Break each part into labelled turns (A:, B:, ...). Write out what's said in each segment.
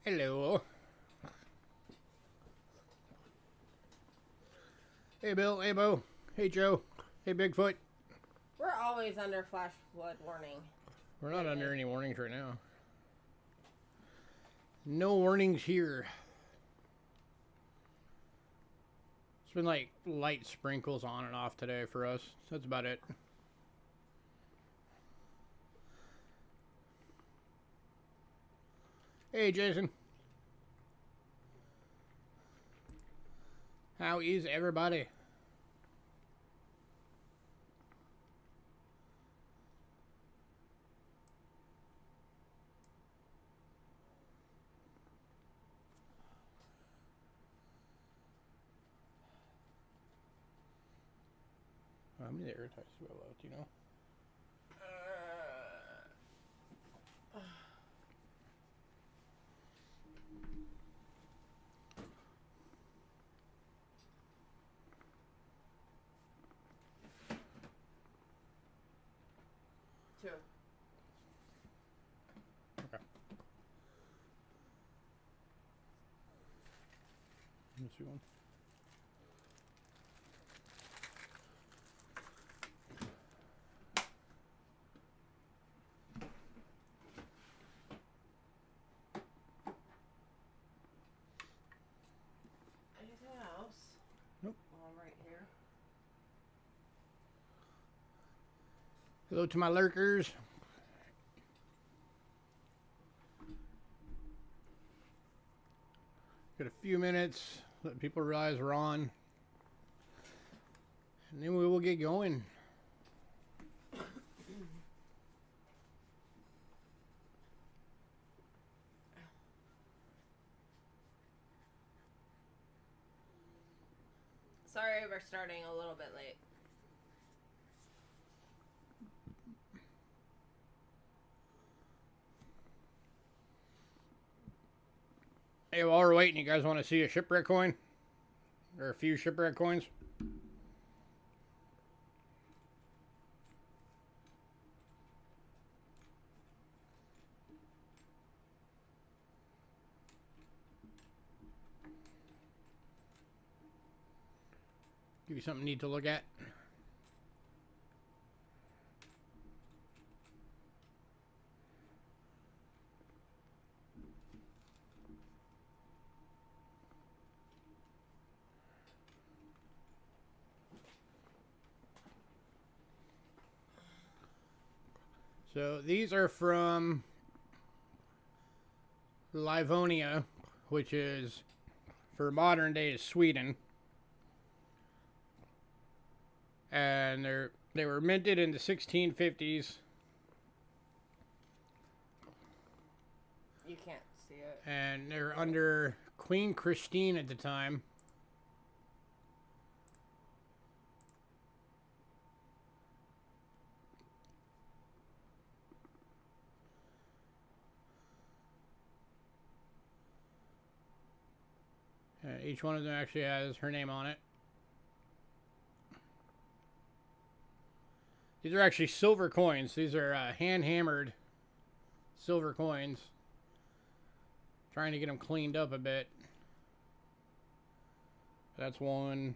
A: Hello. Hey, Bill. Hey, Bo. Hey, Joe. Hey, Bigfoot.
B: We're always under flash flood warning.
A: We're not under any warnings right now. No warnings here. It's been like light sprinkles on and off today for us. That's about it. Hey, Jason. How is everybody? How many Airtights do we have left, you know?
B: Two.
A: Okay. Let me see one.
B: Anything else?
A: Nope.
B: Well, I'm right here.
A: Hello to my lurkers. Got a few minutes. Let people realize we're on. And then we will get going.
B: Sorry, we're starting a little bit late.
A: Hey, while we're waiting, you guys want to see a shipwreck coin? Or a few shipwreck coins? Give you something neat to look at. So these are from Livonia, which is for modern day Sweden. And they were minted in the 1650s.
B: You can't see it.
A: And they're under Queen Christine at the time. Each one of them actually has her name on it. These are actually silver coins. These are hand-hammered silver coins. Trying to get them cleaned up a bit. That's one.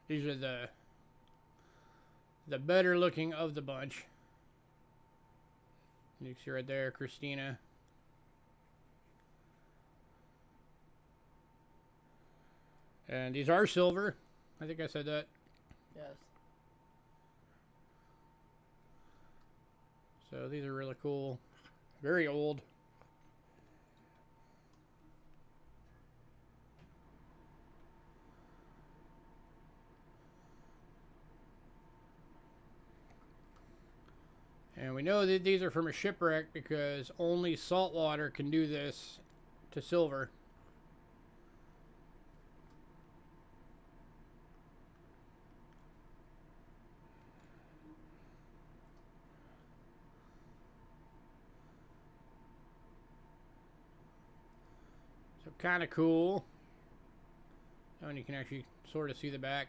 A: These are the better looking of the bunch. You can see right there, Christina. And these are silver. I think I said that.
B: Yes.
A: So these are really cool. Very old. And we know that these are from a shipwreck because only salt water can do this to silver. So kind of cool. And you can actually sort of see the back.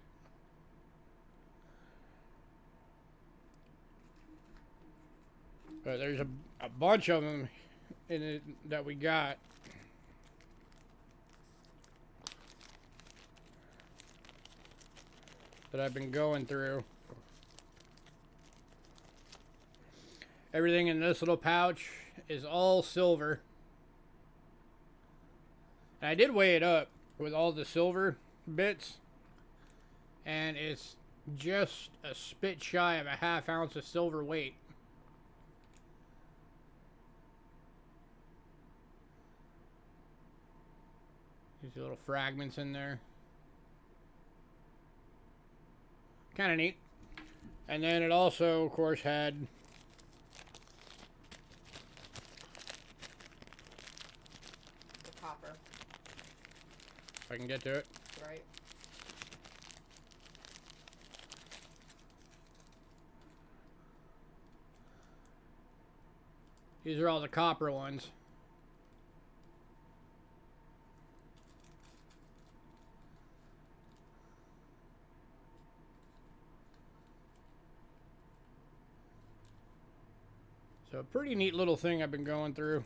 A: But there's a bunch of them in it that we got. That I've been going through. Everything in this little pouch is all silver. And I did weigh it up with all the silver bits, and it's just a spit shy of a ½ ounce of silver weight. These little fragments in there. Kind of neat. And then it also, of course, had
B: the copper.
A: If I can get to it.
B: Right.
A: These are all the copper ones. So a pretty neat little thing I've been going through.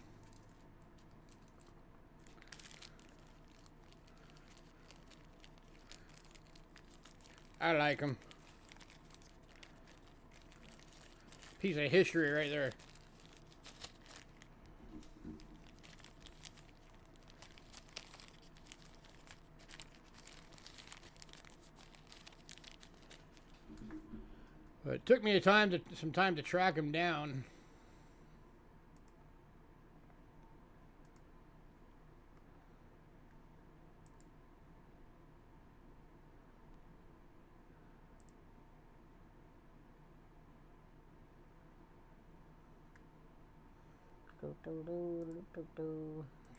A: I like them. Piece of history right there. But it took me some time to track them down.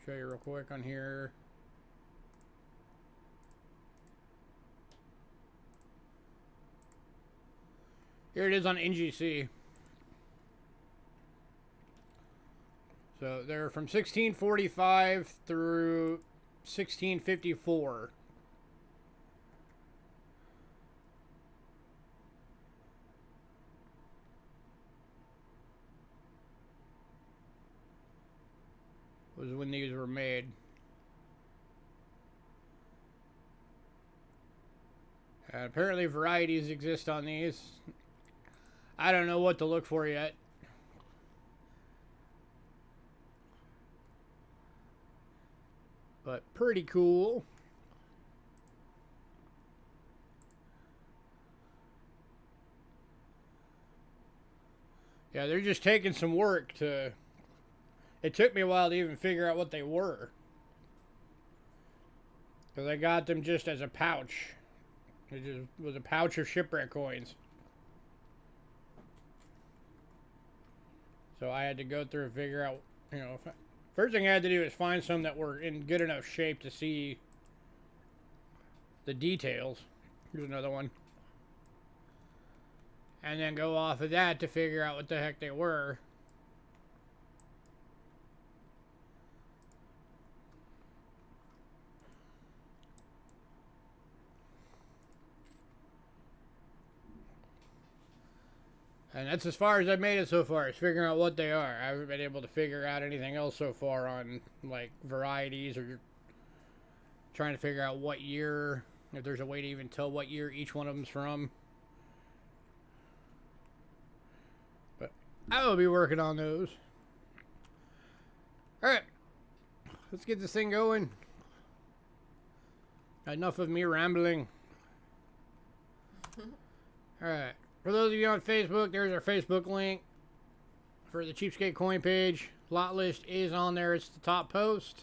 A: Show you real quick on here. Here it is on NGC. So they're from 1645 through 1654. Was when these were made. Apparently varieties exist on these. I don't know what to look for yet. But pretty cool. Yeah, they're just taking some work to... It took me a while to even figure out what they were. Because I got them just as a pouch. It just was a pouch of Shipwreck Coins. So I had to go through and figure out, you know, first thing I had to do is find some that were in good enough shape to see the details. Here's another one. And then go off of that to figure out what the heck they were. And that's as far as I've made it so far, is figuring out what they are. I haven't been able to figure out anything else so far on, like, varieties or trying to figure out what year, if there's a way to even tell what year each one of them's from. But I will be working on those. Alright, let's get this thing going. Enough of me rambling. Alright. For those of you on Facebook, there's our Facebook link for the Cheapskate Coin page. Lot list is on there. It's the top post.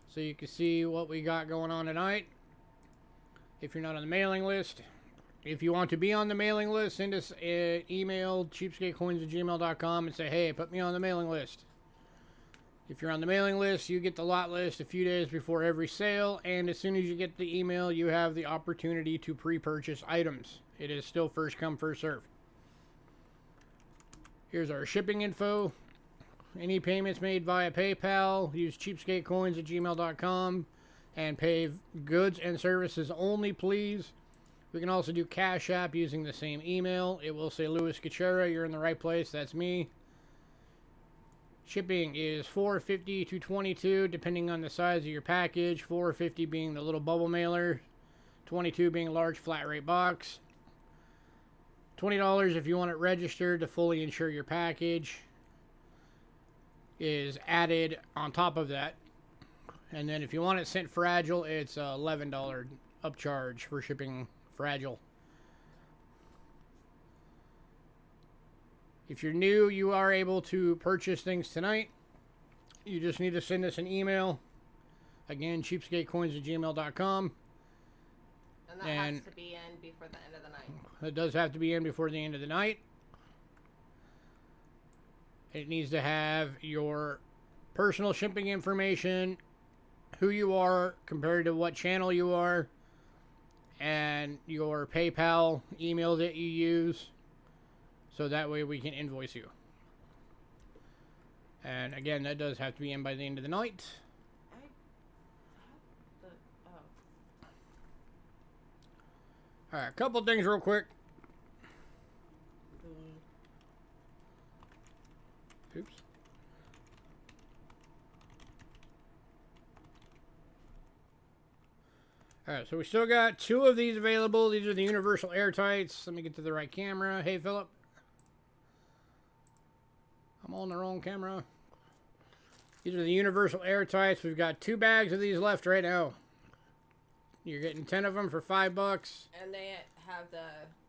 A: So you can see what we got going on tonight. If you're not on the mailing list. If you want to be on the mailing list, send us an email, cheapskatecoins@gmail.com, and say, hey, put me on the mailing list. If you're on the mailing list, you get the lot list a few days before every sale. And as soon as you get the email, you have the opportunity to pre-purchase items. It is still first come, first serve. Here's our shipping info. Any payments made via PayPal, use cheapskatecoins@gmail.com and pay goods and services only, please. We can also do Cash App using the same email. It will say Louis Gachera. You're in the right place. That's me. Shipping is $4.50 to $22 depending on the size of your package. $4.50 being the little bubble mailer, $22 being a large flat rate box. $20 if you want it registered to fully insure your package is added on top of that. And then if you want it sent fragile, it's $11 upcharge for shipping fragile. If you're new, you are able to purchase things tonight. You just need to send us an email. Again, cheapskatecoins@gmail.com.
B: And that has to be in before the end of the night.
A: It does have to be in before the end of the night. It needs to have your personal shipping information, who you are compared to what channel you are, and your PayPal email that you use. So that way we can invoice you. And again, that does have to be in by the end of the night. Alright, a couple things real quick. Oops. Alright, so we still got 2 of these available. These are the universal Airtights. Let me get to the right camera. Hey, Philip. I'm on the wrong camera. These are the universal Airtights. We've got 2 bags of these left right now. You're getting 10 of them for $5.
B: And they have the...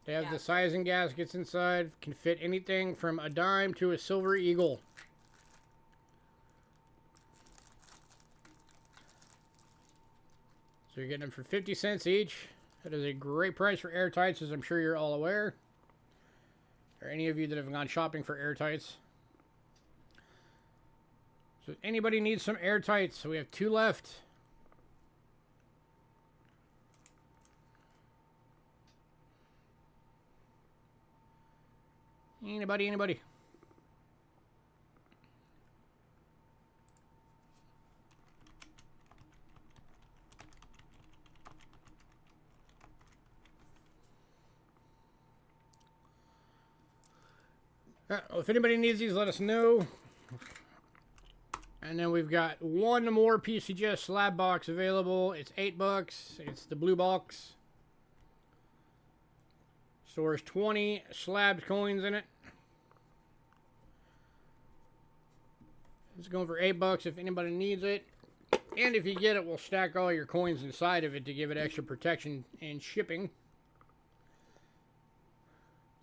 A: They have the sizing gaskets inside. Can fit anything from a dime to a silver eagle. So you're getting them for 50 cents each. That is a great price for Airtights, as I'm sure you're all aware. Or any of you that have gone shopping for Airtights. So if anybody needs some Airtights, so we have 2 left. Anybody? Well, if anybody needs these, let us know. And then we've got 1 more Pcgs Slab Box available. It's $8. It's the blue box. Stores 20 slab coins in it. It's going for $8 if anybody needs it. And if you get it, we'll stack all your coins inside of it to give it extra protection and shipping.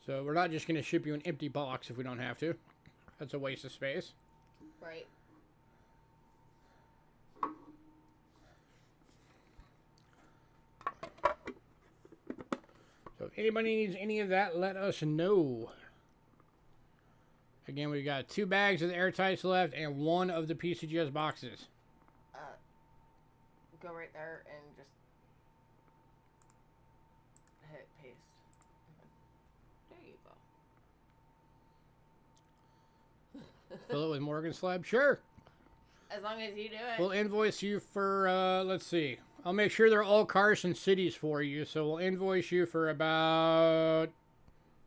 A: So we're not just going to ship you an empty box if we don't have to. That's a waste of space.
B: Right.
A: So if anybody needs any of that, let us know. Again, we've got 2 bags of the Airtights left and 1 of the Pcgs boxes.
B: Go right there and just hit paste. There you go.
A: Fill it with Morgan slab? Sure.
B: As long as you do it.
A: We'll invoice you for, let's see. I'll make sure they're all Carson cities for you. So we'll invoice you for about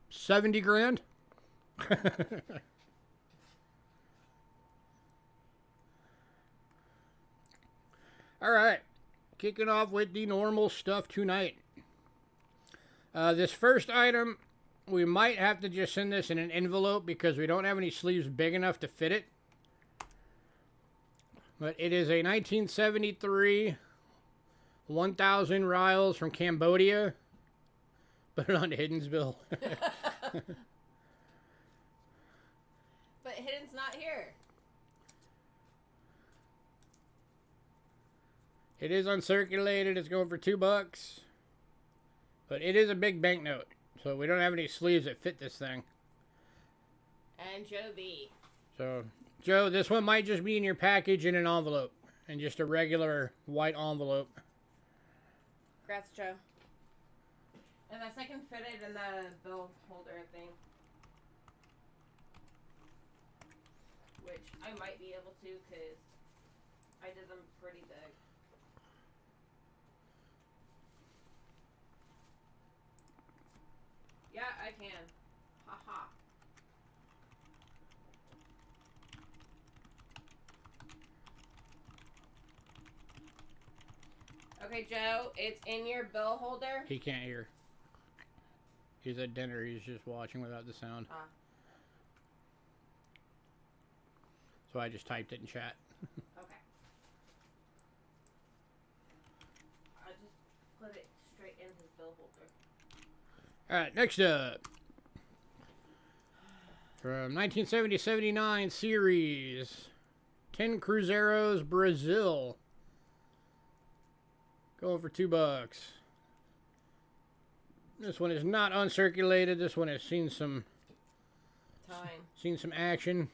A: 70 grand. All right, kicking off with the normal stuff tonight. This first item, we might have to just send this in an envelope because we don't have any sleeves big enough to fit it. But it is a 1973 1,000 rials from Cambodia. Put it on Hidden's bill.
B: But Hidden's not here.
A: It is uncirculated. It's going for $2. But it is a big banknote. So we don't have any sleeves that fit this thing.
B: And Joe B.
A: So, Joe, this one might just be in your package in an envelope. And just a regular white envelope.
B: Congrats, Joe. And the second fitted in the bill holder thing. Which I might be able to because I did them pretty big. Yeah, I can. Ha ha. Okay, Joe, it's in your bill holder.
A: He can't hear. He's at dinner. He's just watching without the sound.
B: Ah.
A: So I just typed it in chat.
B: Okay. I just put it straight in his bill holder.
A: Alright, next up. From 1970-79 series. 10 Cruzeiros, Brazil. Going for $2. This one is not uncirculated. This one has seen some action.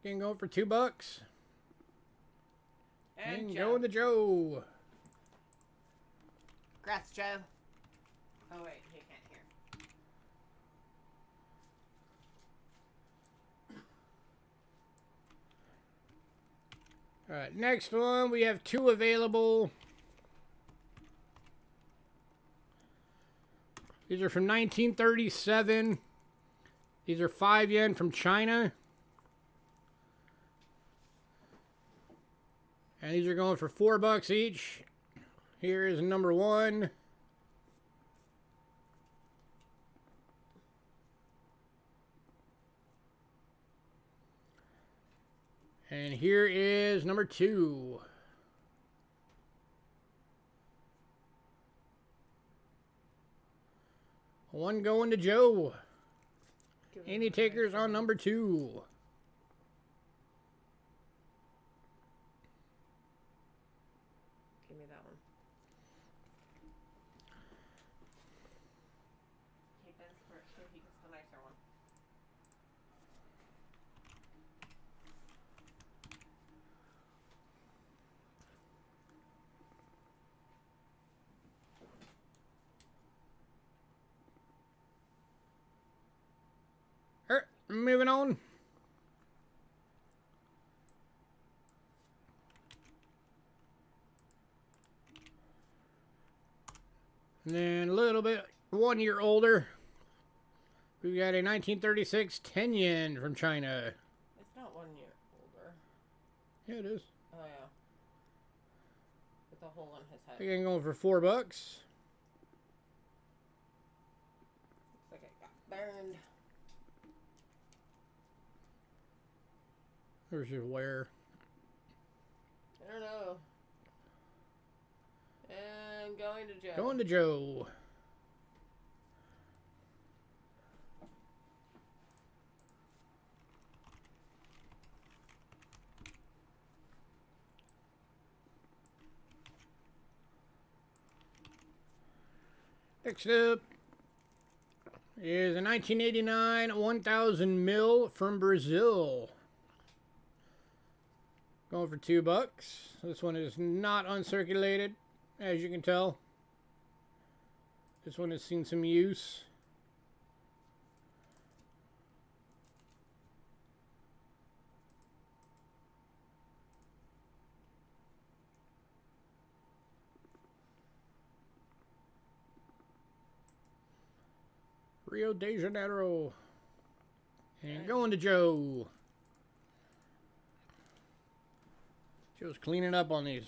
A: Can go for $2. And going to Joe.
B: Congrats, Joe. Oh wait, he can't hear.
A: Alright, next one. We have 2 available. These are from 1937. These are 5 yen from China. And these are going for $4 each. Here is number 1. And here is number 2. One going to Joe. Any takers on number 2?
B: Give me that one. Keep this first so he gets the nicer one.
A: Moving on. And then a little bit 1 year older. We've got a 1936 10 yen from China.
B: It's not 1 year older.
A: Yeah, it is.
B: Oh yeah. With a hole in his head.
A: Again, going for $4.
B: Looks like it got burned.
A: Where's your wear?
B: I don't know. And going to Joe.
A: Going to Joe. Next up is a 1989 1000 mil from Brazil. Going for $2. This one is not uncirculated, as you can tell. This one has seen some use. Rio de Janeiro. And going to Joe. Joe's cleaning up on these.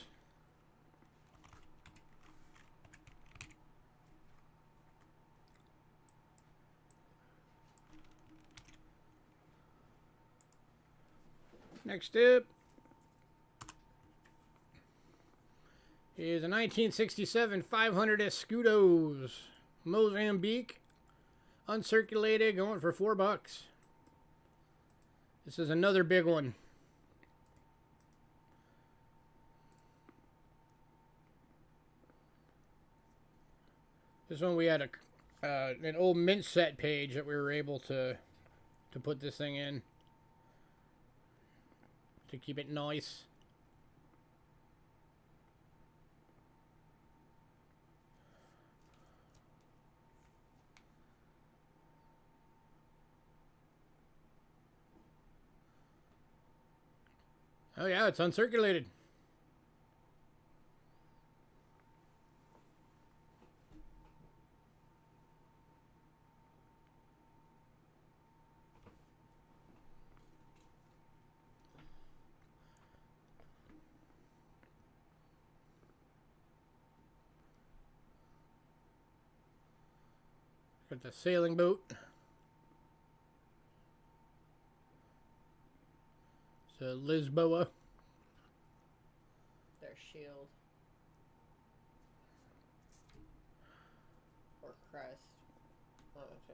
A: Next up is a 1967 500 Escudos. Mozambique. Uncirculated, going for $4. This is another big one. This one we had an old mint set page that we were able to put this thing in to keep it nice. Oh yeah, it's uncirculated. Got the sailing boat. It's a Lisboa.
B: Their shield. Or crest. One of two.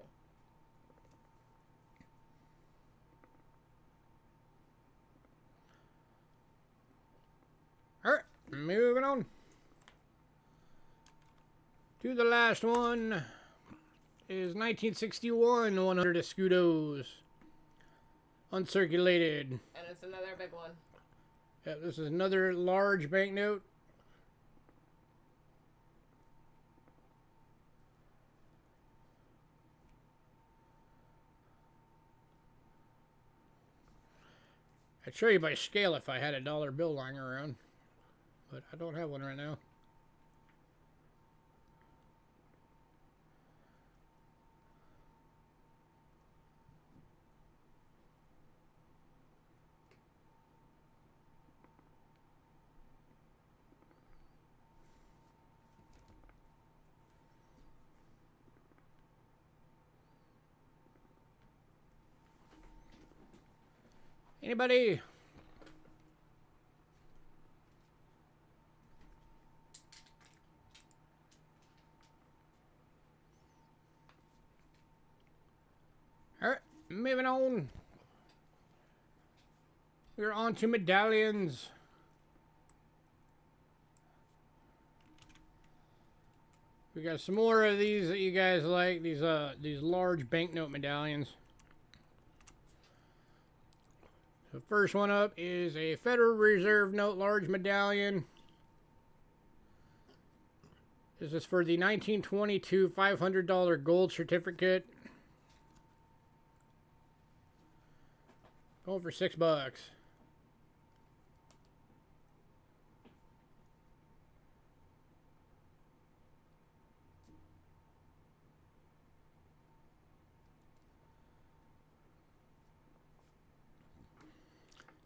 A: Alright, moving on. To the last one is 1961 100 escudos. Uncirculated.
B: And it's another big one.
A: Yeah, this is another large banknote. I'd show you by scale if I had a dollar bill lying around, but I don't have one right now. Anybody? Alright, moving on. We're on to medallions. We got some more of these that you guys like, these large banknote medallions. The first one up is a Federal Reserve note large medallion. This is for the 1922 $500 gold certificate. Going for $6.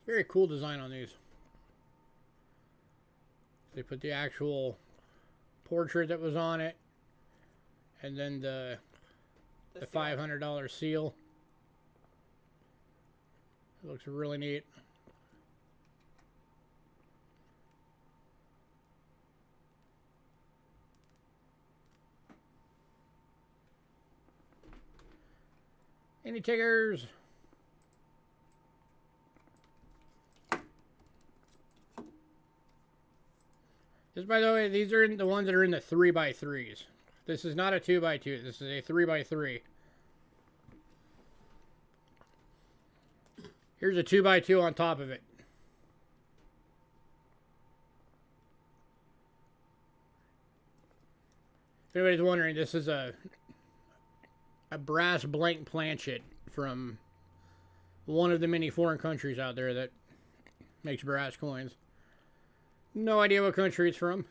A: Very cool design on these. They put the actual portrait that was on it, and then the $500 seal. It looks really neat. Any takers? Just by the way, these are the ones that are in the 3x3s. This is not a 2x2. This is a 3x3. Here's a 2x2 on top of it. If anybody's wondering, this is a brass blank planchet from one of the many foreign countries out there that makes brass coins. No idea what country it's from.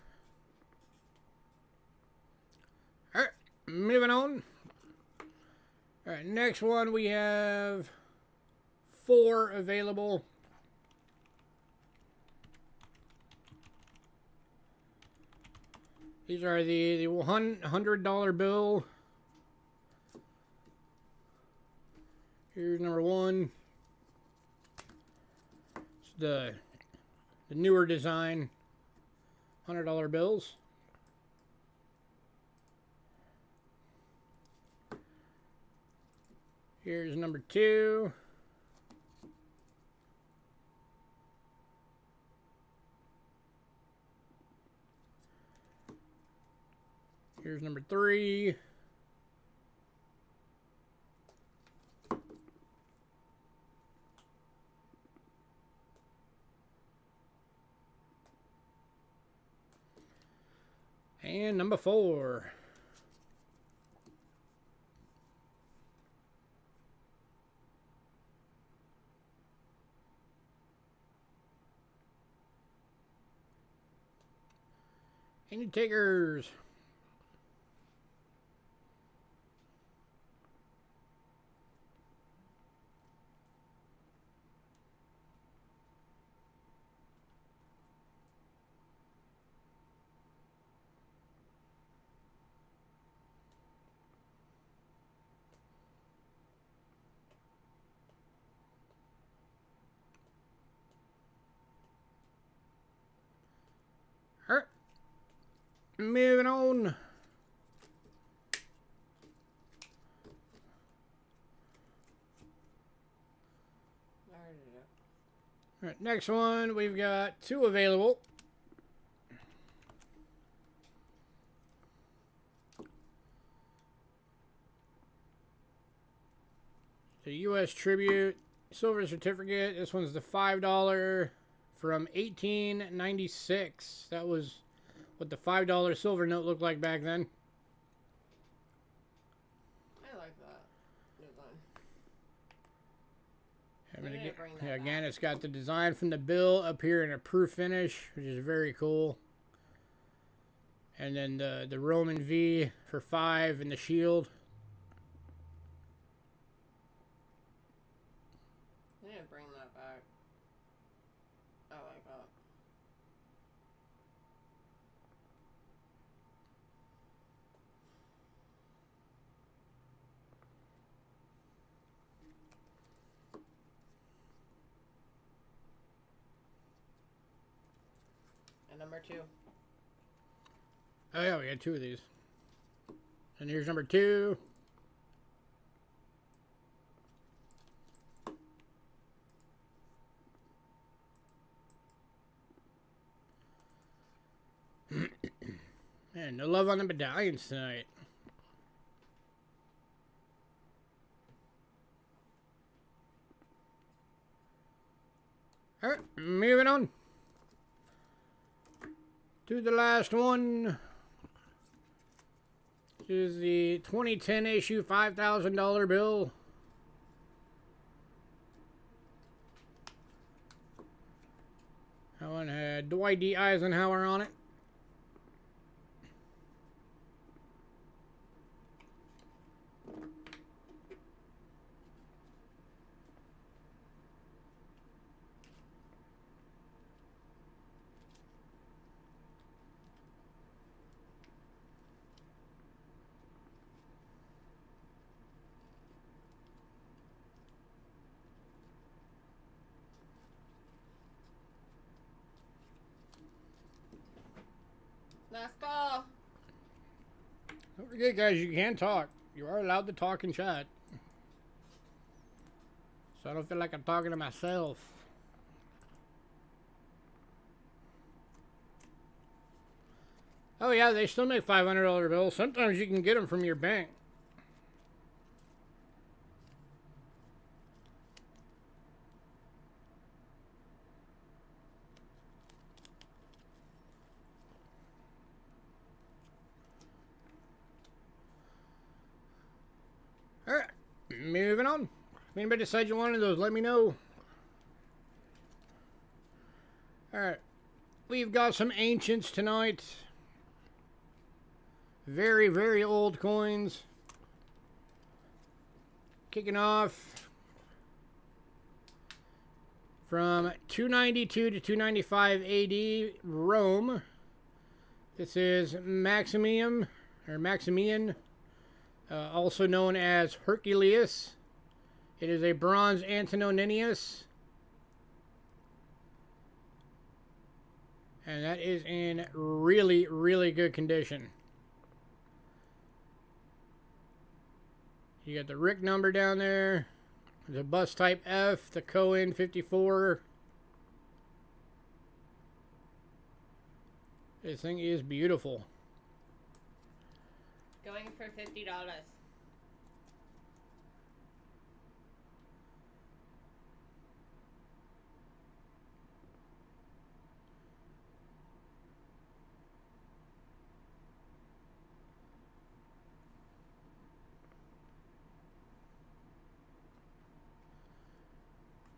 A: Alright, moving on. Alright, next one we have 4 available. These are the $100 bill. Here's number 1. It's the newer design $100 bills. Here's number 2. Here's number 3. And number 4. Any takers? moving on. All right, next one, we've got 2 available. The U.S. Tribute Silver Certificate. This one's the $5 from 1896. That was what the $5 silver note looked like back then.
B: I like that design.
A: Again, it's got the design from the bill up here in a proof finish, which is very cool. And then the Roman V for 5 and the shield.
B: I need to bring that back. I like that. And number 2.
A: Oh yeah, we had 2 of these. And here's number 2. Man, no love on the medallions tonight. Alright, moving on to the last one. This is the 2010 issue $5,000 bill. That one had Dwight D. Eisenhower on it.
B: Last ball.
A: Don't forget, guys, you can talk. You are allowed to talk in chat. So I don't feel like I'm talking to myself. Oh yeah, they still make $500 bills. Sometimes you can get them from your bank. Alright, moving on. If anybody decides you wanted those, let me know. Alright, we've got some ancients tonight. Very, very old coins. Kicking off from 292 to 295 AD, Rome. This is Maximian, also known as Herculeus. It is a bronze Antoninus. And that is in really, really good condition. You got the Rick number down there. The bus type F, the Cohen 54. This thing is beautiful.
B: Going for $50.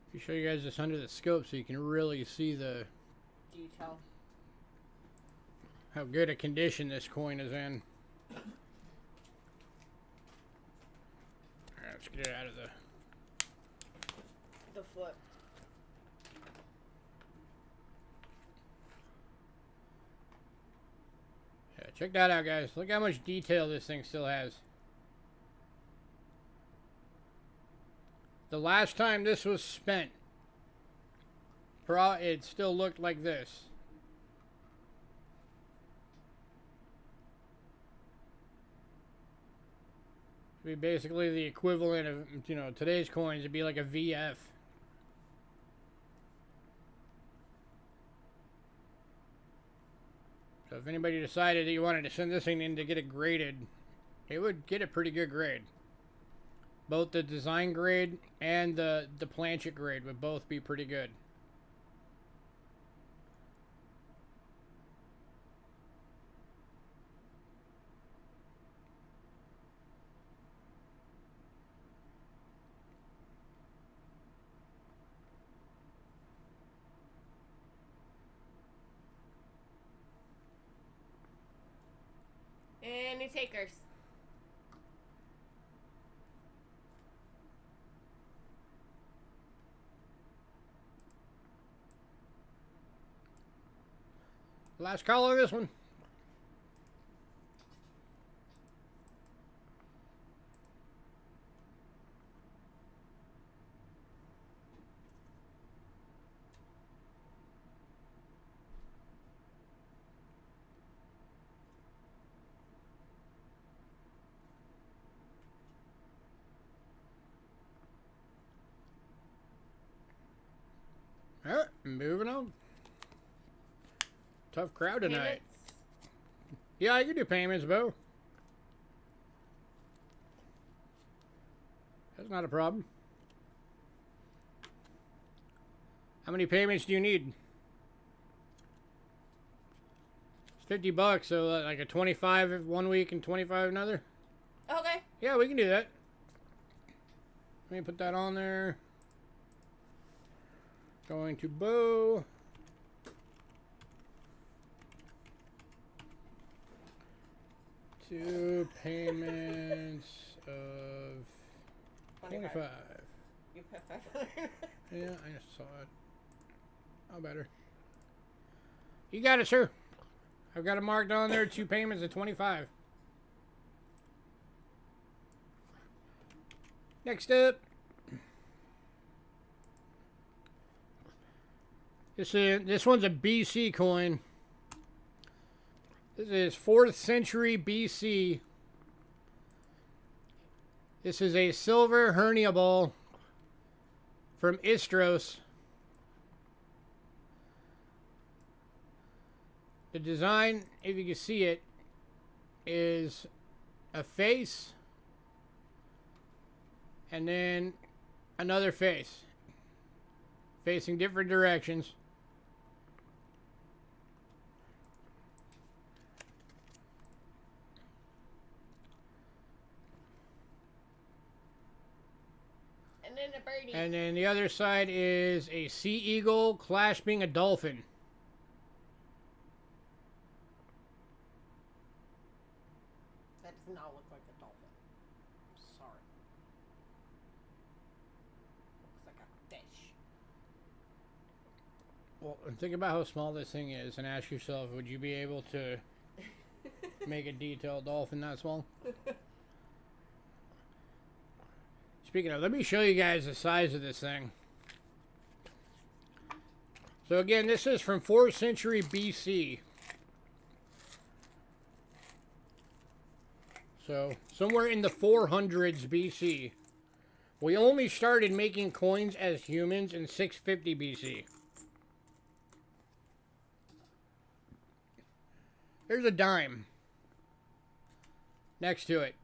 A: Let me show you guys this under the scope so you can really see the
B: detail.
A: How good a condition this coin is in. Alright, let's get it out of
B: the flip.
A: Yeah, check that out, guys. Look how much detail this thing still has. The last time this was spent, it still looked like this. be basically the equivalent of, you know, today's coins. It'd be like a VF. So if anybody decided that you wanted to send this thing in to get it graded, it would get a pretty good grade. Both the design grade and the planchet grade would both be pretty good.
B: Any takers?
A: Last call on this one. All right, moving on. Tough crowd tonight.
B: Payments?
A: Yeah, I can do payments, Bo. That's not a problem. How many payments do you need? It's $50, so like a 25 one week and 25 another?
B: Okay.
A: Yeah, we can do that. Let me put that on there. Going to Bo. Two payments of 25.
B: You put 500.
A: Yeah, I just saw it. Oh, better. You got it, sir. I've got it marked on there. Two payments of 25. Next up. This one's a BC coin. This is 4th century BC. This is a silver hernia ball from Istros. The design, if you can see it, is a face and then another face facing different directions.
B: And then a birdie.
A: And then the other side is a sea eagle clasping a dolphin.
B: That does not look like a dolphin. Sorry. Looks like a fish.
A: Well, think about how small this thing is and ask yourself, would you be able to make a detailed dolphin that small? Speaking of, let me show you guys the size of this thing. So again, this is from 4th century BC. So somewhere in the 400s BC. We only started making coins as humans in 650 BC. There's a dime next to it.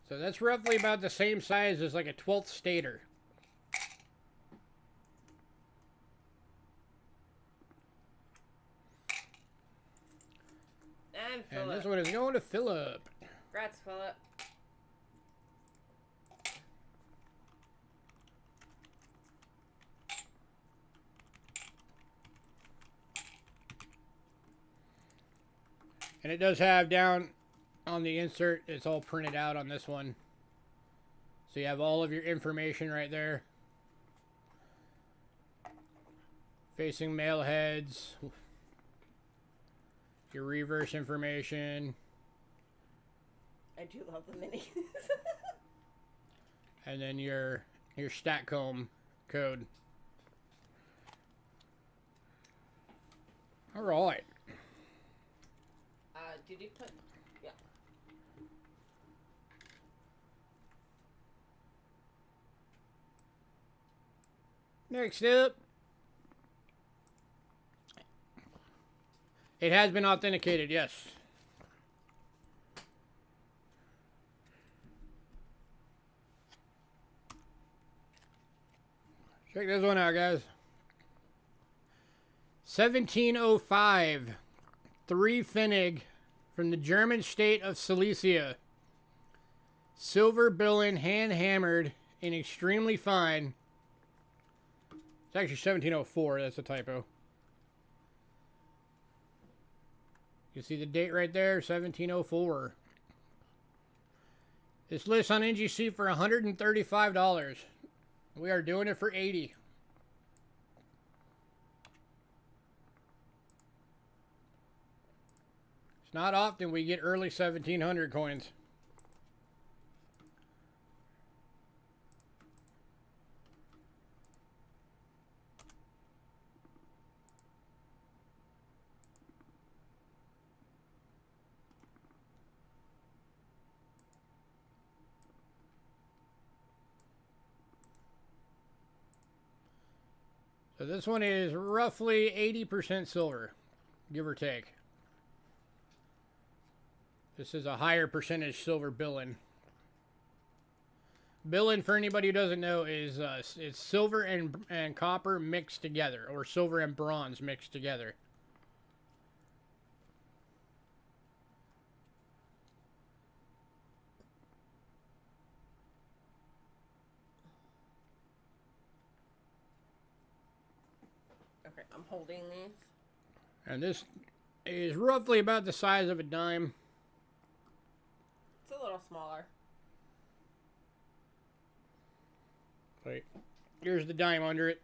A: So that's roughly about the same size as like a 12th stater.
B: And
A: And
B: Philip.
A: this one is going to Philip.
B: Congrats, Philip.
A: And it does have down on the insert, it's all printed out on this one. So you have all of your information right there. Facing male heads. Your reverse information.
B: I do love the minis.
A: And then your Statcomb code. All right.
B: did you put... Yeah.
A: Next up. It has been authenticated, yes. Check this one out, guys. 1705. 3 Pfennig from the German state of Silesia. Silver billion, hand hammered, and extremely fine. It's actually 1704. That's a typo. You see the date right there, 1704. This lists on NGC for $135. We are doing it for $80. It's not often we get early 1700 coins. So this one is roughly 80% silver, give or take. This is a higher percentage silver billion. Billion, for anybody who doesn't know, is it's silver and copper mixed together, or silver and bronze mixed together.
B: Okay, I'm holding these.
A: And this is roughly about the size of a dime.
B: It's a little smaller.
A: Wait, here's the dime under it.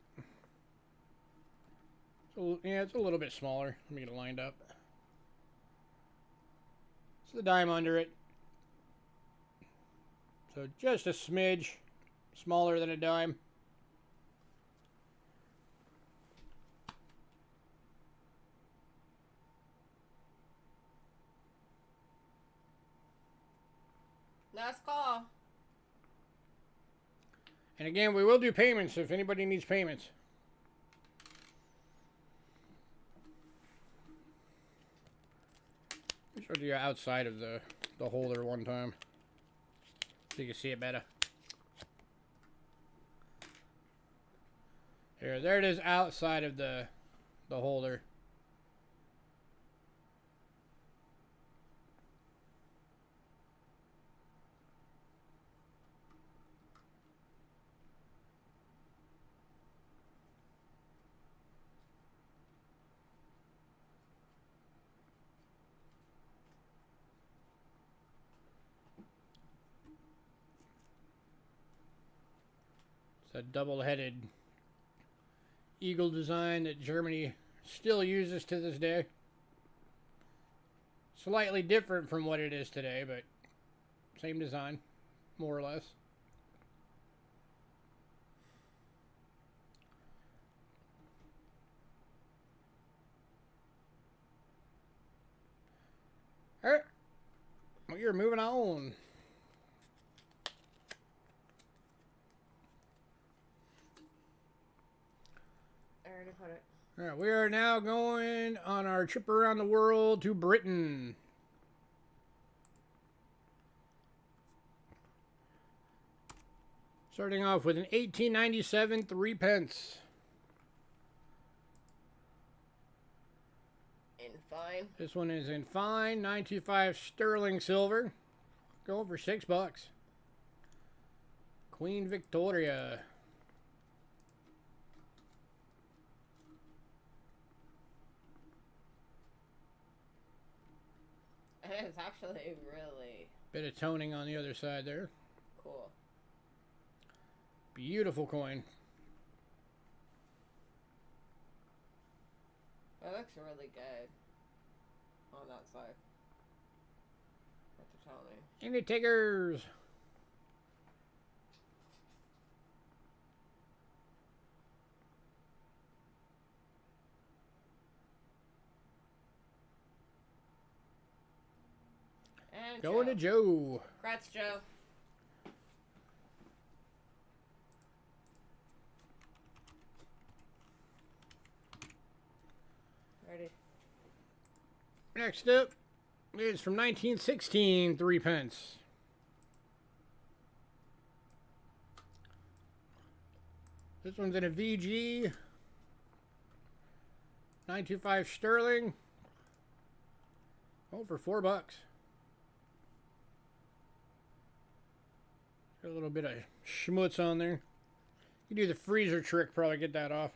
A: So, yeah, it's a little bit smaller. Let me get it lined up. It's the dime under it. So just a smidge smaller than a dime.
B: Last call.
A: And again, we will do payments if anybody needs payments. I showed you outside of the holder one time, so you can see it better. Here, there it is outside of the holder. A double-headed eagle design that Germany still uses to this day. Slightly different from what it is today, but same design, more or less. All right, well, you're moving on.
B: Put it.
A: All right, we are now going on our trip around the world to Britain. Starting off with an 1897 3 pence.
B: In fine.
A: This one is in fine, 925 sterling silver. Going for $6. Queen Victoria.
B: It's actually really
A: Bit of toning on the other side there.
B: cool.
A: Beautiful coin.
B: That looks really good on that side. What to tell me.
A: Any takers? Going to Joe.
B: Congrats, Joe. Ready.
A: Next up is from 1916, 3 pence. This one's in a VG. 925 sterling. Oh, for $4. Got a little bit of schmutz on there. You do the freezer trick, probably get that off.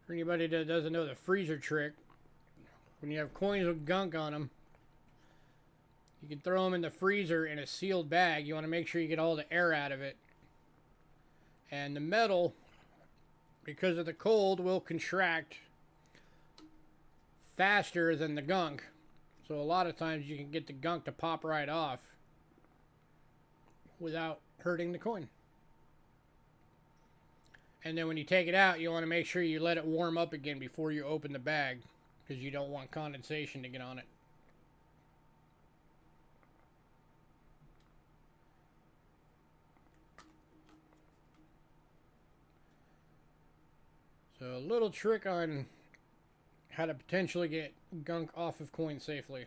A: For anybody that doesn't know the freezer trick, when you have coins with gunk on them, you can throw them in the freezer in a sealed bag. You want to make sure you get all the air out of it. And the metal, because of the cold, will contract faster than the gunk. So a lot of times you can get the gunk to pop right off without hurting the coin. And then when you take it out, you want to make sure you let it warm up again before you open the bag, because you don't want condensation to get on it. So a little trick on how to potentially get gunk off of coins safely.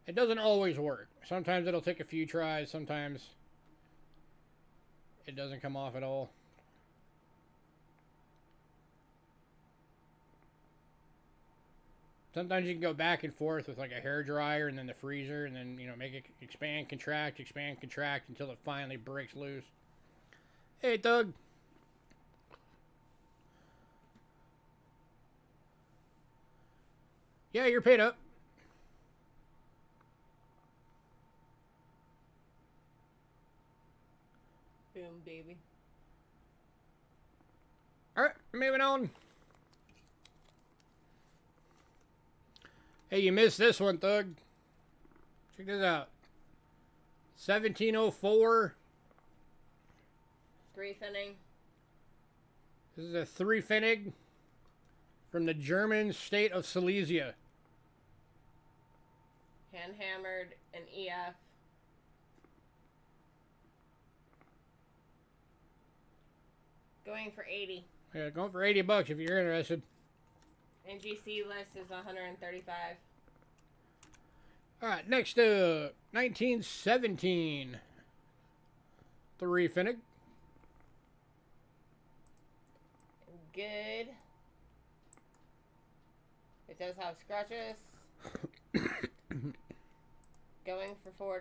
A: It doesn't always work. Sometimes it'll take a few tries, sometimes it doesn't come off at all. Sometimes you can go back and forth with like a hair dryer and then the freezer, and then, you know, make it expand, contract until it finally breaks loose. Hey, Doug. Yeah, you're paid up.
B: Boom, baby.
A: Alright, moving on. Hey, you missed this one, Thug. Check this out. 1704.
B: 3 finning.
A: This is a 3 Pfennig from the German state of Silesia.
B: Hand hammered an EF. Going for 80.
A: Yeah, going for $80 if you're interested.
B: NGC list is 135.
A: Alright, next up, 1917. 3 Pfennig.
B: Good. It does have scratches. Going for $4.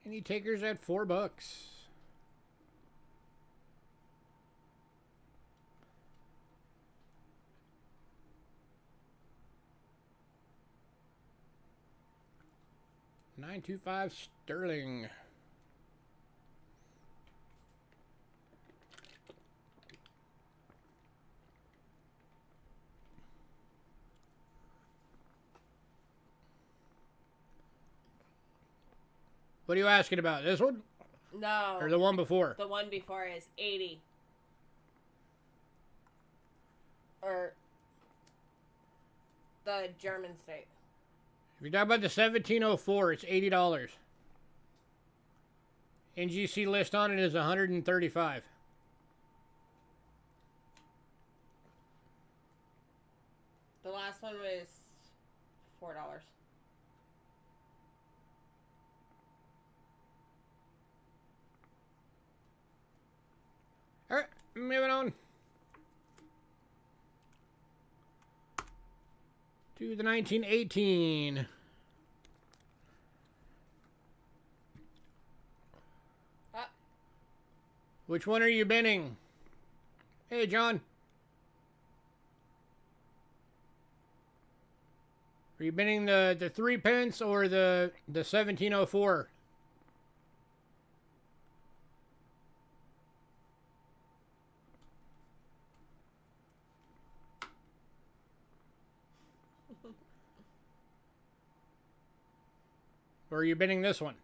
A: Any takers at $4? $9.25 sterling. What are you asking about? This one?
B: No.
A: Or the one before?
B: The one before is 80. Or the German state.
A: If you're talking about the 1704, it's $80. NGC list on it is $135.
B: The last one was $4.
A: Alright, moving on to the 1918. Which one are you binning? Hey, John. Are you bidding the 3 pence or the 1704? Or are you bidding this one?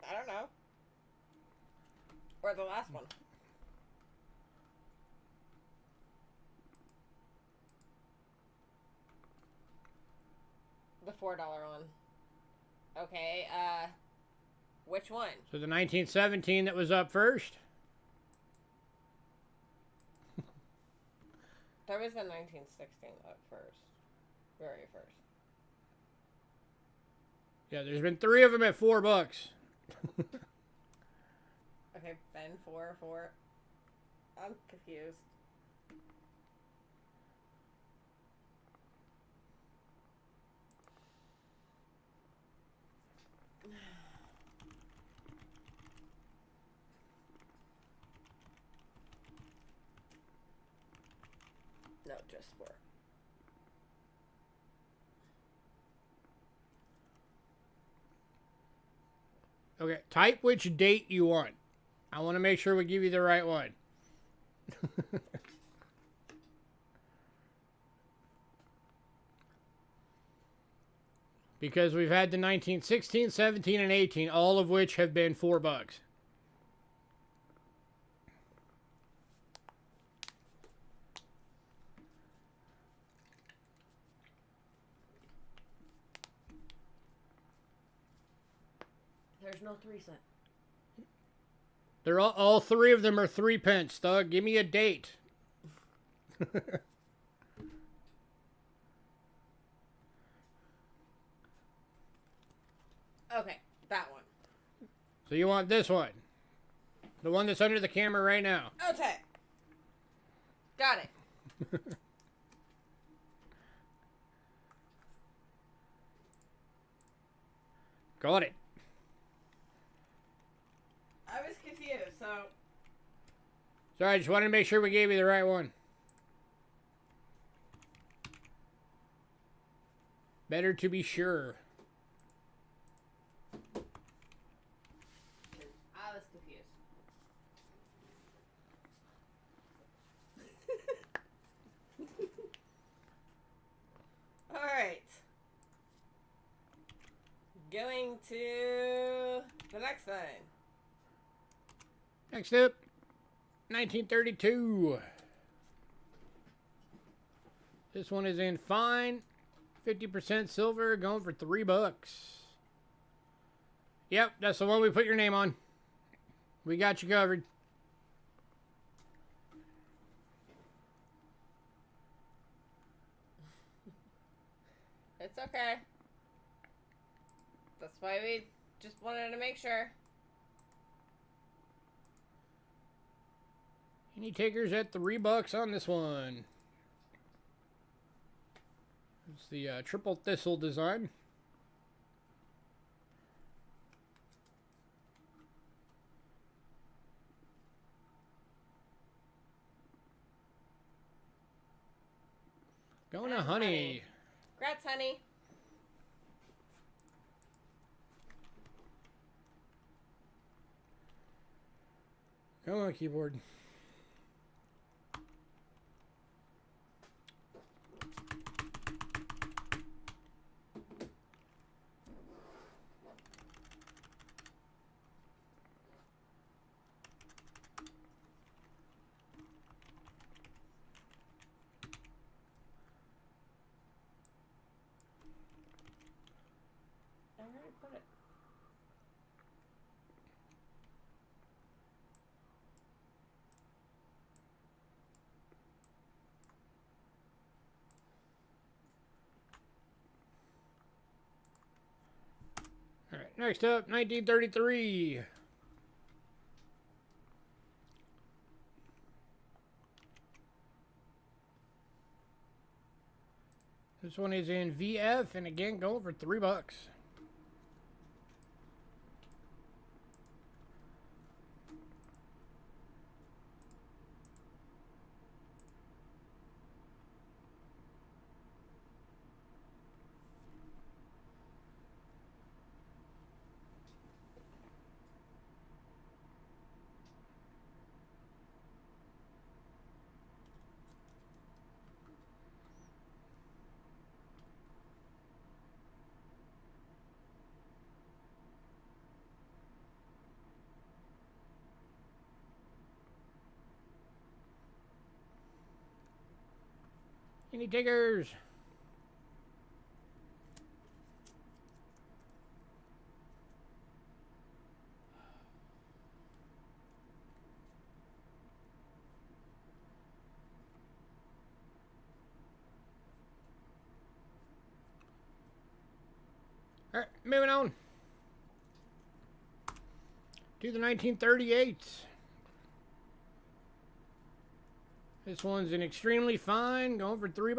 B: I don't know. Or the last one. The $4 one. Okay, which one?
A: So the 1917 that was up first?
B: There was a 1916 up first. Very first.
A: Yeah, there's been 3 of them at $4.
B: Okay, Ben, 4. I'm confused. No, just 4.
A: Okay, type which date you want. I want to make sure we give you the right one. Because we've had the 1916, 17, and 18, all of which have been $4.
B: There's no 3 cent.
A: They're all 3 of them are 3 pence, Doug. Give me a date.
B: Okay, that one.
A: So you want this one. The one that's under the camera right now.
B: Okay. Got it.
A: Got it.
B: I was confused, so...
A: Sorry, I just wanted to make sure we gave you the right one. Better to be sure.
B: I was confused. Alright. Going to the next thing.
A: Next up, 1932. This one is in fine, 50% silver, going for $3. Yep, that's the one we put your name on. We got you covered.
B: It's okay. That's why we just wanted to make sure.
A: Any takers at $3 on this one? It's the triple thistle design. Going to honey.
B: Congrats, honey.
A: Come on, keyboard.
B: I already put it.
A: All right, next up, 1933. This one is in VF, and again, going for $3. Any takers? Alright, moving on to the 1938. This one's an extremely fine, going for $3.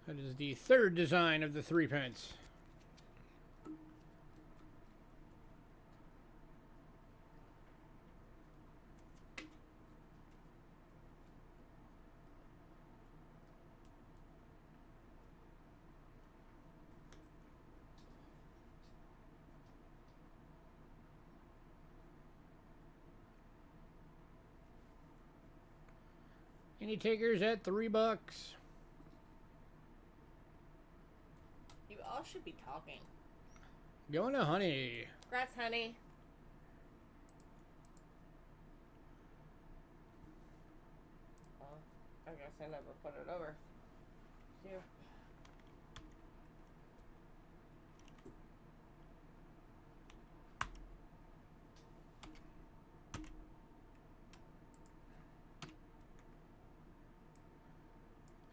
A: That is the third design of the 3 pence. Any takers at $3?
B: You all should be talking.
A: Going to Honey.
B: Congrats, honey. Well, I guess I never put it over. Yeah.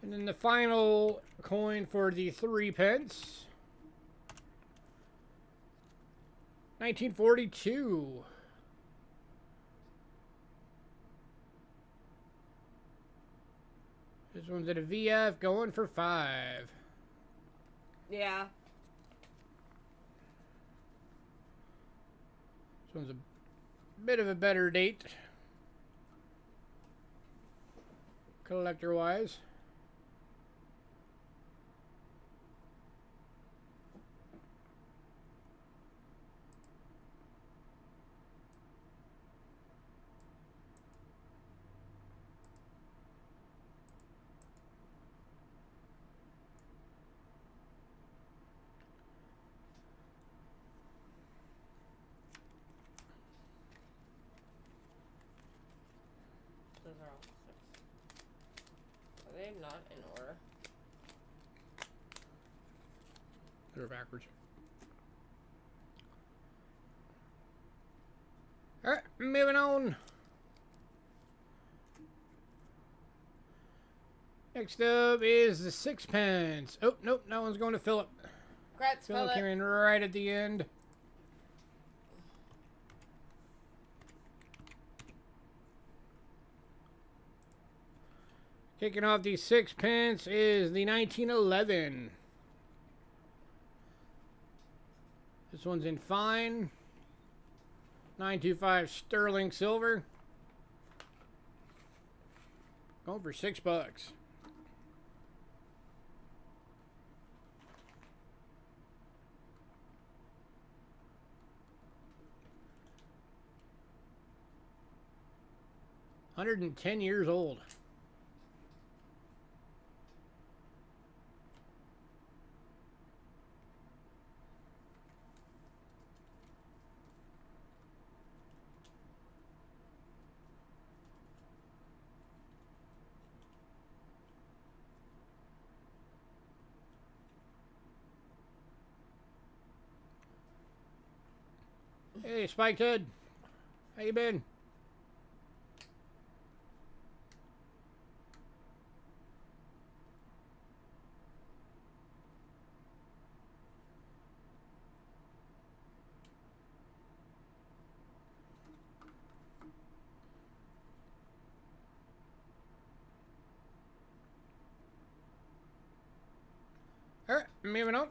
A: And then the final coin for the 3 pence. 1942. This one's at a VF going for $5.
B: Yeah.
A: This one's a bit of a better date. Collector-wise.
B: Those are all 6. Are they not in order?
A: They're backwards. Alright, moving on. Next up is the 6 pence. Oh, nope, that one's going to Philip.
B: Congrats,
A: Philip came
B: Philip.
A: in right at the end. Kicking off the 6 pence is the 1911. This one's in fine. 925 sterling silver. Going for $6. $110 old. Hey, Spiked Head. How you been? All right, moving on.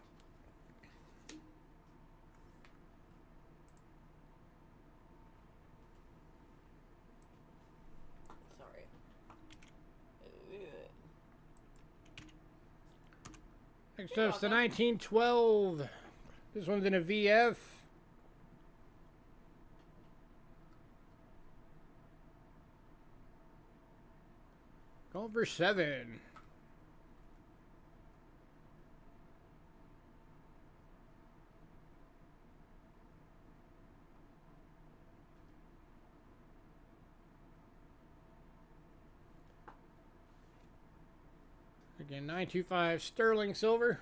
B: Sorry.
A: Next up's the 1912. This one's in a VF. Going for $7. Again, 925 sterling silver.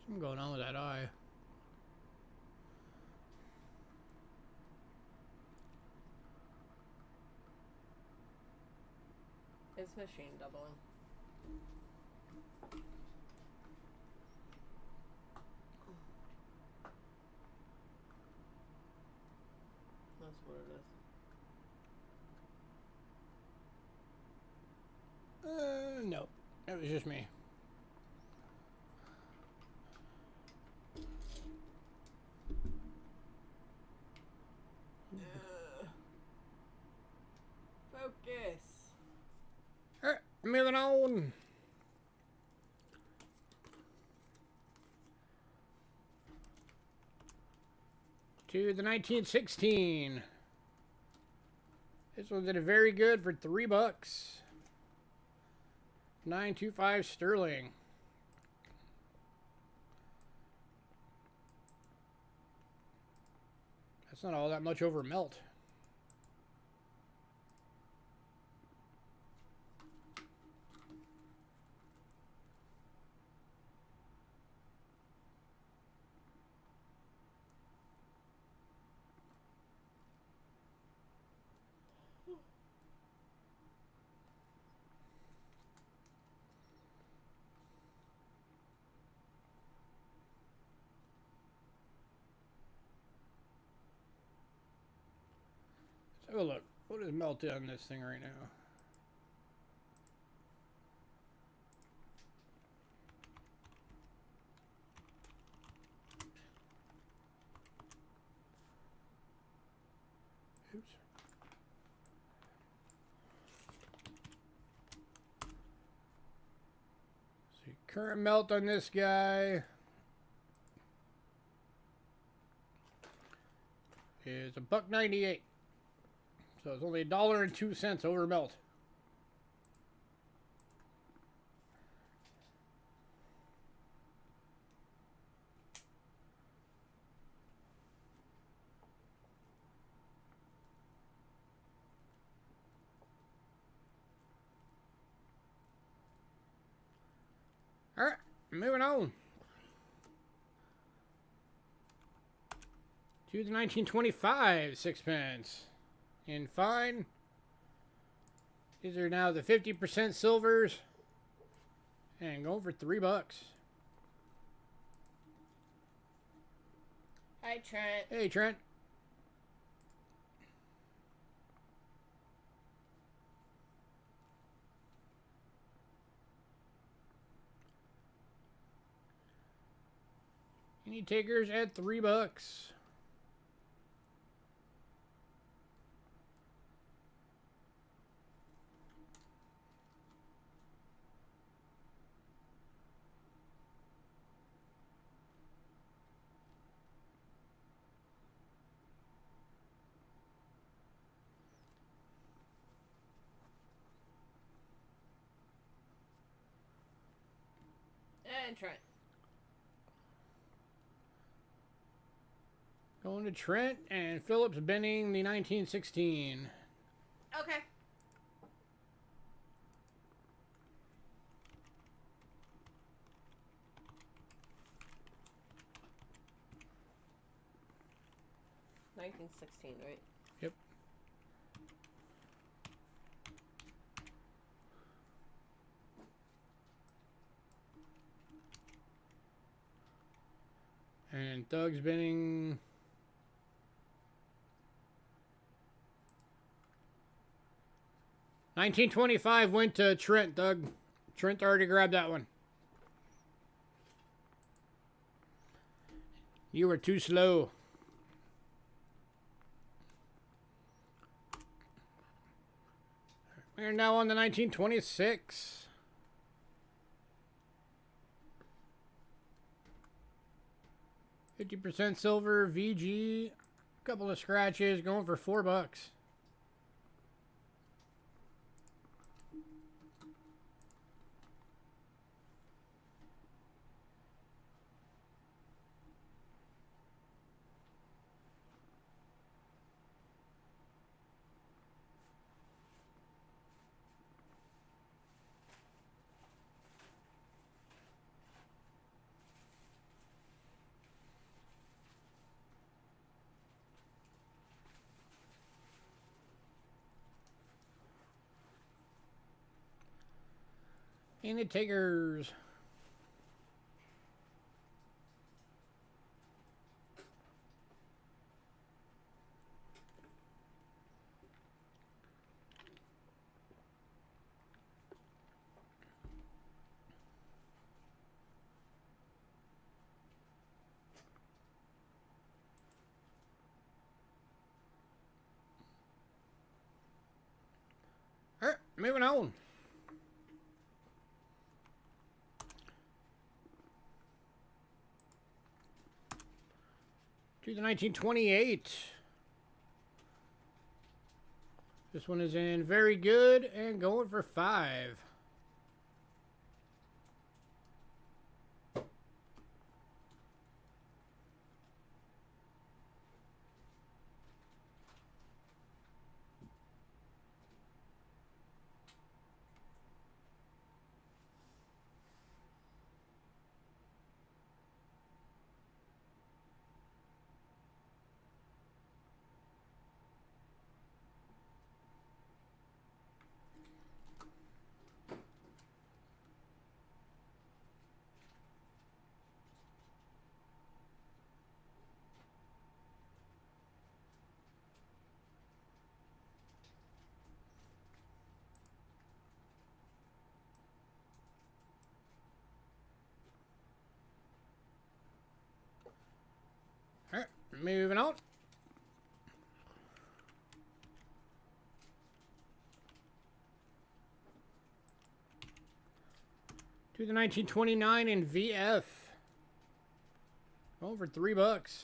A: Something going on with that eye.
B: It's machine doubling. That's what it is.
A: No. That was just me.
B: Focus.
A: Alright, moving on. To the 1916. This one did a very good for $3. 925 sterling. That's not all that much over melt. Let's have a look. What is melted on this thing right now? Oops. See, current melt on this guy is $1.98. So it's only $1.02 over melt. All right, moving on to the 1925 sixpence. In fine, these are now the 50% silvers and going for $3.
B: Hi, Trent.
A: Hey, Trent. Any takers at $3?
B: And Trent.
A: Going to Trent and Phillips Benning, the 1916.
B: Okay. $1916, right?
A: Yep. And Doug's Benning. $19.25 went to Trent, Doug. Trent already grabbed that one. You were too slow. We're now on the 1926. 50% silver, VG, couple of scratches, going for $4. And the takers. All right, moving on. To the 1928. This one is in very good and going for $5. All right, moving on. To the 1929 in VF. Over $3.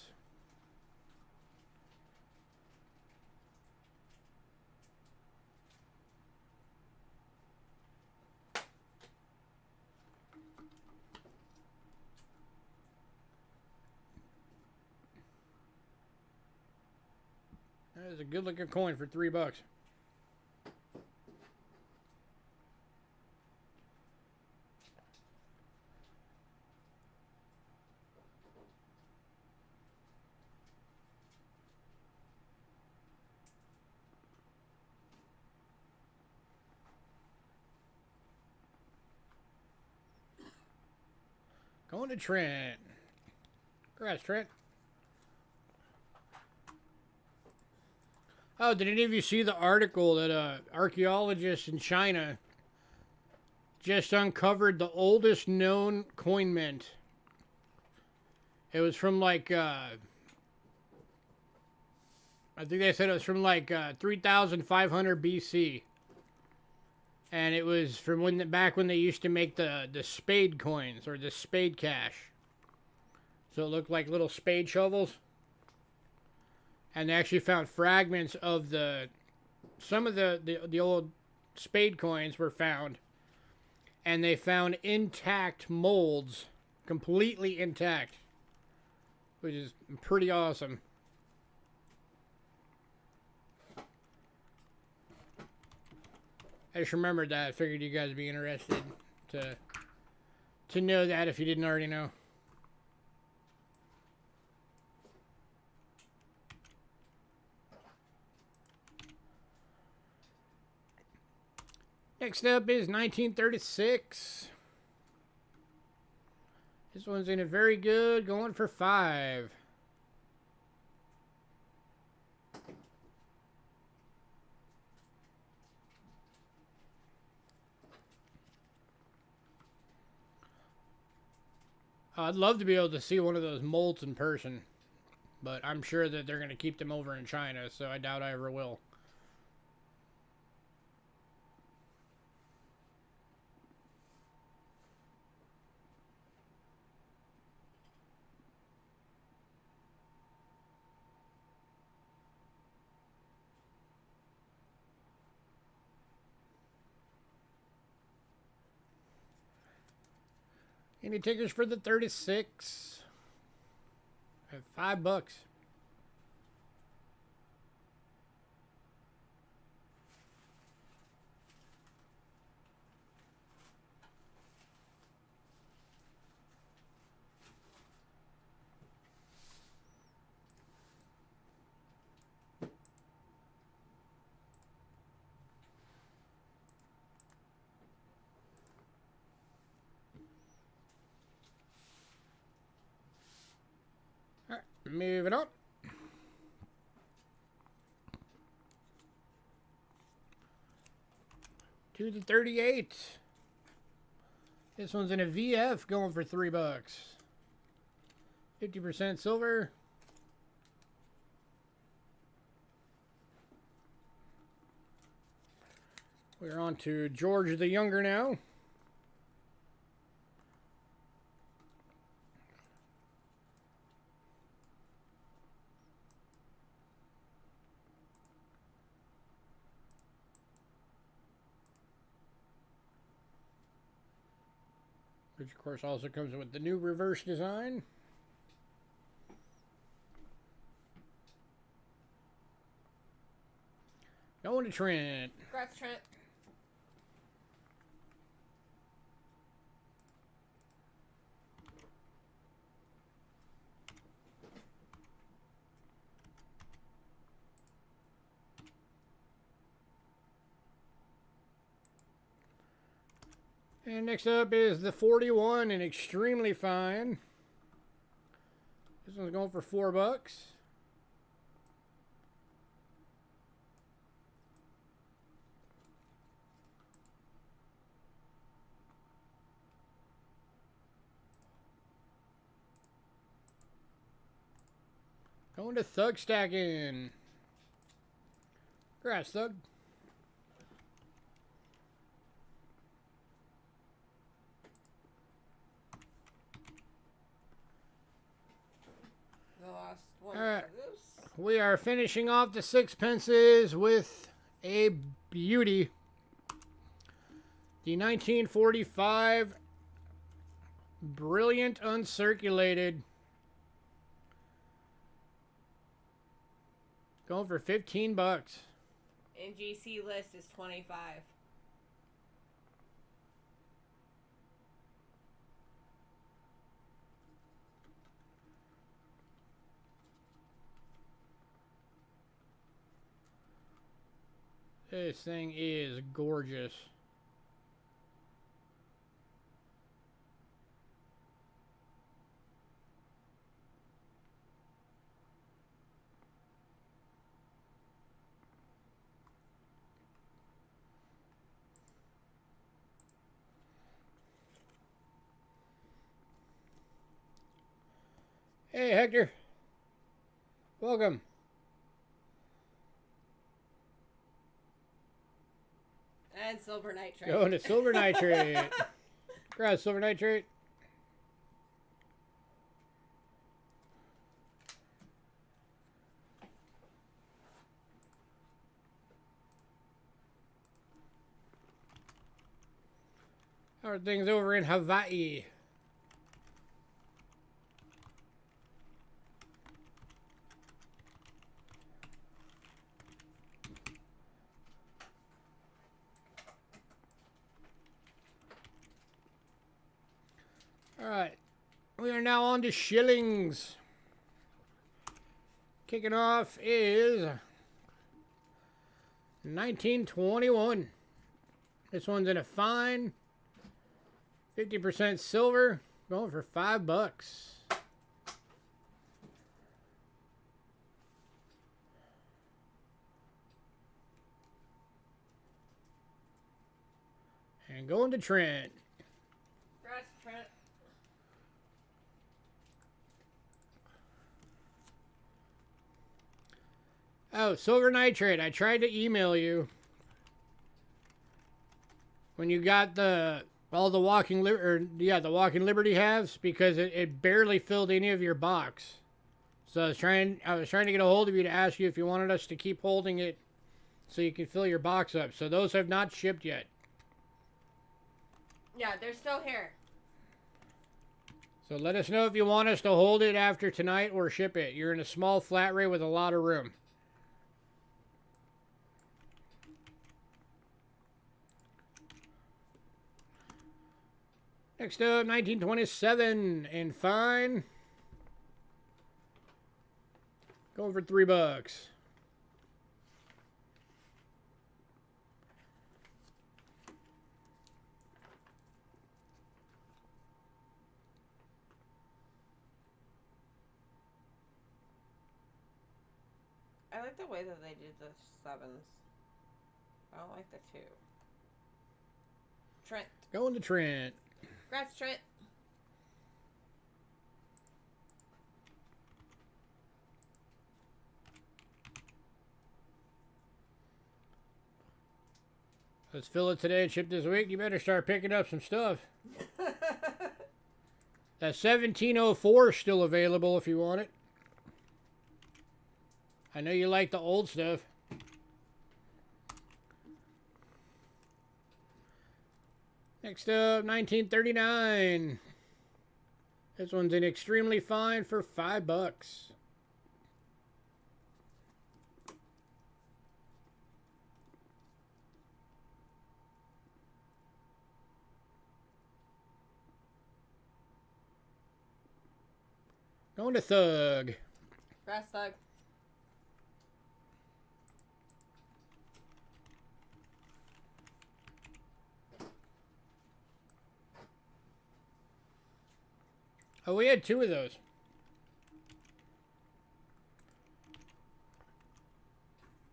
A: That is a good looking coin for $3. Going to Trent. Congrats, Trent. Oh, did any of you see the article that archaeologists in China just uncovered the oldest known coin mint? It was from like, I think they said it was from like 3,500 BC. And it was from back when they used to make the spade coins, or the spade cash. So it looked like little spade shovels. And they actually found fragments of some of the old spade coins were found. And they found intact molds, completely intact. Which is pretty awesome. I just remembered that. I figured you guys would be interested to know that if you didn't already know. Next up is 1936. This one's in a very good, going for $5. I'd love to be able to see one of those molds in person, but I'm sure that they're going to keep them over in China, so I doubt I ever will. Any tickers for the 36? At $5. Alright, moving on. To the 38. This one's in a VF going for $3. 50% silver. We're on to George the Younger now. Which of course also comes with the new reverse design. Going to Trent.
B: Congrats, Trent.
A: And next up is the 41 and extremely fine. This one's going for $4. Going to Thug Stacking. Congrats, Thug.
B: The last one.
A: All right. We are finishing off the sixpences with a beauty. The 1945 Brilliant Uncirculated. Going for $15.
B: NGC list is 25.
A: This thing is gorgeous. Hey, Hector. Welcome.
B: And silver nitrate.
A: Going to silver nitrate. Congrats, silver nitrate. How are things over in Hawaii? Alright, we are now on to shillings. Kicking off is 1921. This one's in a fine, 50% silver, going for $5. And going to Trent.
B: Congrats, Trent.
A: Oh, silver nitrate. I tried to email you when you got all the Walking Liberty halves, because it barely filled any of your box. So I was trying to get a hold of you to ask you if you wanted us to keep holding it so you can fill your box up. So those have not shipped yet.
B: Yeah, they're still here.
A: So let us know if you want us to hold it after tonight or ship it. You're in a small flat rate with a lot of room. Next up, 1927 and fine. Going for $3.
B: I like the way that they did the 7s. I don't like the 2. Trent.
A: Going to Trent.
B: Congrats, Trent.
A: Let's fill it today and ship this week. You better start picking up some stuff. That 1704 is still available if you want it. I know you like the old stuff. Next up, 1939. This one's in extremely fine for $5. Going to Thug.
B: Grass Thug.
A: Oh, we had 2 of those.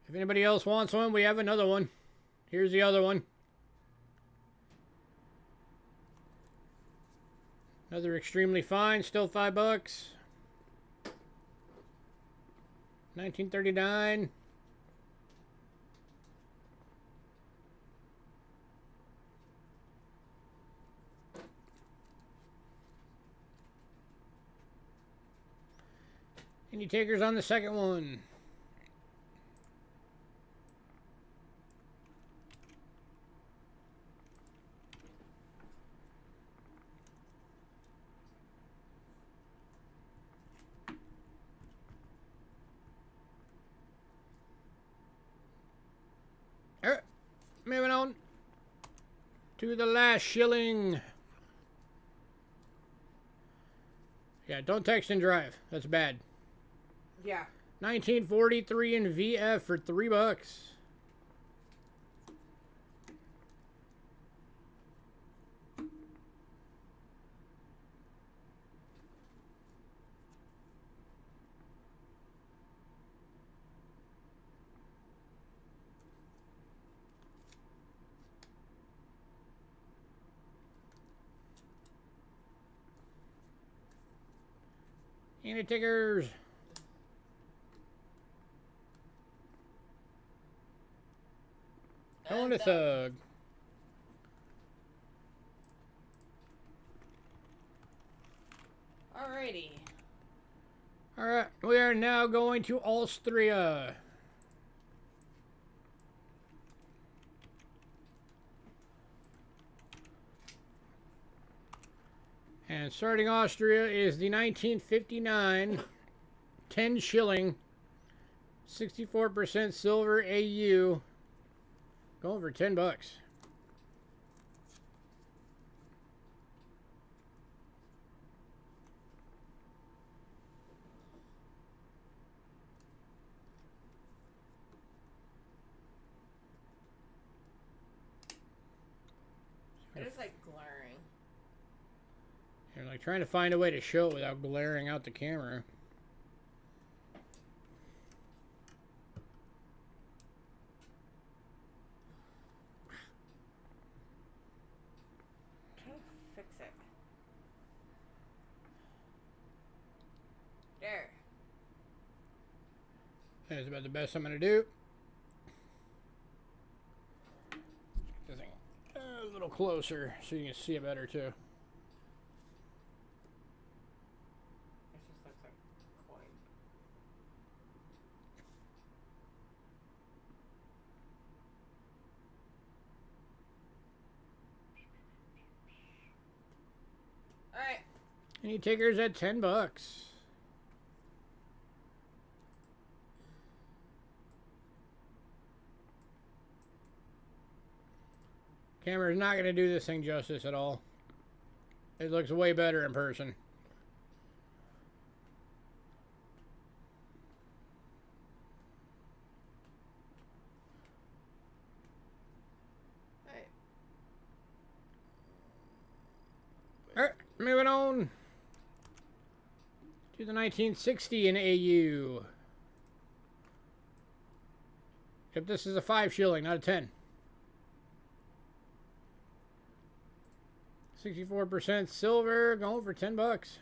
A: If anybody else wants one, we have another one. Here's the other one. Another extremely fine, still $5. 1939. Any takers on the second one? All right, moving on to the last shilling. Yeah, don't text and drive. That's bad.
B: Yeah.
A: 1943 in VF for $3. Any tickers? Going to Thug.
B: Alrighty.
A: Alright, we are now going to Austria. And starting Austria is the 1959 10 shilling, 64% silver AU. Going for $10.
B: It is like glaring.
A: You're like trying to find a way to show it without glaring out the camera.
B: Fix it. There.
A: That's about the best I'm going to do. Get this thing a little closer so you can see it better too.
B: It just looks like a coin. Alright.
A: Any takers at $10? Camera's not going to do this thing justice at all. It looks way better in person. Alright, moving on to the 1960 in AU. Except this is a 5 shilling, not a 10. 64% silver, going for $10.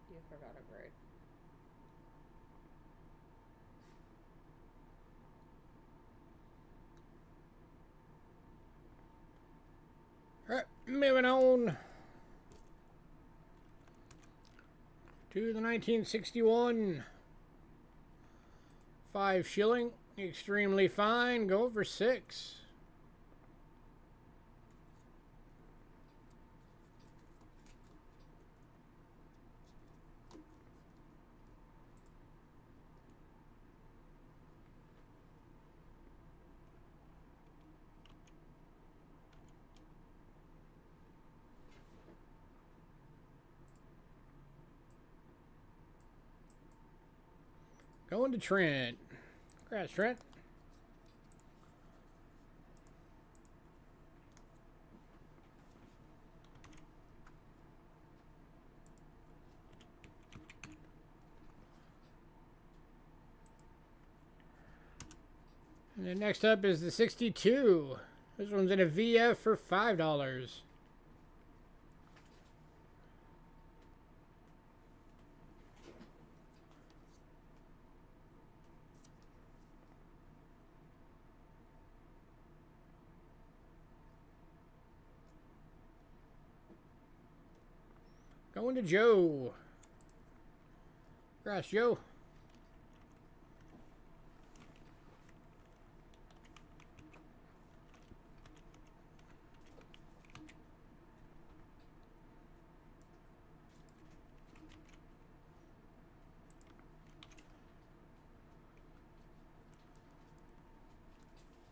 B: You forgot a word.
A: Alright, moving on to the 1961 5 shilling, extremely fine, going for $6. Going to Trent. Congrats, Trent. And then next up is the 62. This one's in a VF for $5. Going to Joe. Congrats, Joe.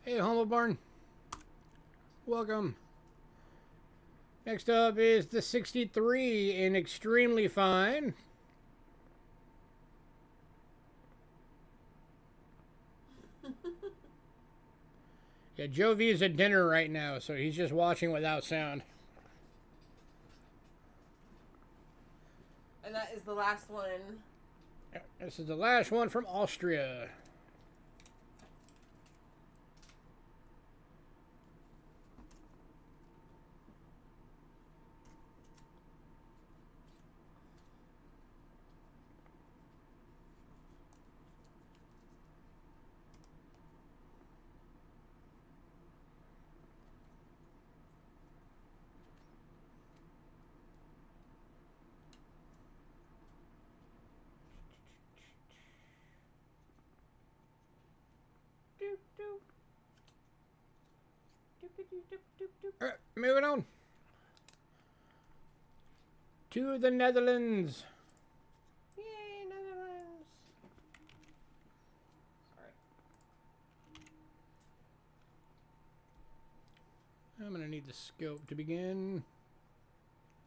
A: Hey, Humble Barn. Welcome. Next up is the 63 in extremely fine. Yeah, Joe V is at dinner right now, so he's just watching without sound.
B: And that is the last one.
A: Yeah, this is the last one from Austria. All right, moving on to the Netherlands.
B: Yay, Netherlands! Sorry.
A: I'm gonna need the scope to begin.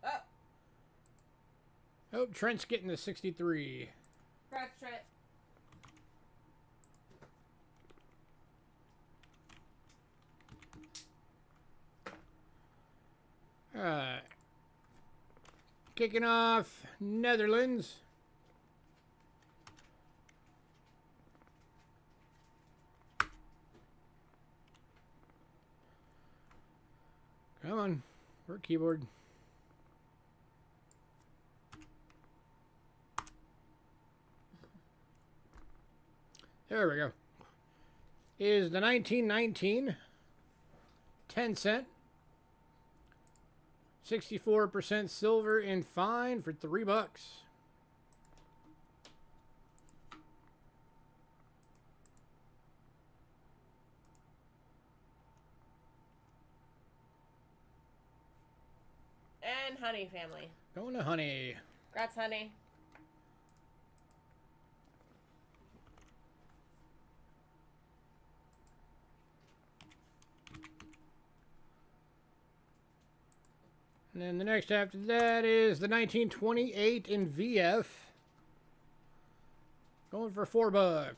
B: Oh,
A: Oh, Trent's getting the 63.
B: congrats, Trent.
A: Alright. Kicking off Netherlands. Come on. Work keyboard. There we go. is the 1919 10-cent. 64% silver and fine for $3.
B: And Honey family.
A: Going to Honey.
B: Congrats, Honey.
A: And then the next after that is the 1928 in VF. Going for $4.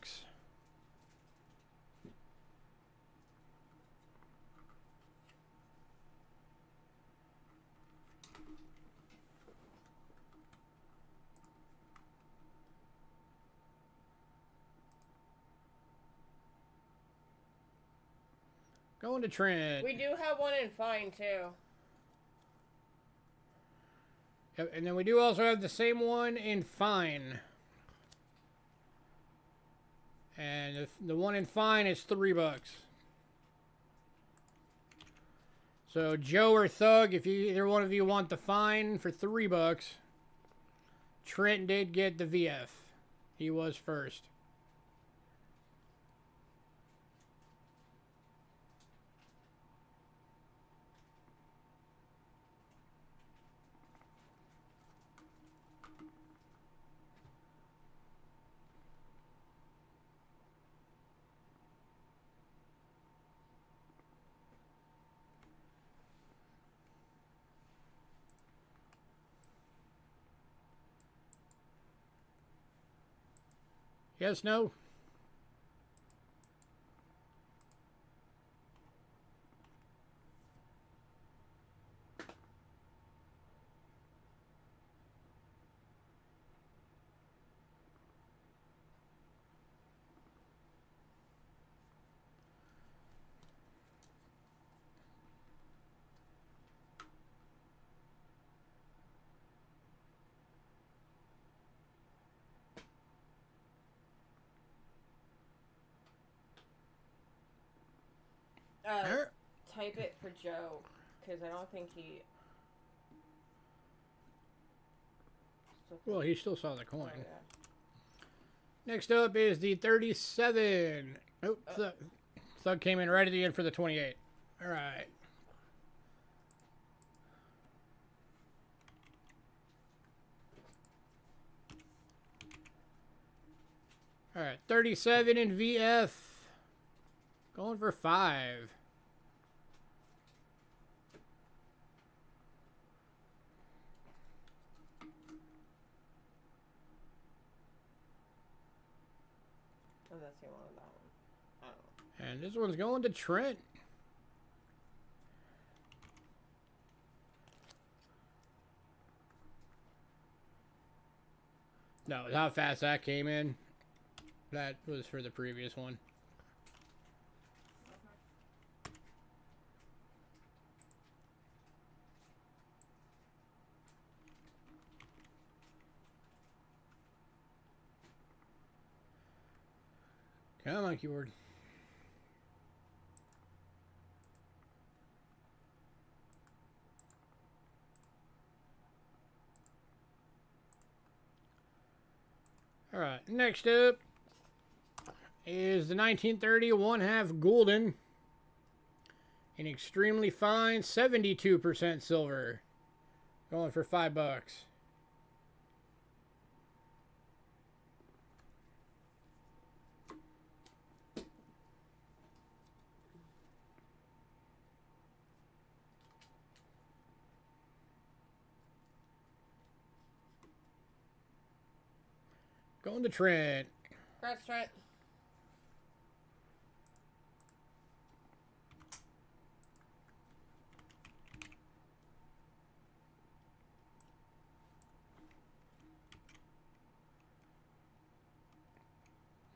A: Going to Trent.
B: We do have one in fine, too.
A: Yep, and then we do also have the same one in fine. And the one in fine is $3. So Joe or Thug, if either one of you want the fine for $3, Trent did get the VF. He was first. Yes, no?
B: Type it for Joe, because I don't think he...
A: Well, he still saw the coin.
B: Oh, yeah.
A: Next up is the 37. Oh, Thug came in right at the end for the 28. All right. All right, 37 in VF. Going for 5.
B: Unless you wanted that one. I don't know.
A: And this one's going to Trent. No, how fast that came in. That was for the previous one. Come on, keyboard. All right, next up is the 1930 1/2 Golden. An extremely fine 72% silver. Going for $5. Going to Trent.
B: Congrats, Trent.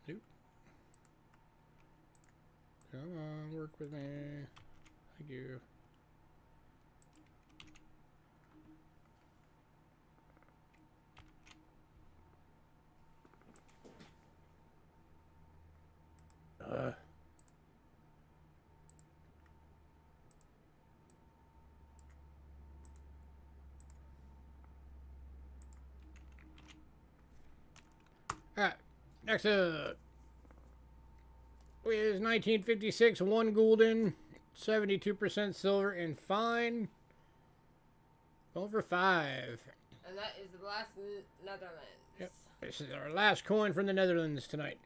A: Nope. Come on, work with me. Thank you. Alright, next up is 1956 1 gulden, 72% silver and fine. Going for 5.
B: And that is the last Netherlands.
A: Yep, this is our last coin from the Netherlands tonight.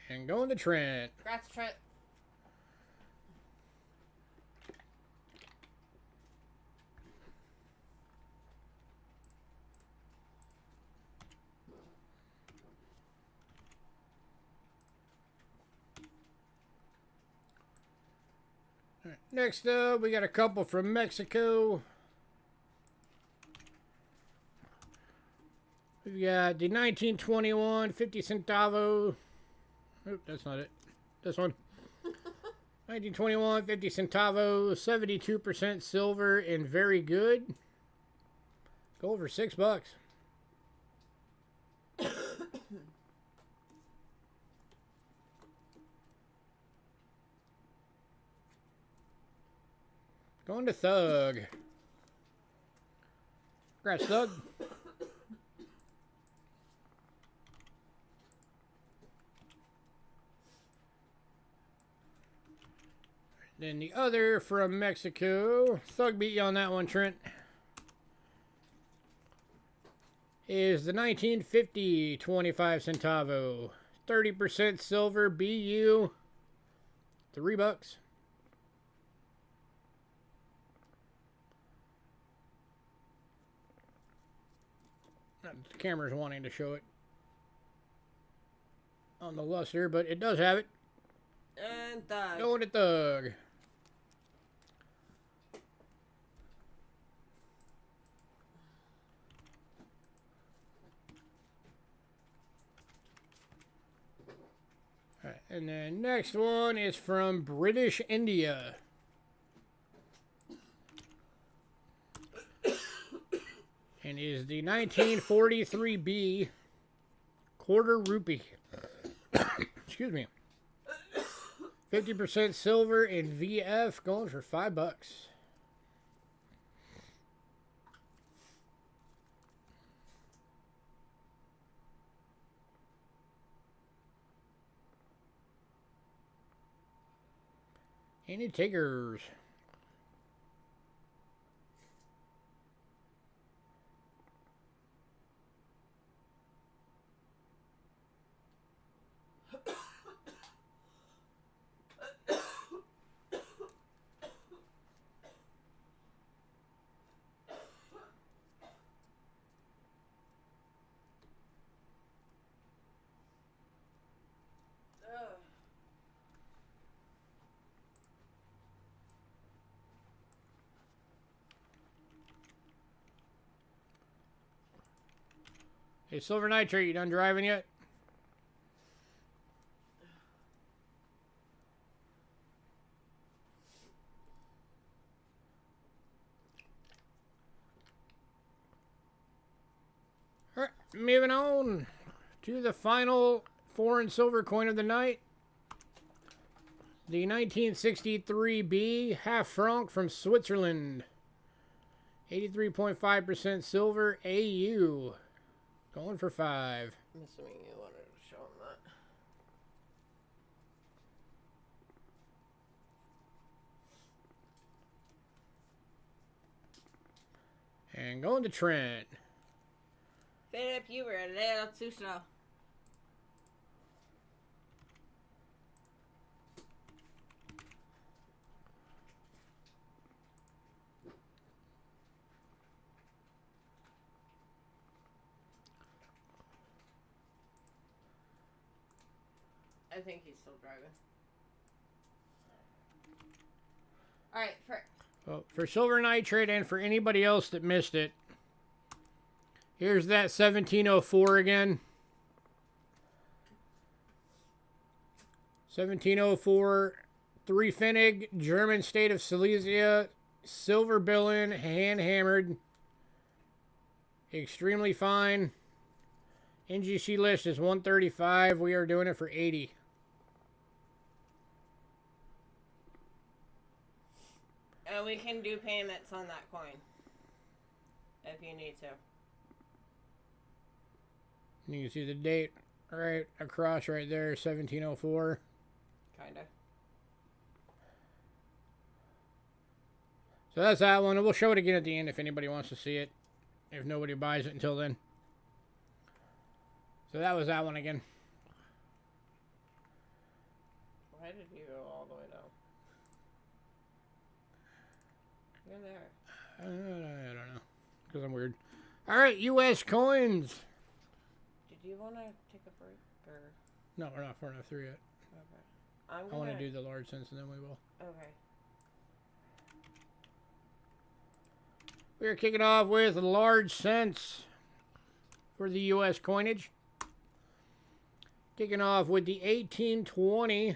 A: And going to Trent.
B: Congrats, Trent.
A: All right, next up, we got a couple from Mexico. We've got the 1921 50 centavo. Oh, that's not it. This one. 1921 50 centavo, 72% silver and very good. Go over $6. Going to Thug. Congrats, Thug. Then the other from Mexico, Thug beat you on that one, Trent, is the 1950 25 centavo, 30% silver, BU, $3. The camera's wanting to show it on the luster, but it does have it.
B: And Thug.
A: Going to Thug. All right, and then next one is from British India. And is the 1943B quarter rupee. Excuse me. 50% silver and VF, going for $5. Any takers? Hey, Silver Nitrate, you done driving yet? All right, moving on to the final foreign silver coin of the night. The 1963B half franc from Switzerland. 83.5% silver, AU. Going for $5.
B: I'm assuming you wanted to show him that.
A: And going to Trent.
B: Philip, you were a little too slow. I think he's still driving. Alright,
A: Well, for Silver Nitrate and for anybody else that missed it, here's that 1704 again. 1704, 3 Pfennig, German state of Silesia, silver billing, hand hammered, extremely fine. NGC list is 135. We are doing it for 80.
B: And we can do payments on that coin. If you need to.
A: You can see the date right across right there, 1704.
B: Kinda.
A: So that's that one. And we'll show it again at the end if anybody wants to see it. If nobody buys it until then. So that was that one again.
B: Why did you go all the way down? You're there.
A: I don't know. Because I'm weird. Alright, U.S. coins.
B: Did you want to take a break? Or...
A: No, we're not far enough through yet.
B: Okay.
A: I want to do the large cents and then we will.
B: Okay.
A: We're kicking off with large cents for the U.S. coinage. Kicking off with the 1820.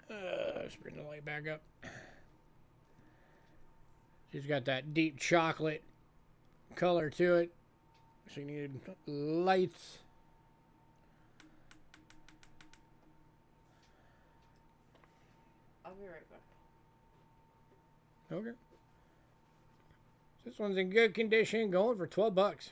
A: Let's bring the light back up. She's got that deep chocolate color to it. So you need lights.
B: I'll be right back.
A: Okay. This one's in good condition, going for 12 bucks.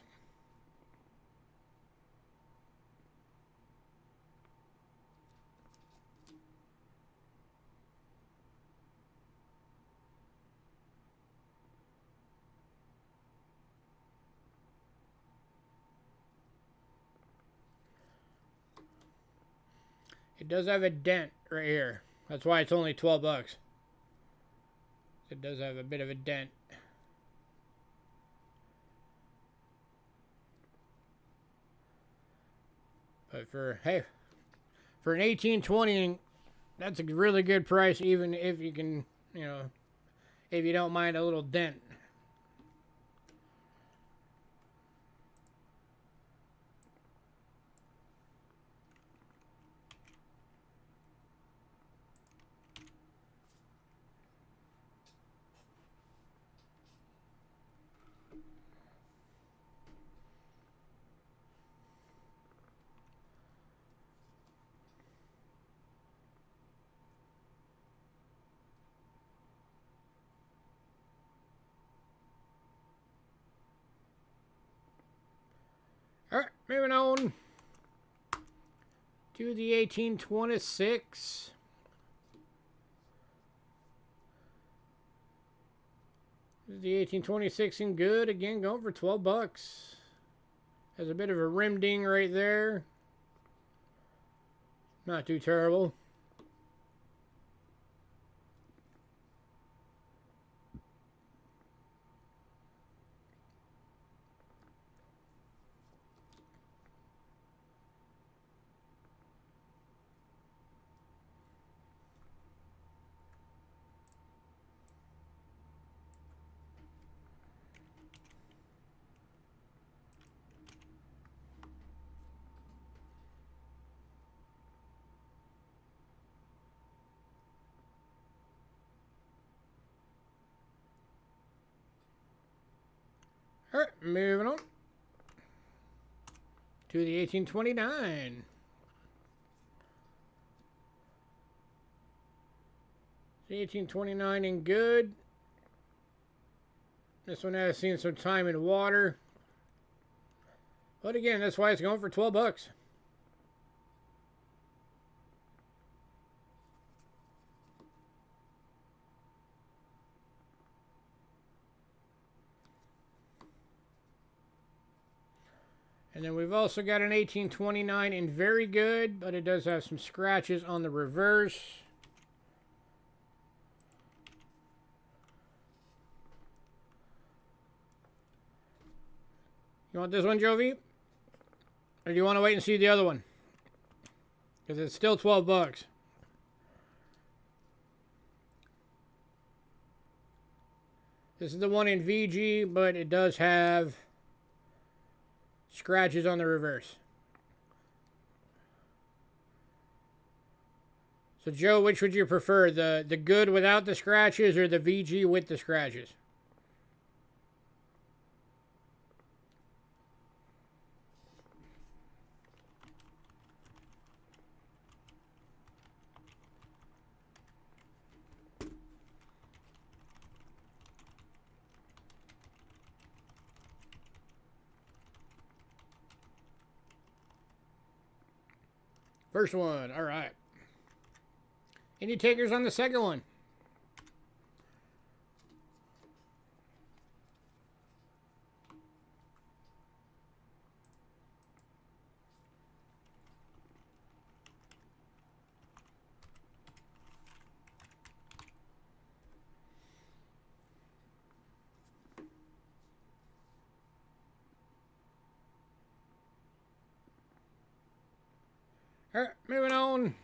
A: It does have a dent right here. That's why it's only 12 bucks. It does have a bit of a dent. But for an 1820, that's a really good price, even if you can, if you don't mind a little dent. Alright, moving on to the 1826. This is the 1826 in good, again going for 12 bucks. Has a bit of a rim ding right there. Not too terrible. Alright, moving on to the 1829. The 1829 in good. This one has seen some time in water. But again, that's why it's going for 12 bucks. And then we've also got an 1829 in very good, but it does have some scratches on the reverse. You want this one, Jovi? Or do you want to wait and see the other one? Because it's still 12 bucks. This is the one in VG, but it does have scratches on the reverse. So, Joe, which would you prefer? The good without the scratches or the VG with the scratches? First one. All right. Any takers on the second one? All right, moving on.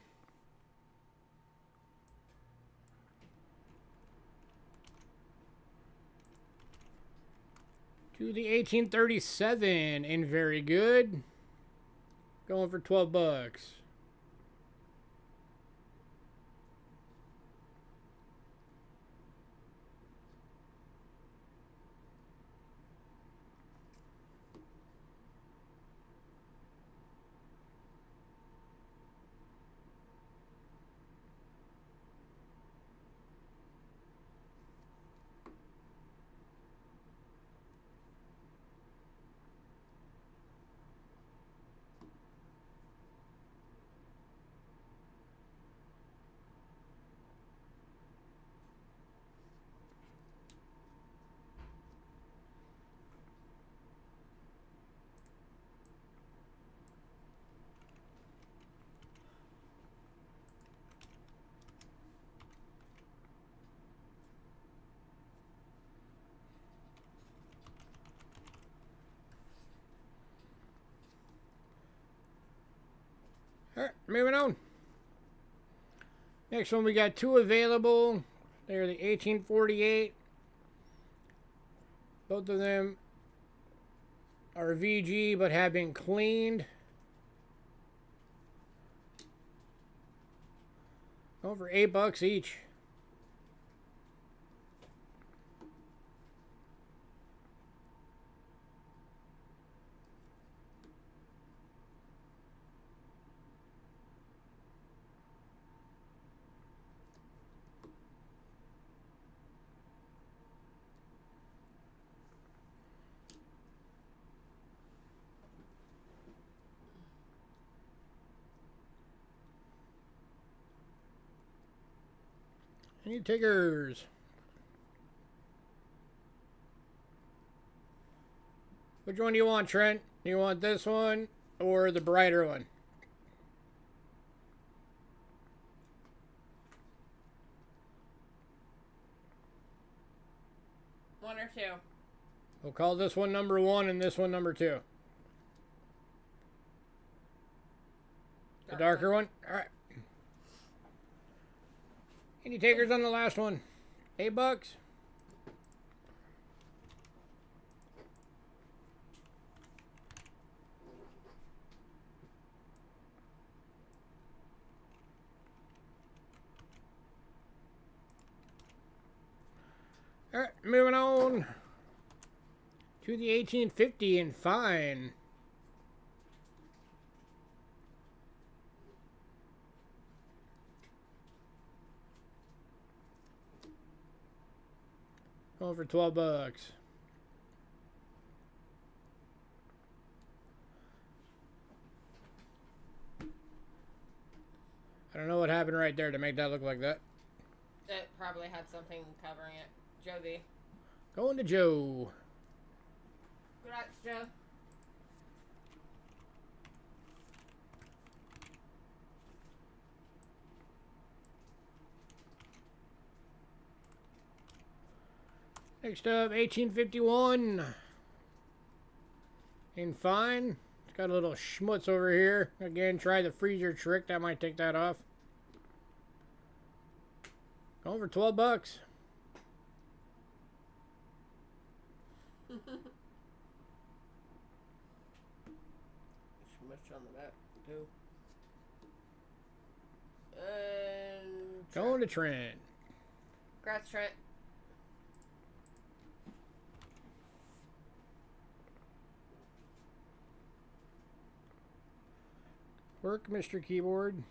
A: To the 1837, and very good. Going for 12 bucks. All right, moving on. Next one, we got two available. They're the 1848. Both of them are VG but have been cleaned. Over $8 each. Any takers? Which one do you want, Trent? Do you want this one or the brighter one?
B: One or two.
A: We'll call this one number 1 and this one number 2. The darker one? Alright. Any takers on the last one? $8? Alright, moving on to the 1850 and fine. Going for $12. I don't know what happened right there to make that look like that.
B: It probably had something covering it. Joe B.
A: Going to Joe.
B: Congrats, Joe.
A: Next up, 1851. In fine. It's got a little schmutz over here. Again, try the freezer trick. That might take that off. Going for $12.
B: Much on the back, too. And
A: Going to Trent.
B: Congrats, Trent.
A: Work, Mr. Keyboard.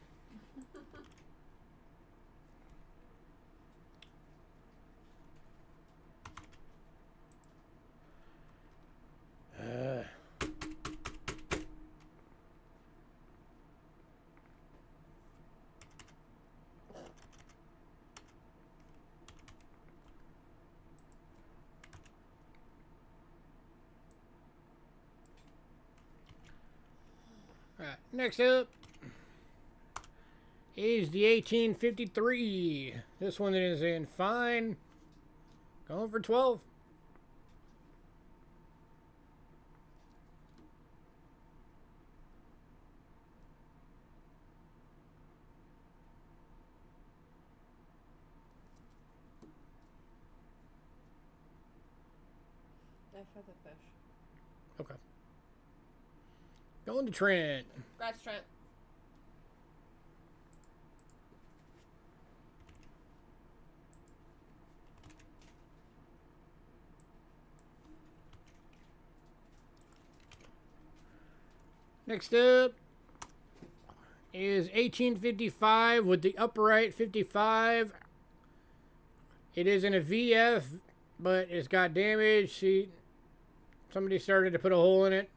A: Next up is the 1853. This one is in fine. Going for 12.
B: For the fish.
A: Okay. Going to Trent.
B: Congrats, Trent.
A: Next up is 1855 with the upright 55. It is in a VF, but it's got damage. See, somebody started to put a hole in it.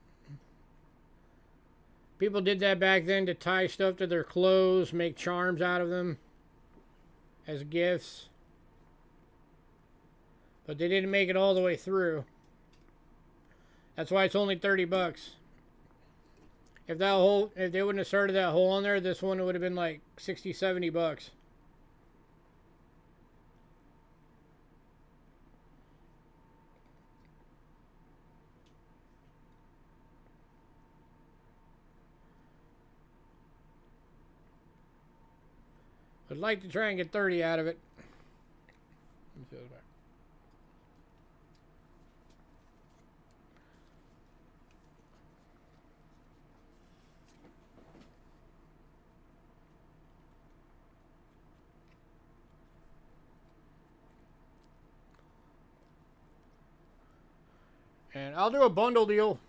A: People did that back then to tie stuff to their clothes, make charms out of them as gifts. But they didn't make it all the way through. That's why it's only 30 bucks. If they wouldn't have started that hole on there, this one would have been like 60, 70 bucks. I'd like to try and get 30 out of it. Let's see what's back. And I'll do a bundle deal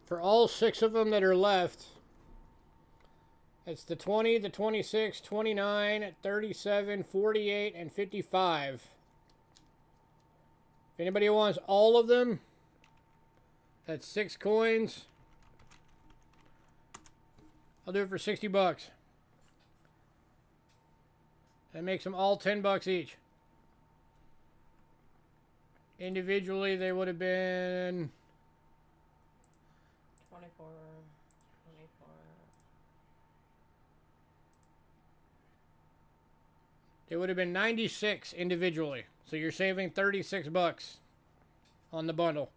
A: for all 6 of them that are left. It's the 20, the 26, 29, 37, 48, and 55. If anybody wants all of them, that's 6 coins. I'll do it for 60 bucks. That makes them all 10 bucks each. Individually, they would have been
B: 24.
A: It would have been 96 individually. So you're saving 36 bucks on the bundle.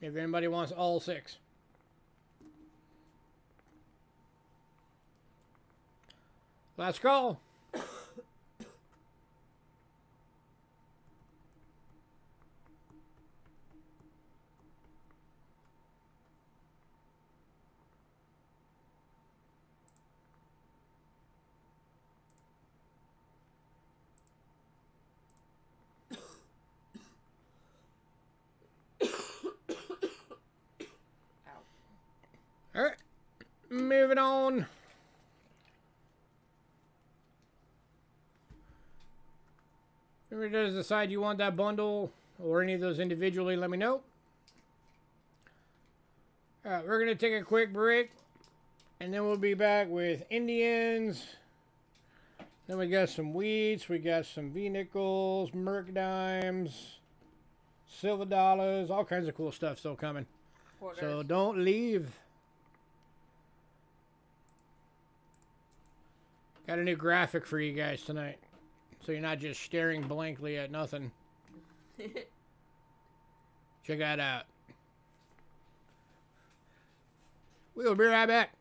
A: If anybody wants all 6. Last call. All right, moving on. If anybody does decide you want that bundle or any of those individually, let me know. All right, we're going to take a quick break, and then we'll be back with Indians. Then we got some wheats, we got some V-nickels, Merc dimes, silver dollars, all kinds of cool stuff still coming.
B: Quarters.
A: So don't leave. Got a new graphic for you guys tonight, so you're not just staring blankly at nothing. Check that out. We'll be right back.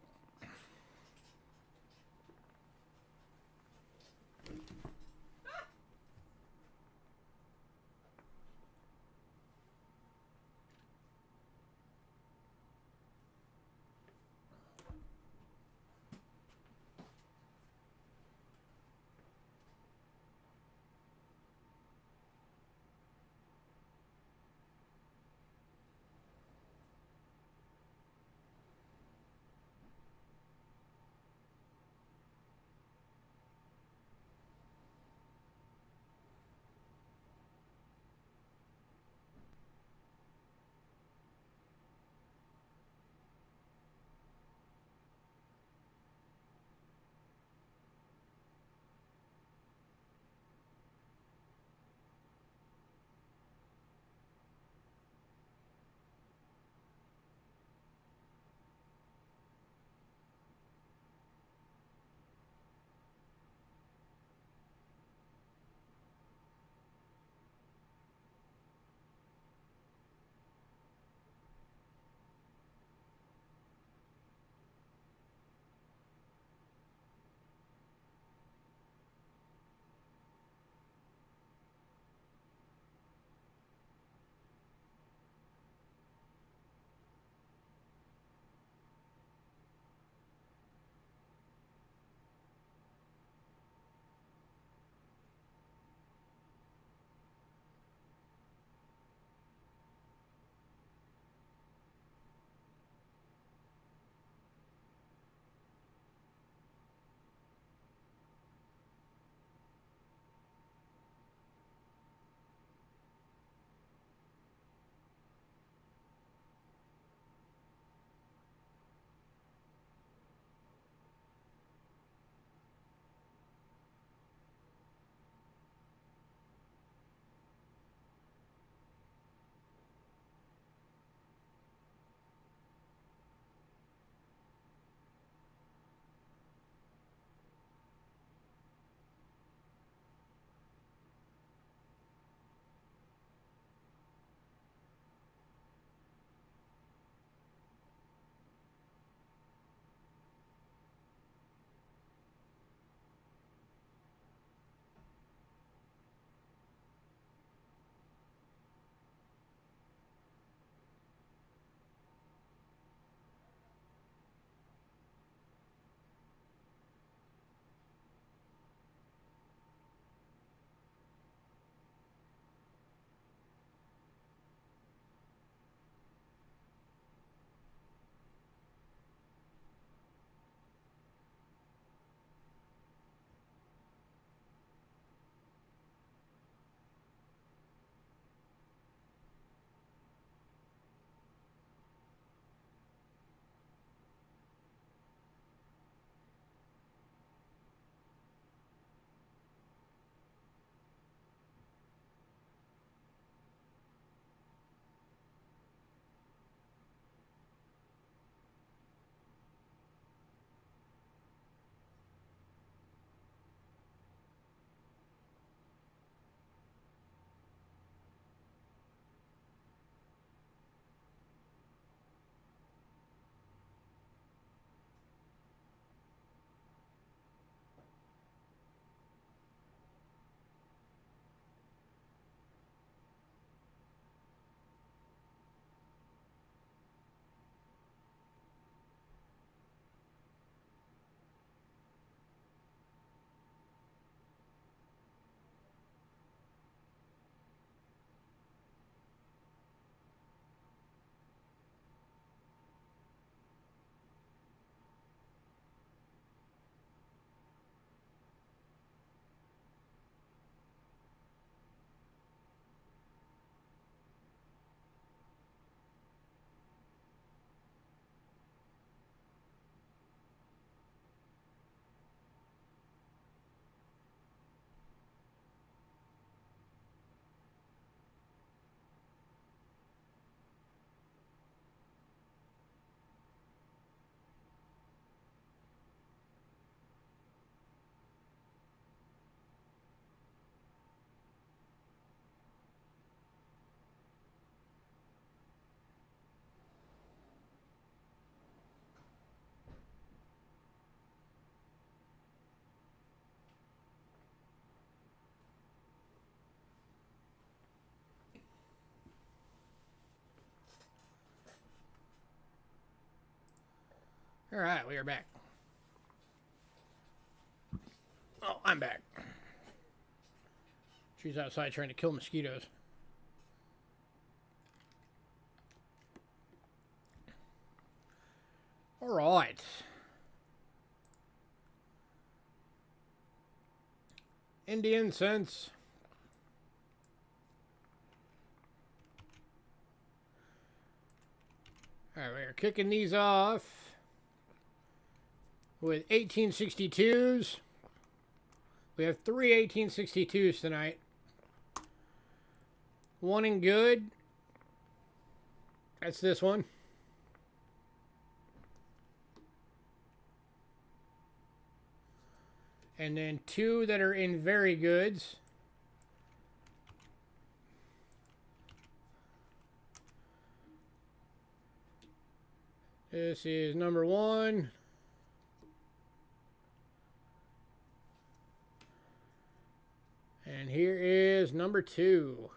A: All right, we are back. Oh, I'm back. She's outside trying to kill mosquitoes. All right. Indian cents. All right, we're kicking these off with 1862s. We have 3 1862s tonight. One in good. That's this one. And then 2 that are in very goods. This is number 1. And here is number 2.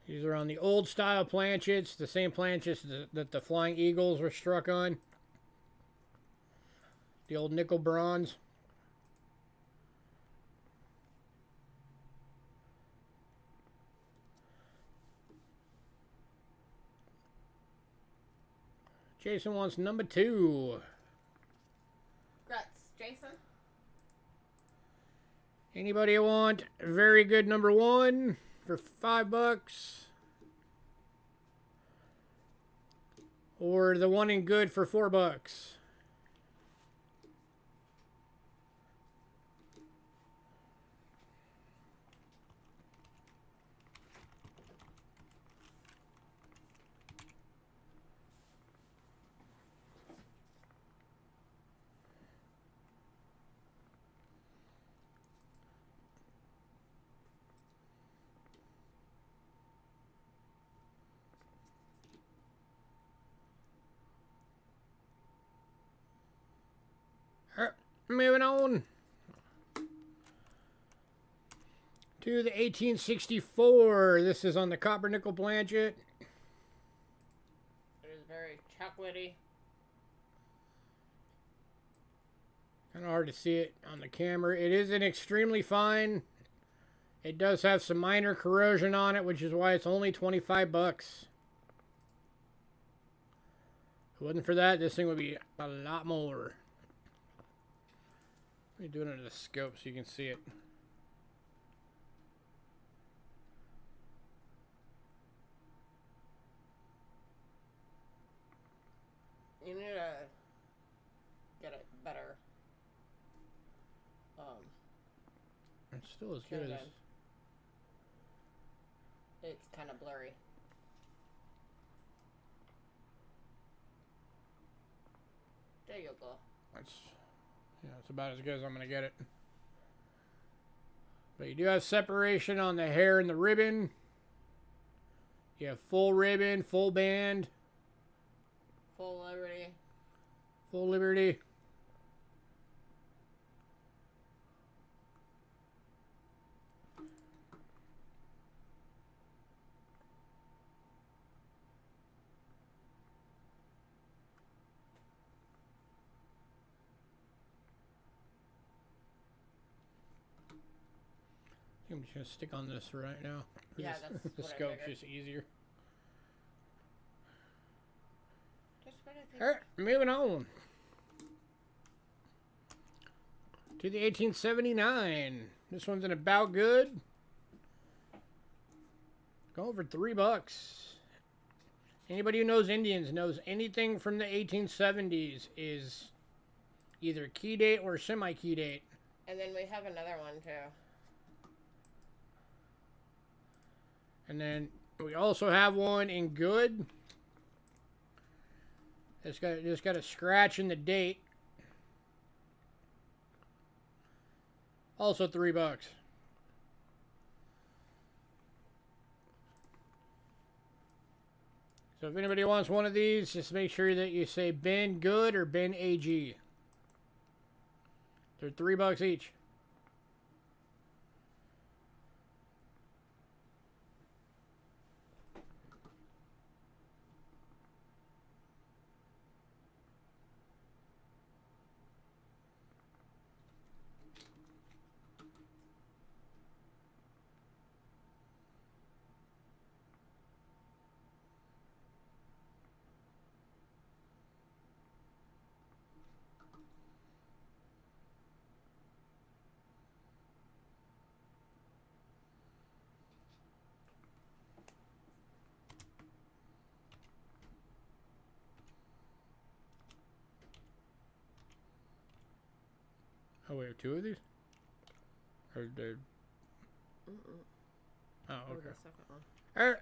A: These are on the old style planchets, the same planchets that the Flying Eagles were struck on. The old nickel bronze. Jason wants number 2.
B: Guts, Jason.
A: Anybody want very good number 1 for $5? Or the one in good for $4? Moving on to the 1864. This is on the copper nickel planchet.
B: It is very chocolatey.
A: Kind of hard to see it on the camera. It is an extremely fine. It does have some minor corrosion on it, which is why it's only $25. If it wasn't for that, this thing would be a lot more. Let me do it under the scope so you can see it.
B: You need to get it better.
A: It's still as good as...
B: It's kind of blurry. There you go.
A: That's... Yeah, it's about as good as I'm going to get it. But you do have separation on the hair and the ribbon. You have full ribbon, full band.
B: Full liberty.
A: Full liberty. I'm just going to stick on this right now.
B: Yeah, that's
A: the
B: what I
A: scope's
B: figured.
A: just easier.
B: Just what I think.
A: Alright, moving on. To the 1879. This one's in about good. Going for $3. Anybody who knows Indians knows anything from the 1870s is either key date or semi-key date.
B: And then we have another one too.
A: And then we also have one in good. It's just got a scratch in the date. Also $3. So if anybody wants one of these, just make sure that you say Ben Good or Ben AG. They're $3 each. Oh, we have two of these? Or the... Oh, okay.
B: The second one.
A: Alright,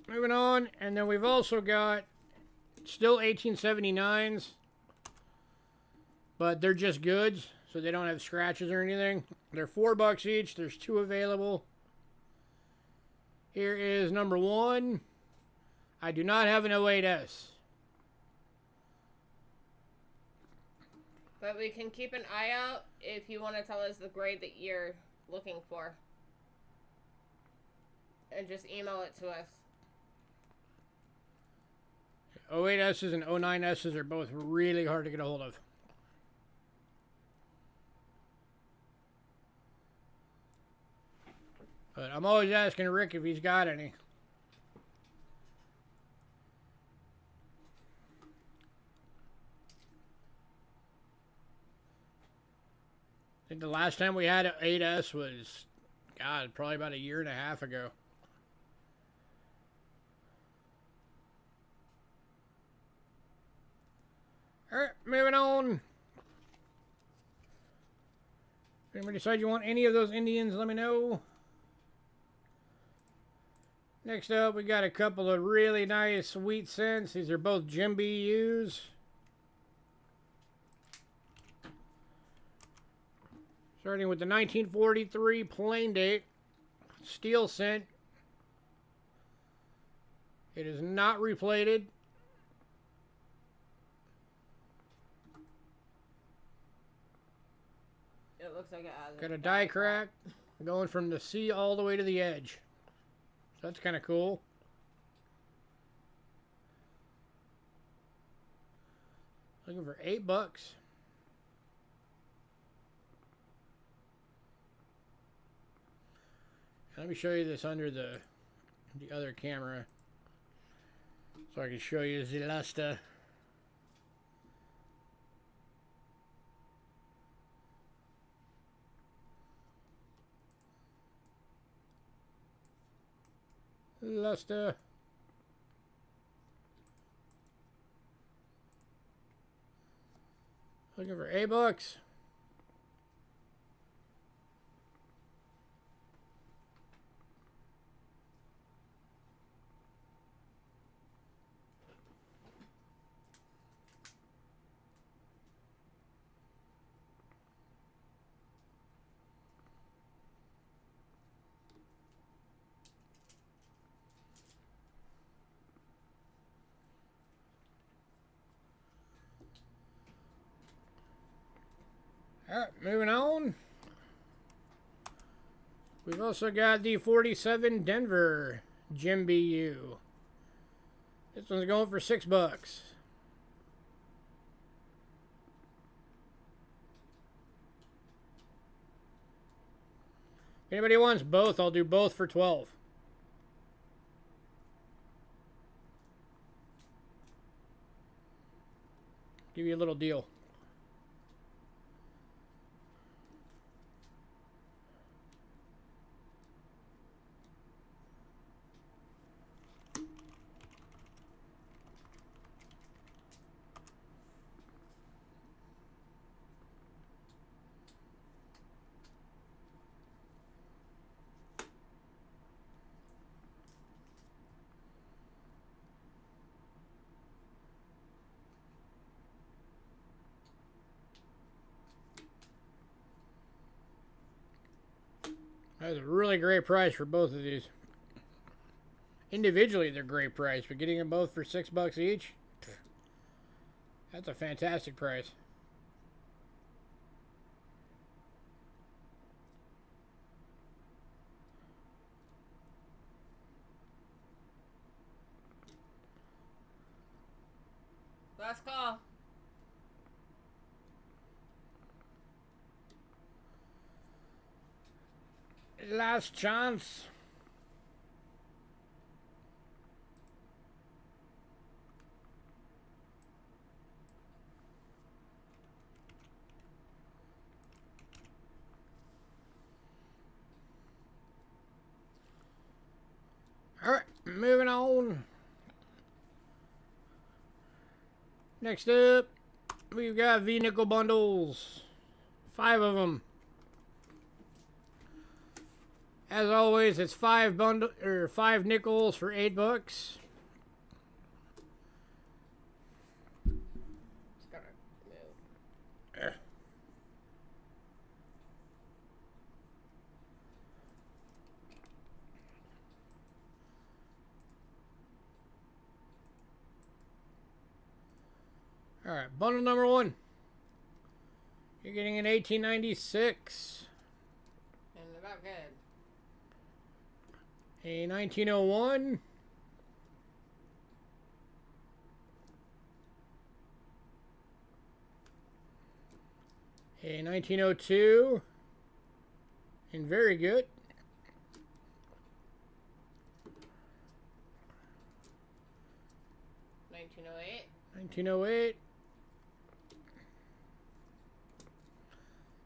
A: moving on. And then we've also got still 1879s. But they're just goods, so they don't have scratches or anything. They're $4 each. There's 2 available. Here is number 1. I do not have an 08S.
B: But we can keep an eye out if you want to tell us the grade that you're looking for. And just email it to us.
A: 08Ss and 09Ss are both really hard to get a hold of. But I'm always asking Rick if he's got any. I think the last time we had an 8S was, God, probably about a year and a half ago. Alright, moving on. If anybody decides you want any of those Indians, let me know. Next up, we got a couple of really nice sweet cents. These are both Jim BUs. Starting with the 1943 plain date steel cent. It is not replated.
B: It looks like it has
A: Got a die crack going from the C all the way to the edge. So that's kind of cool. Looking for $8. Let me show you this under the other camera so I can show you the luster. Luster. Looking for $8. Alright, moving on. We've also got the 47 Denver Jim BU. This one's going for $6. If anybody wants both, I'll do both for $12. Give you a little deal. That's a really great price for both of these. Individually, they're great price, but getting them both for $6 each, that's a fantastic price.
B: Last call.
A: Last chance. All right, moving on. Next up, we've got V-Nickel Bundles. 5 of them. As always, it's 5 nickels for $8.
B: Just gotta move.
A: All right, bundle number 1. You're getting an 1896,
B: And about good.
A: a 1901, a 1902, and very good,
B: 1908.
A: 1908,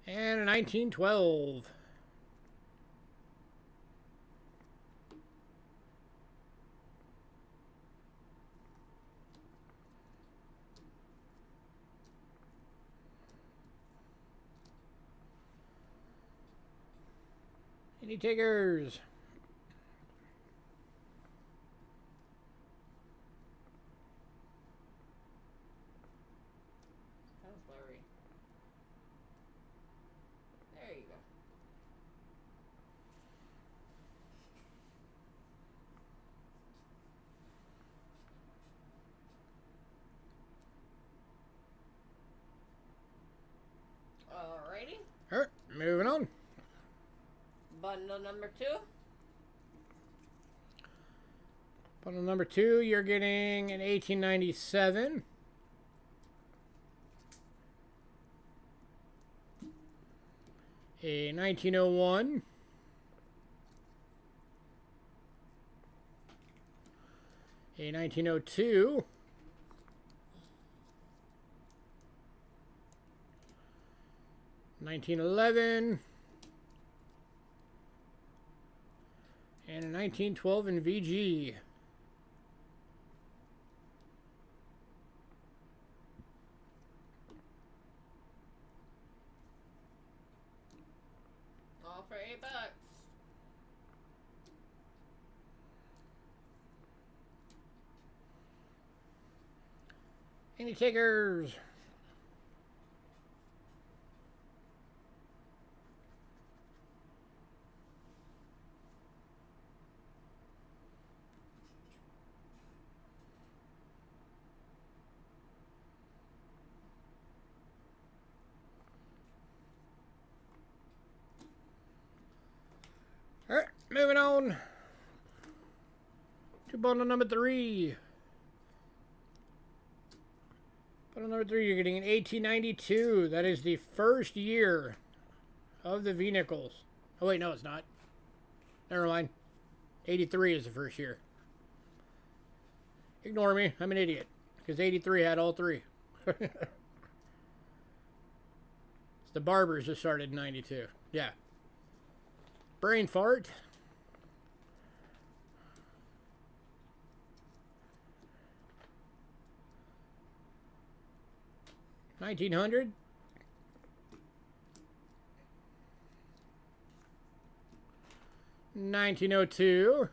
A: and a 1912. Any takers?
B: Kind of blurry. There you go. Alrighty.
A: All right, moving on.
B: Bundle number 2.
A: Bundle number 2, you're getting an 1897, a 1901, a 1902, $1911, and a 1912 in VG.
B: All for $8.
A: Any takers? All right, moving on to bundle number 3. Bundle number 3, you're getting an 1892. That is the first year of the V-Nickels. Oh, wait, no, it's not. Never mind. 83 is the first year. Ignore me. I'm an idiot. Because 83 had all 3. It's the Barbers that started in 92. Yeah. Brain fart. $1900. $1902.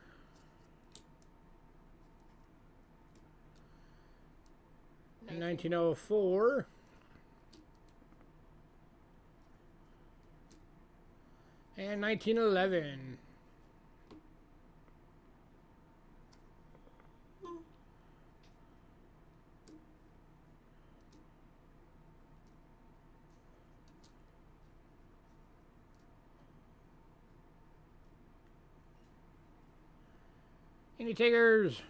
A: $1904. And 1911. Any takers?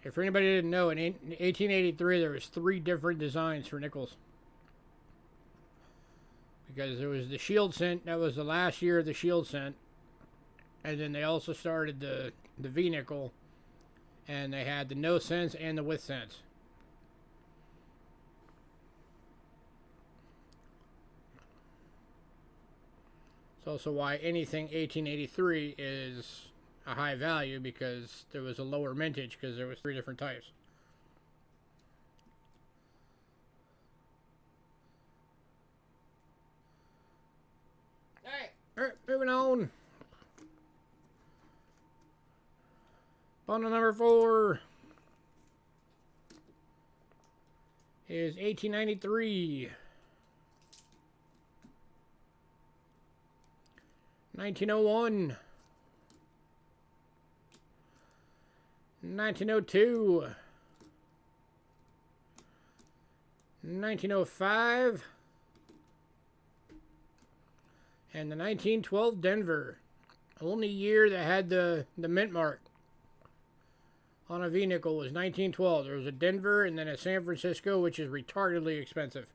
A: If for anybody who didn't know, in 1883 there was 3 different designs for nickels. Because there was the shield cent, that was the last year of the shield cent. And then they also started the V nickel. And they had the no cents and the with cents. It's also why anything 1883 is a high value, because there was a lower mintage because there was 3 different types. Alright, moving on. Bundle number 4 is 1893, 1901, 1902, 1905, and the 1912 Denver. Only year that had the mint mark on a V-nickel was 1912. There was a Denver and then a San Francisco, which is retardedly expensive.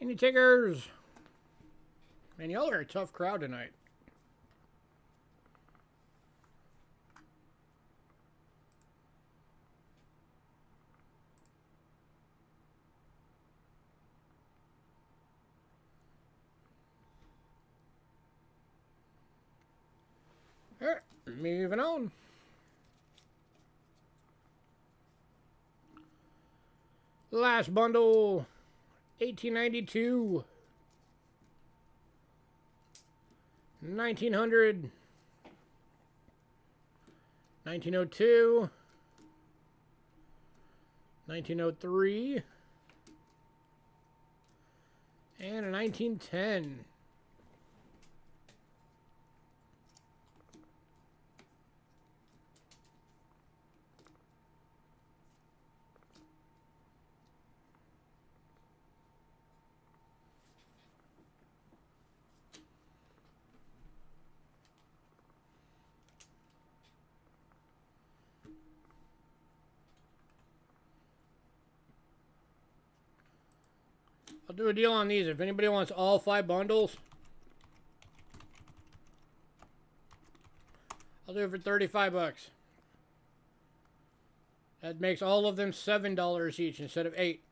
A: Any takers? Man, y'all are a tough crowd tonight. Alright, moving on. Last bundle, 1892. 1900, 1902, 1903, and a 1910. I'll do a deal on these. If anybody wants all 5 bundles, I'll do it for 35 bucks. That makes all of them $7 each instead of 8.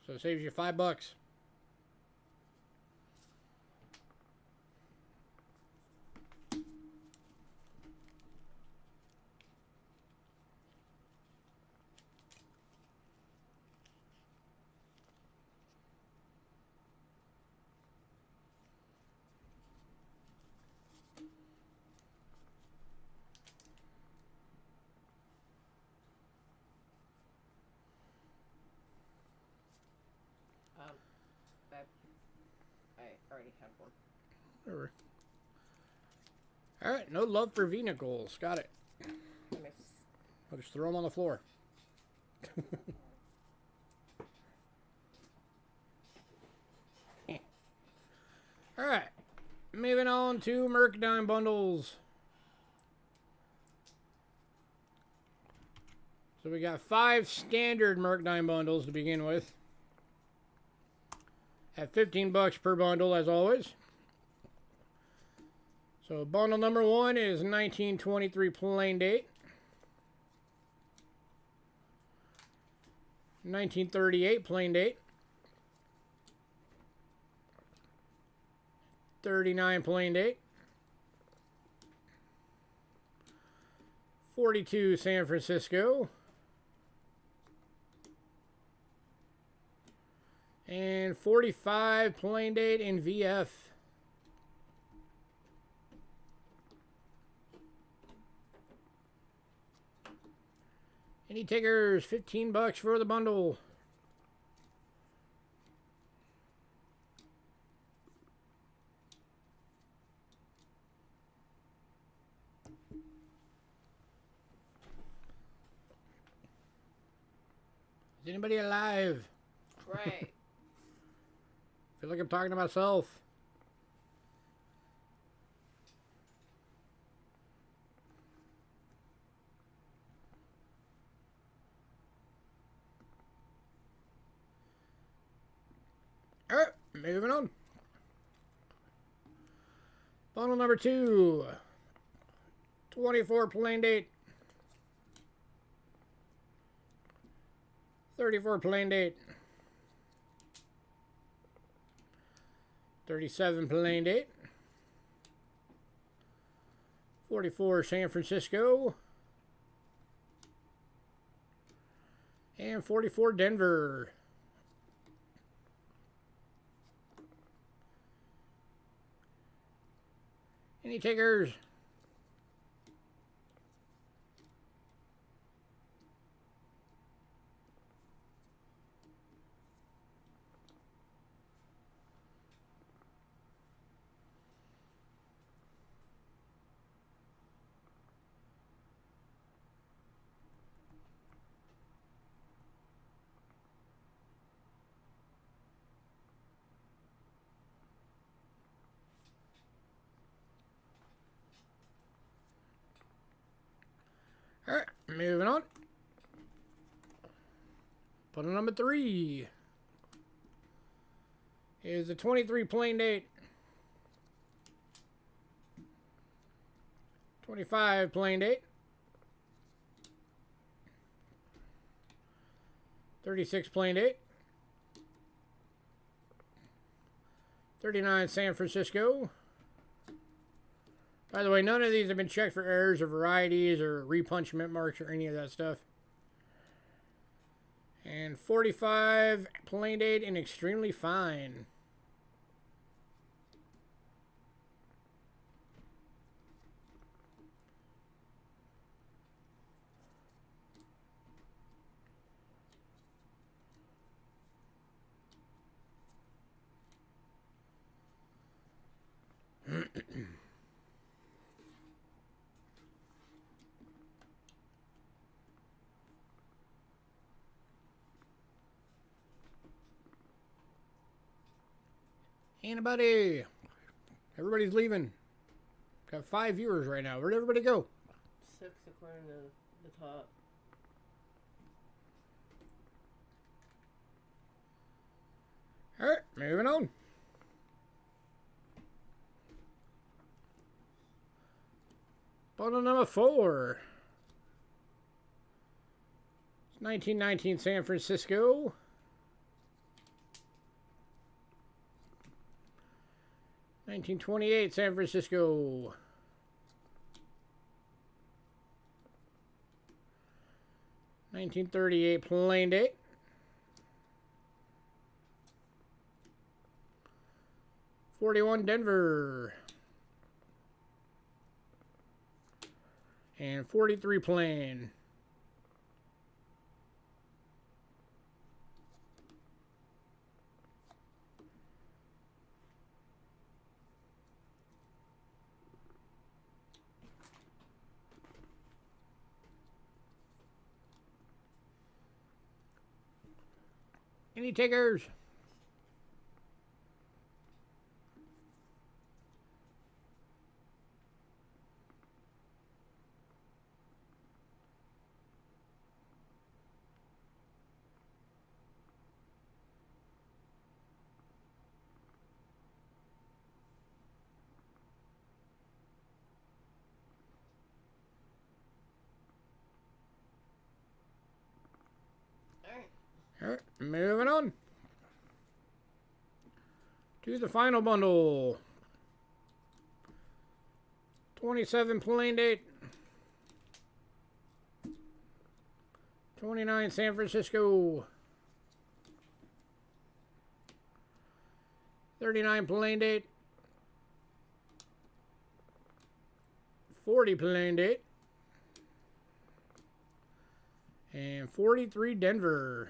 A: So it saves you 5 bucks.
B: I already had one.
A: Whatever. Alright, no love for V-nickels. Got it. I'll just throw them on the floor. Alright, moving on to Mercadon Bundles. So we got 5 standard Mercadon Bundles to begin with. At 15 bucks per bundle, as always. So bundle number 1 is 1923 plain date. 1938 plain date. 39 plain date. 42 San Francisco. And 45 plain date in VF. Any takers? 15 bucks for the bundle. Is anybody alive?
B: Right.
A: Feel like I'm talking to myself. Alright, moving on. Bundle number 2. 24 plain date. 34 plain date. 37 plain date. 44 San Francisco. And 44 Denver. Any takers? Alright, moving on. Bundle number 3 is the 23 plain date. 25 plain date. 36 plain date. 39 San Francisco. By the way, none of these have been checked for errors or varieties or repunchment marks or any of that stuff. And 45 plain date and extremely fine. Anybody? Everybody's leaving. Got 5 viewers right now. Where'd everybody go?
C: 6 according to the top.
A: Alright, moving on. Bundle number 4. It's 1919 San Francisco. 1928 San Francisco. 1938 plain date. 41 Denver. And 43 plain. Any takers? Alright, moving on to the final bundle. 27 plain date. 29 San Francisco. 39 plain date. 40 plain date. And 43 Denver.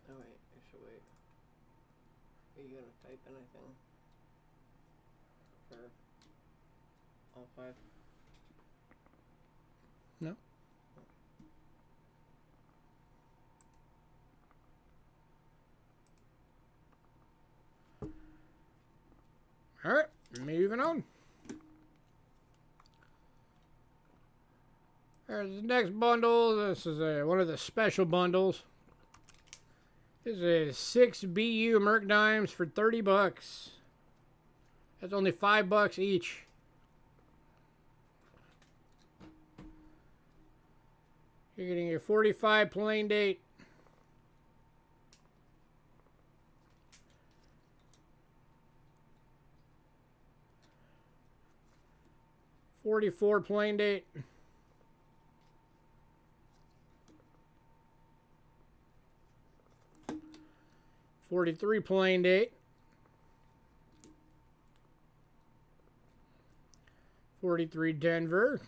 C: Oh wait, I should wait. Are you gonna type anything for all 5?
A: No. All right, moving on. All right, the next bundle. This is one of the special bundles. This is 6 BU Merc dimes for $30. That's only $5 each. You're getting a 45 plain date. $44 plain date. $43 plain date. $43 Denver.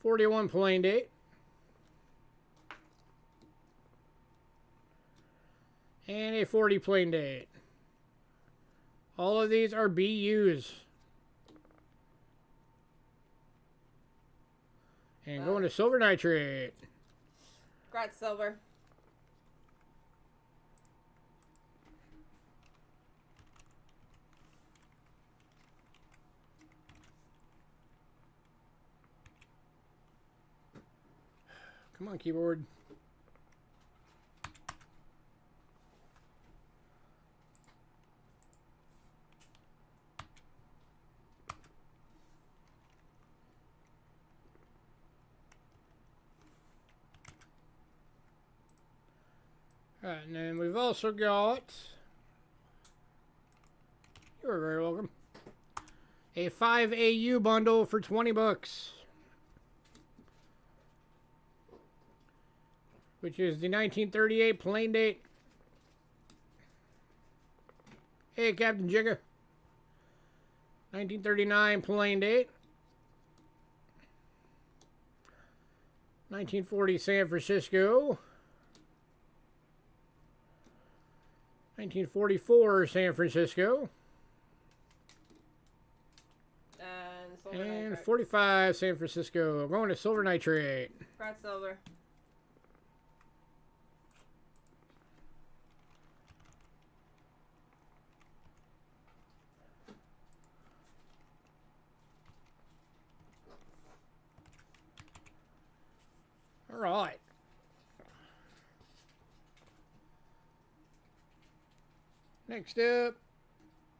A: $41 plain date. And a 40 plain date. All of these are BUs. And going to silver nitrate.
B: Congrats, silver.
A: Come on, keyboard. All right, and then we've also got, you're very welcome, a 5 AU bundle for $20, which is the 1938 plain date. Hey, Captain Jigga. 1939 plain date. 1940 San Francisco. 1944 San Francisco. And 45 San Francisco. Going to silver nitrate.
B: Congrats, silver.
A: All right. Next up,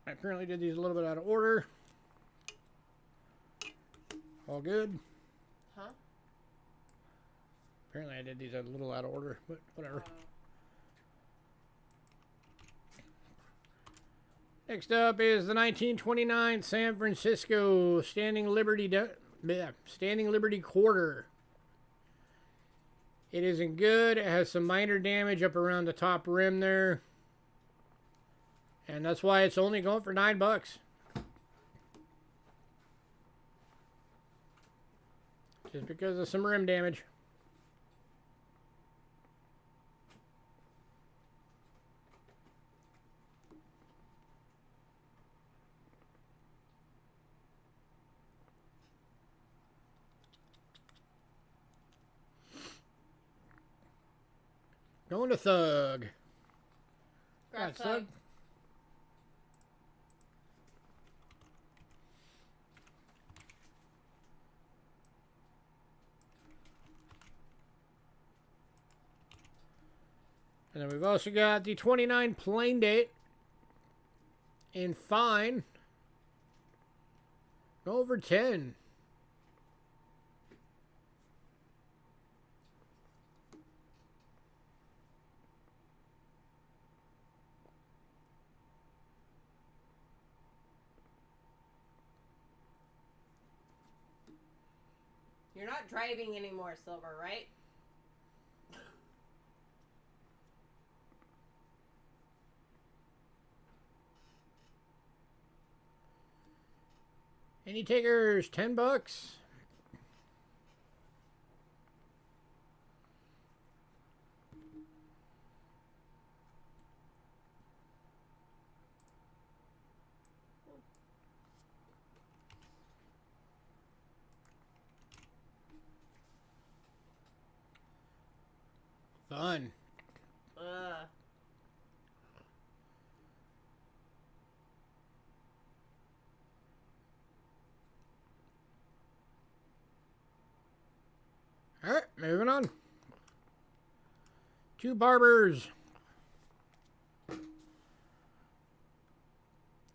A: I apparently did these a little bit out of order. All good.
B: Huh?
A: Apparently I did these a little out of order, but whatever. Next up is the 1929 San Francisco Standing Liberty Quarter. It isn't good. It has some minor damage up around the top rim there. And that's why it's only going for $9. Just because of some rim damage. Going to Thug.
B: Congrats,
A: Thug. And then we've also got the 29 plain date in fine. Go over 10.
B: You're not driving anymore, silver, right?
A: Any takers? $10. Fun. All right, moving on. Two barbers.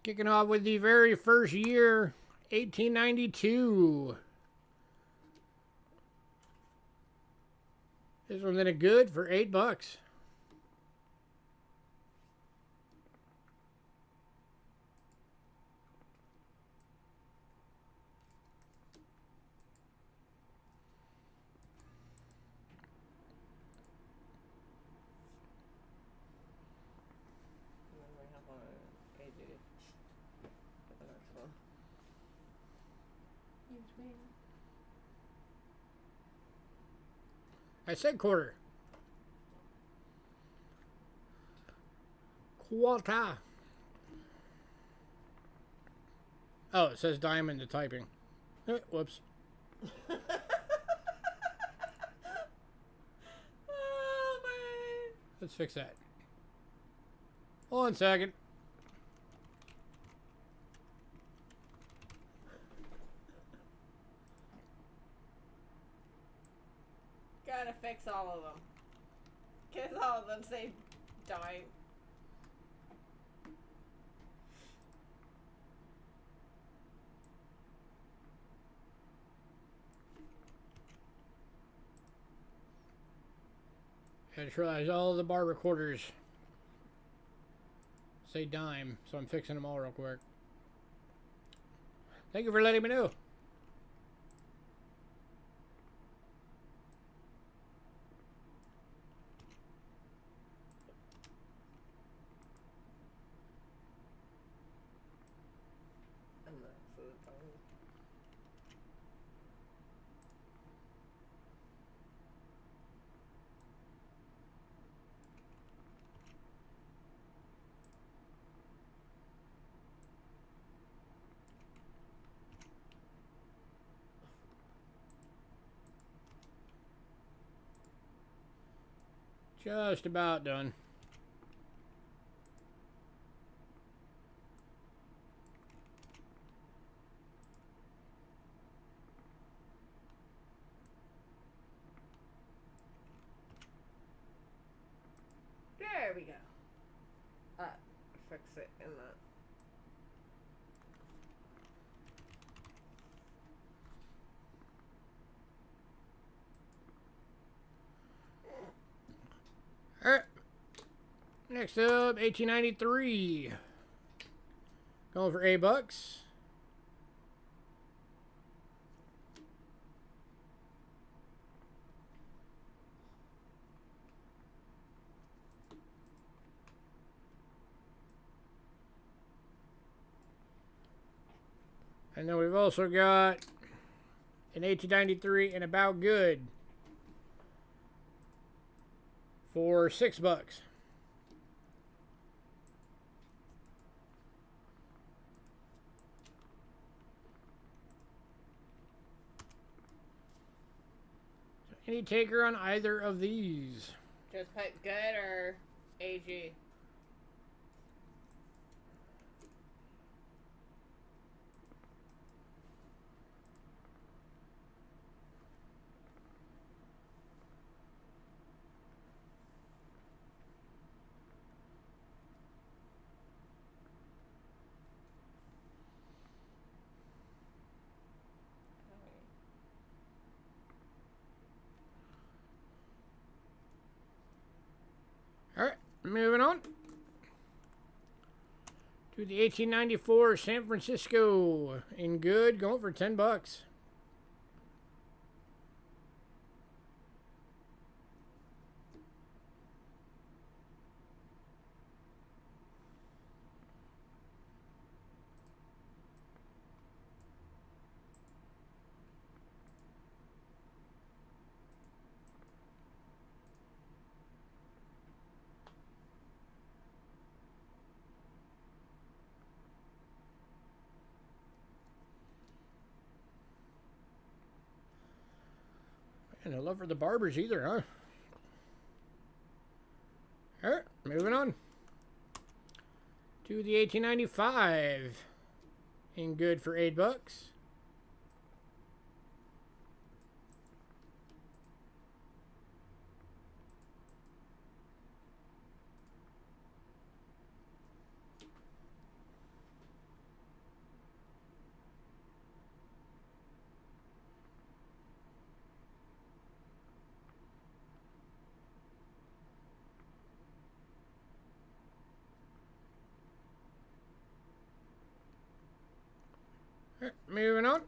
A: Kicking off with the very first year, 1892. This one's in a good for $8.
C: And then we have one AG for the next one.
A: I said quarter. Quarter. Oh, it says dime in the typing. Whoops.
C: Oh man.
A: Let's fix that. Hold on a second.
C: Gotta fix all of them. Cause all of them say dime.
A: I just realized all the bar recorders say dime, so I'm fixing them all real quick. Thank you for letting me know.
C: And that's the dime.
A: Just about done.
C: There we go. Fix it in that.
A: Alright. Next up, 1893. Going for $8. And then we've also got an 1893 and about good for $6. So any taker on either of these?
B: Just put good or AG.
A: Alright, moving on to the 1894 San Francisco in good, going for $10. And no love for the barbers either, huh? Alright, moving on to the 1895 in good for $8. Moving on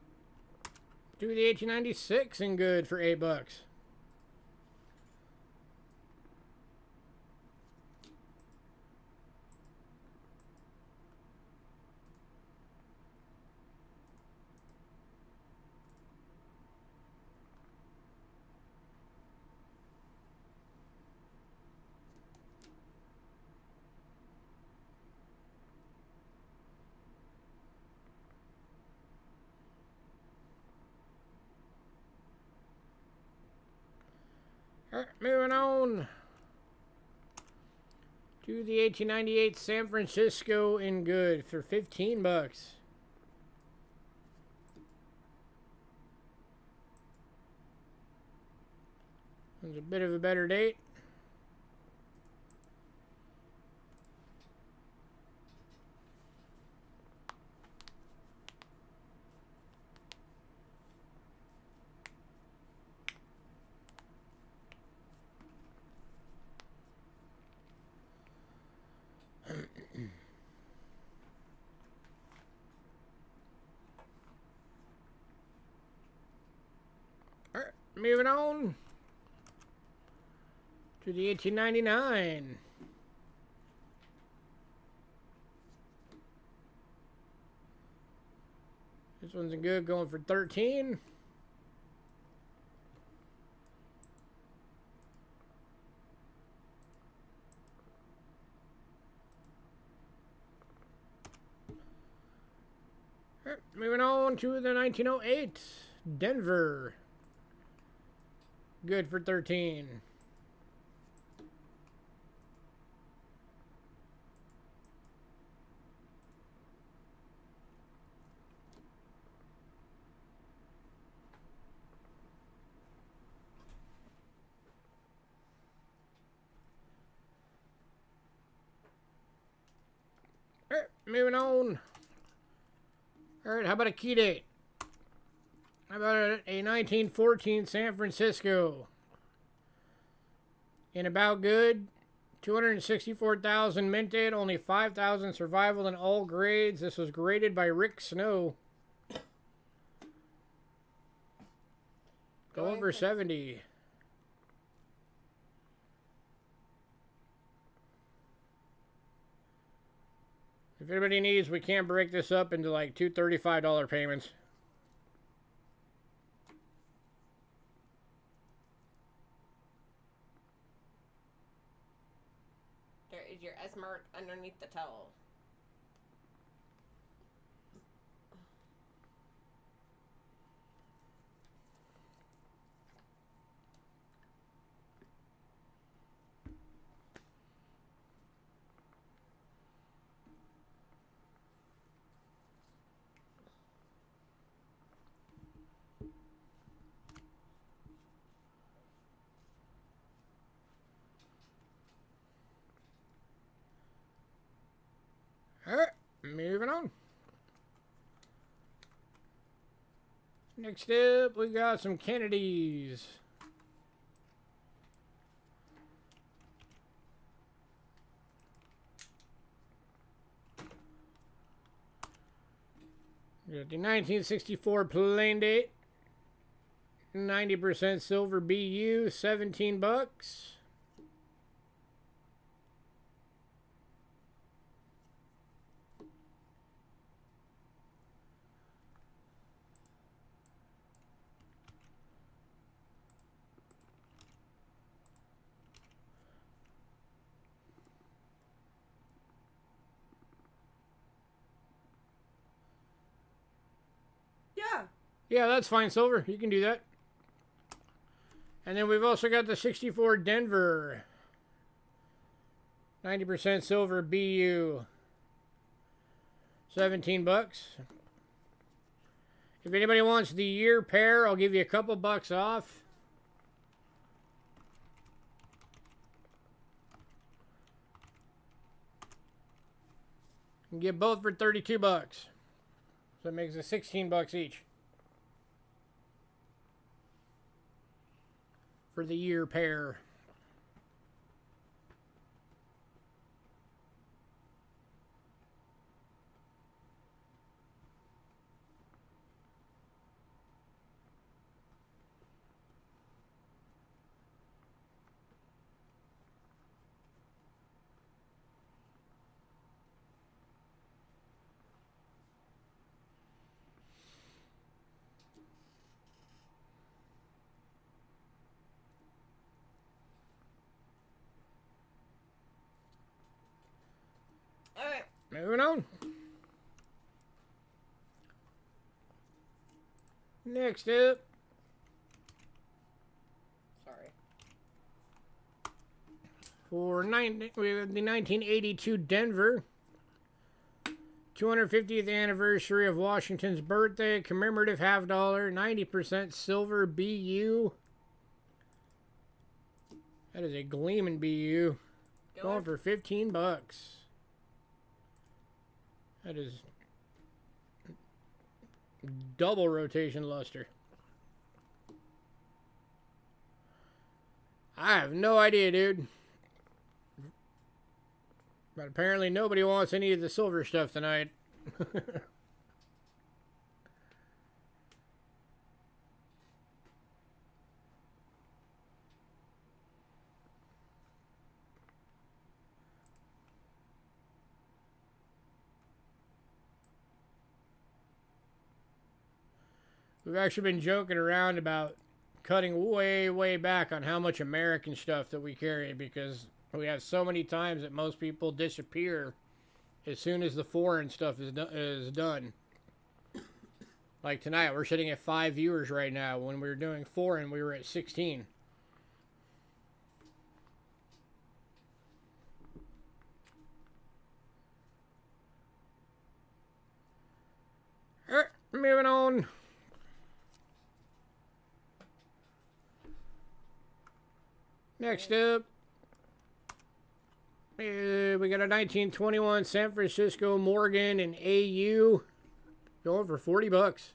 A: to the 1896 in good for $8. Alright, moving on to the 1898 San Francisco in good for $15. It's a bit of a better date. Alright, moving on to the 1899. This one's in good, going for 13. Alright, moving on to the 1908 Denver. Good for 13. Alright, moving on. Alright, how about a key date? How about a 1914 San Francisco? In about good. 264,000 minted. Only 5,000 survival in all grades. This was graded by Rick Snow. Go over 70. If anybody needs, we can break this up into like two $35 payments.
B: There is your S mark underneath the towel.
A: Alright, moving on. Next up, we got some Kennedys. We got the 1964 plain date. 90% silver BU, $17. Yeah, that's fine, silver. You can do that. And then we've also got the 64 Denver. 90% silver BU. $17. If anybody wants the year pair, I'll give you a couple bucks off. You can get both for $32. So it makes it $16 each. For the year pair. moving on. Next up.
C: Sorry.
A: We have the 1982 Denver 250th anniversary of Washington's birthday, commemorative $50, 90% silver BU. That is a gleaming BU. Going for 15 bucks. That is double rotation luster. I have no idea, dude. But apparently nobody wants any of the silver stuff tonight. We've actually been joking around about cutting way, way back on how much American stuff that we carry, because we have so many times that most people disappear as soon as the foreign stuff is done. Like tonight, we're sitting at 5 viewers right now. When we were doing foreign, we were at 16. Alright, moving on. Next up, we got a 1921 San Francisco Morgan and AU going for 40 bucks.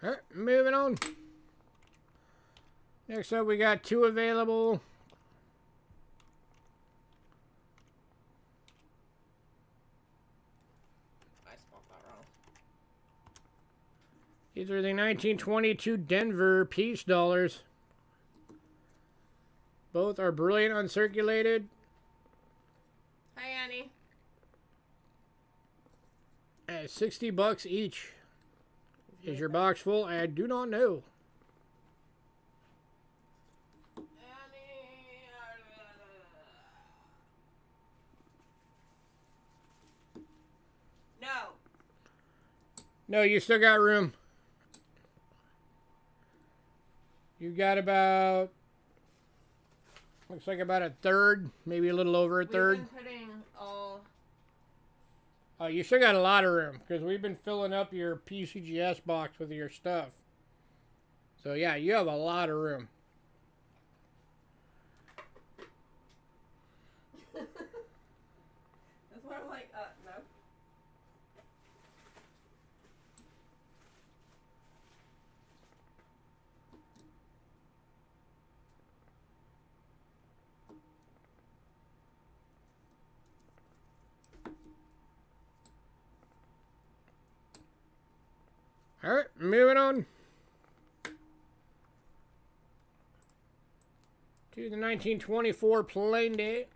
A: Alright, moving on. Next up, we got two available.
C: I spelled that wrong.
A: These are the 1922 Denver piece dollars. Both are brilliant uncirculated.
B: Hi, Annie.
A: At 60 bucks each. Is your box full? I do not know.
B: No.
A: No, you still got room. You got about, looks like about a third, maybe a little over a third.
B: We've been putting all...
A: Oh, you still got a lot of room, because we've been filling up your PCGS box with your stuff. So yeah, you have a lot of room.
B: That's why I'm like, no.
A: Alright, moving on. To the 1924 Plain Day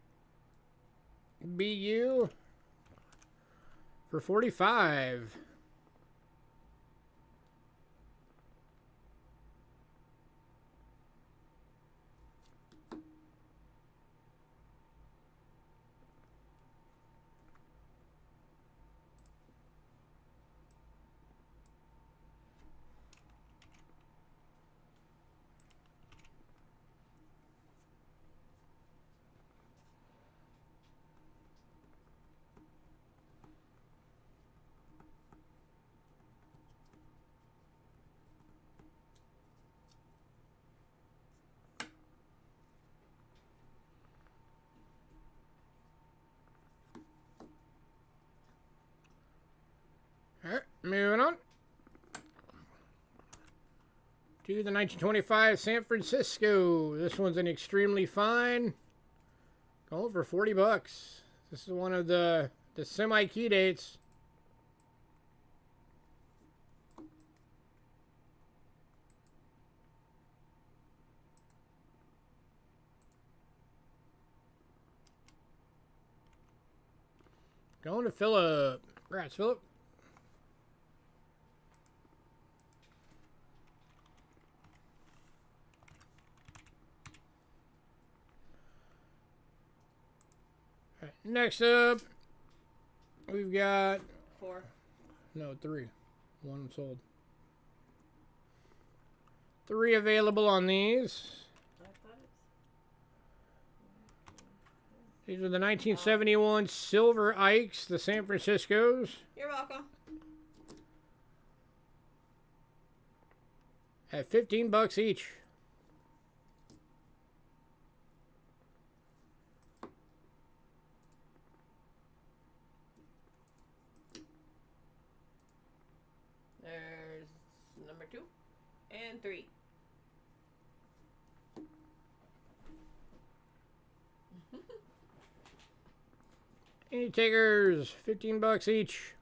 A: BU for 45. moving on to the 1925 San Francisco. This one's an extremely fine. Going for 40 bucks. This is one of the semi-key dates. Going to Philip. Congrats, Philip. All right, next up, we've got
B: 4.
A: No, 3. 1 sold. 3 available on these.
B: I thought it's...
A: These are the 1971 Silver Ikes, the San Franciscos.
B: You're welcome.
A: At 15 bucks each.
B: There's number 2 and 3.
A: Any takers? 15 bucks each.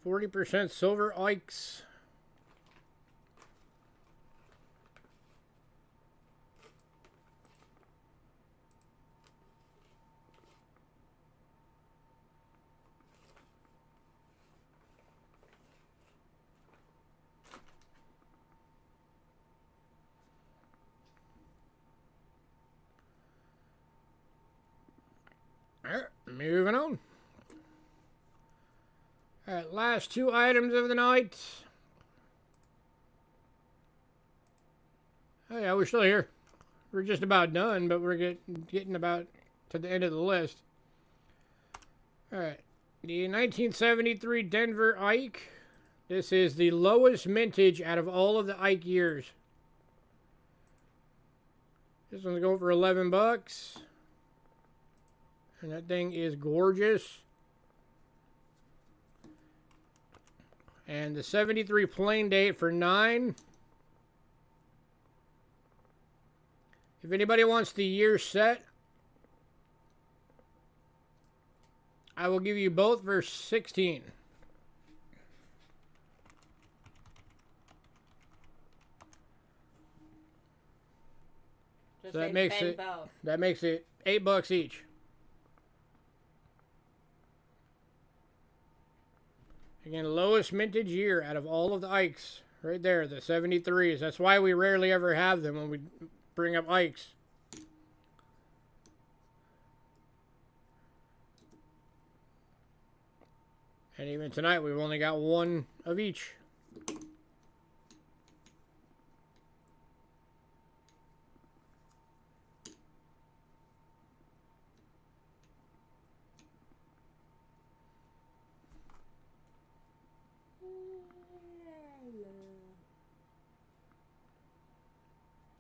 A: %40 Silver Ikes. All right, moving on. All right, last 2 items of the night. Oh yeah, we're still here. We're just about done, but we're getting about to the end of the list. All right, the 1973 Denver Ike. This is the lowest mintage out of all of the Ike years. This one's going for 11 bucks. And that thing is gorgeous. And the 73 plain date for 9. If anybody wants the year set, I will give you both for 16.
B: Just
A: So
B: say both.
A: that makes it 8 bucks each. Again, lowest mintage year out of all of the Ikes. Right there, the 73s. That's why we rarely ever have them when we bring up Ikes. And even tonight, we've only got 1 of each.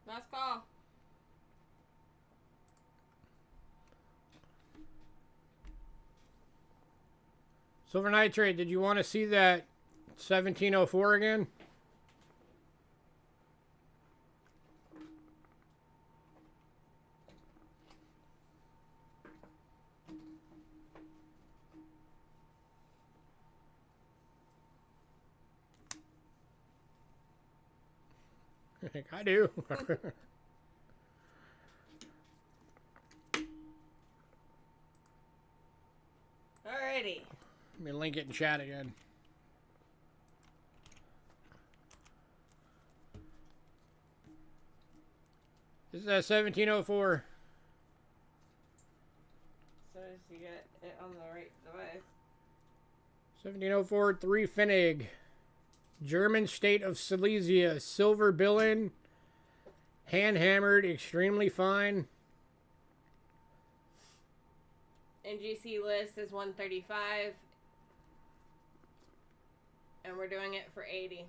B: Last call.
A: Silver Nitrate, did you want to see that 1704 again? I think I do.
B: Alrighty.
A: Let me link it in chat again. This is a 1704.
B: So as you get it on the right device.
A: 1704 3 Pfennig. German state of Silesia. Silver billing. Hand hammered. Extremely fine.
B: NGC list is 135. And we're doing it for 80.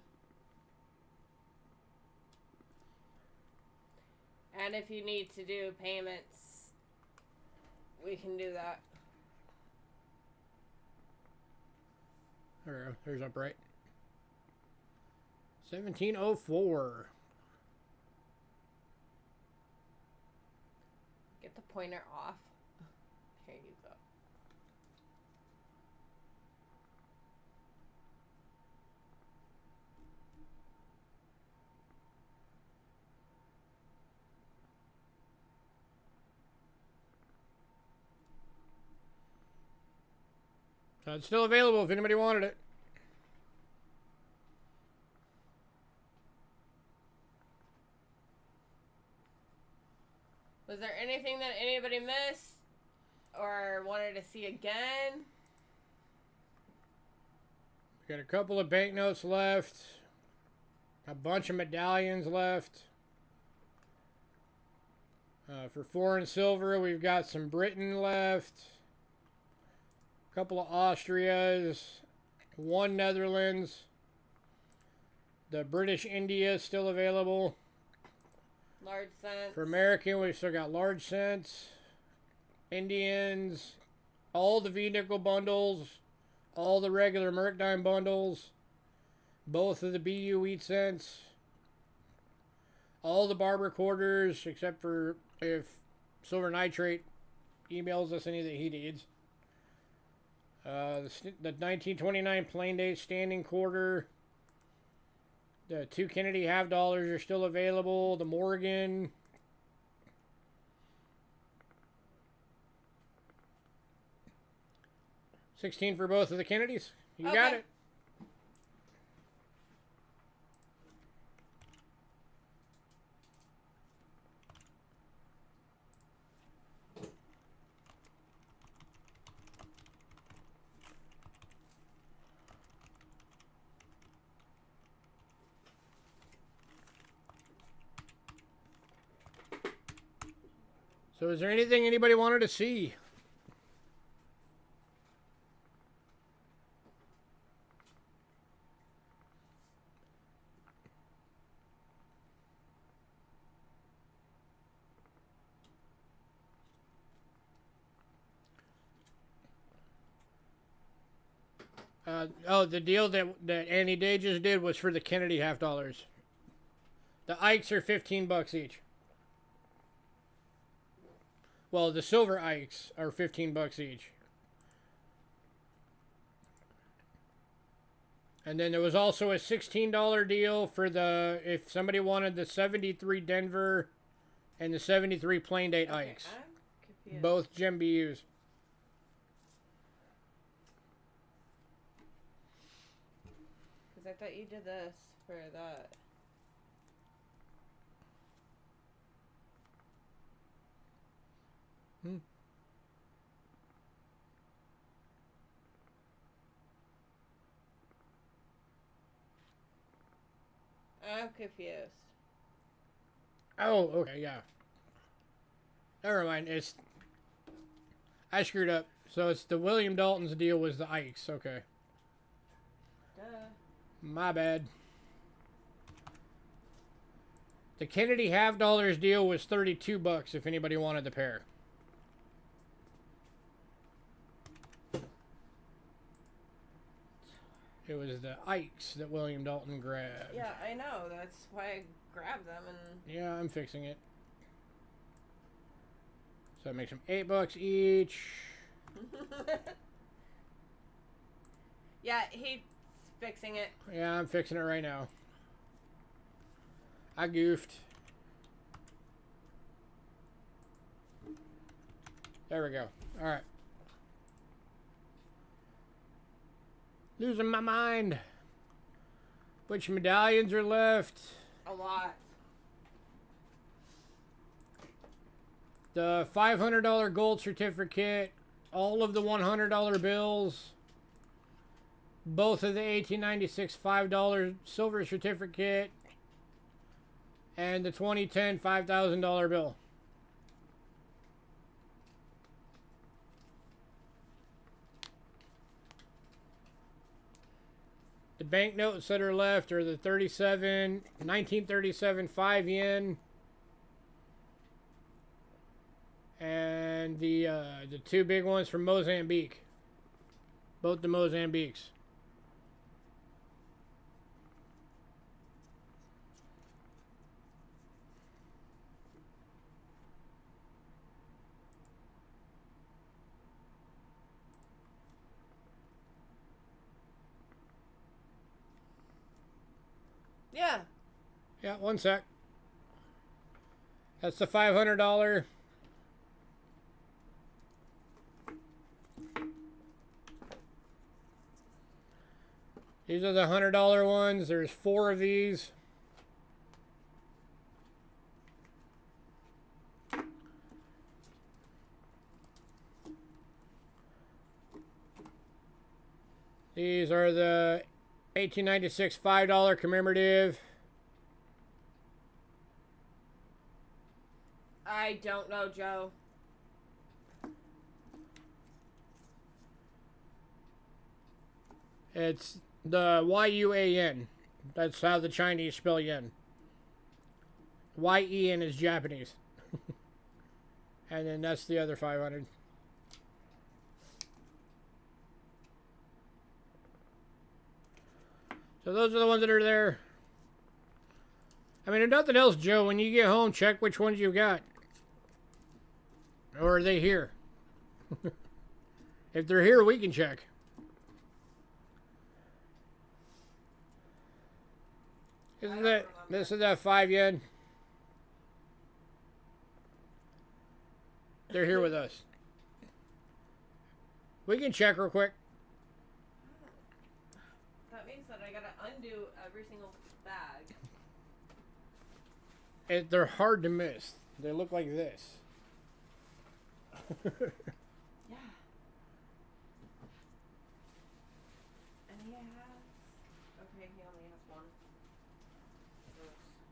B: And And if you need to do payments, we can do that.
A: There we go. There's upright. 1704.
B: Get the pointer off. Here you go.
A: So it's still available if anybody wanted it.
B: Was there anything that anybody missed or wanted to see again?
A: We got a couple of banknotes left. A bunch of medallions left. For foreign silver, we've got some Britain left. A couple of Austrias. One Netherlands. The British India is still available.
B: Large cents.
A: For American, we've still got large cents, Indians, all the V-nickel bundles, all the regular Mercadon bundles, both of the BU wheat cents, all the barber quarters, except for if Silver Nitrate emails us any that he needs. The 1929 plain date standing quarter. The 2 Kennedy half dollars are still available. The Morgan. $16 for both of the Kennedys. You got it. So is there anything anybody wanted to see? The deal that Annie Day just did was for the Kennedy half dollars. The Ikes are $15 each. Well, the silver Ikes are $15 each. And then there was also a $16 deal for if somebody wanted the 73 Denver and the 73 plain date Ikes. Both gem BUs.
B: Because I thought you did this for that. I'm confused.
A: Oh, okay, yeah. Never mind. I screwed up. So it's the William Dalton's deal was the Ikes. Okay.
B: Duh.
A: My bad. The Kennedy half dollars deal was $32 if anybody wanted the pair. It was the Ikes that William Dalton grabbed.
B: Yeah, I know. That's why I grabbed them and.
A: Yeah, I'm fixing it. So it makes them $8 each.
B: Yeah, he's fixing it.
A: Yeah, I'm fixing it right now. I goofed. There we go. All right. Losing my mind. Which medallions are left?
B: A lot.
A: The $500 gold certificate, all of the $100 bills, both of the 1896 $5 silver certificate, and the 2010 $5,000 bill. The banknotes that are left are the 1937 5 yen, and the two big ones from Mozambique. Both the Mozambiques.
C: Yeah.
A: Yeah, one sec. That's the $500. These are the $100 ones. There's 4 of these. These are the 1896 $5 commemorative.
B: I don't know, Joe.
A: It's the Y-U-A-N. That's how the Chinese spell yen. Y-E-N is Japanese. And then that's the other 500. So those are the ones that are there. I mean, if nothing else, Joe, when you get home, check which ones you've got. Or are they here? If they're here, we can check. This is that 5 yen. They're here with us. We can check real quick.
B: That means that I gotta undo every single bag.
A: They're hard to miss. They look like this.
B: Yeah. And he has... Okay, he only has one.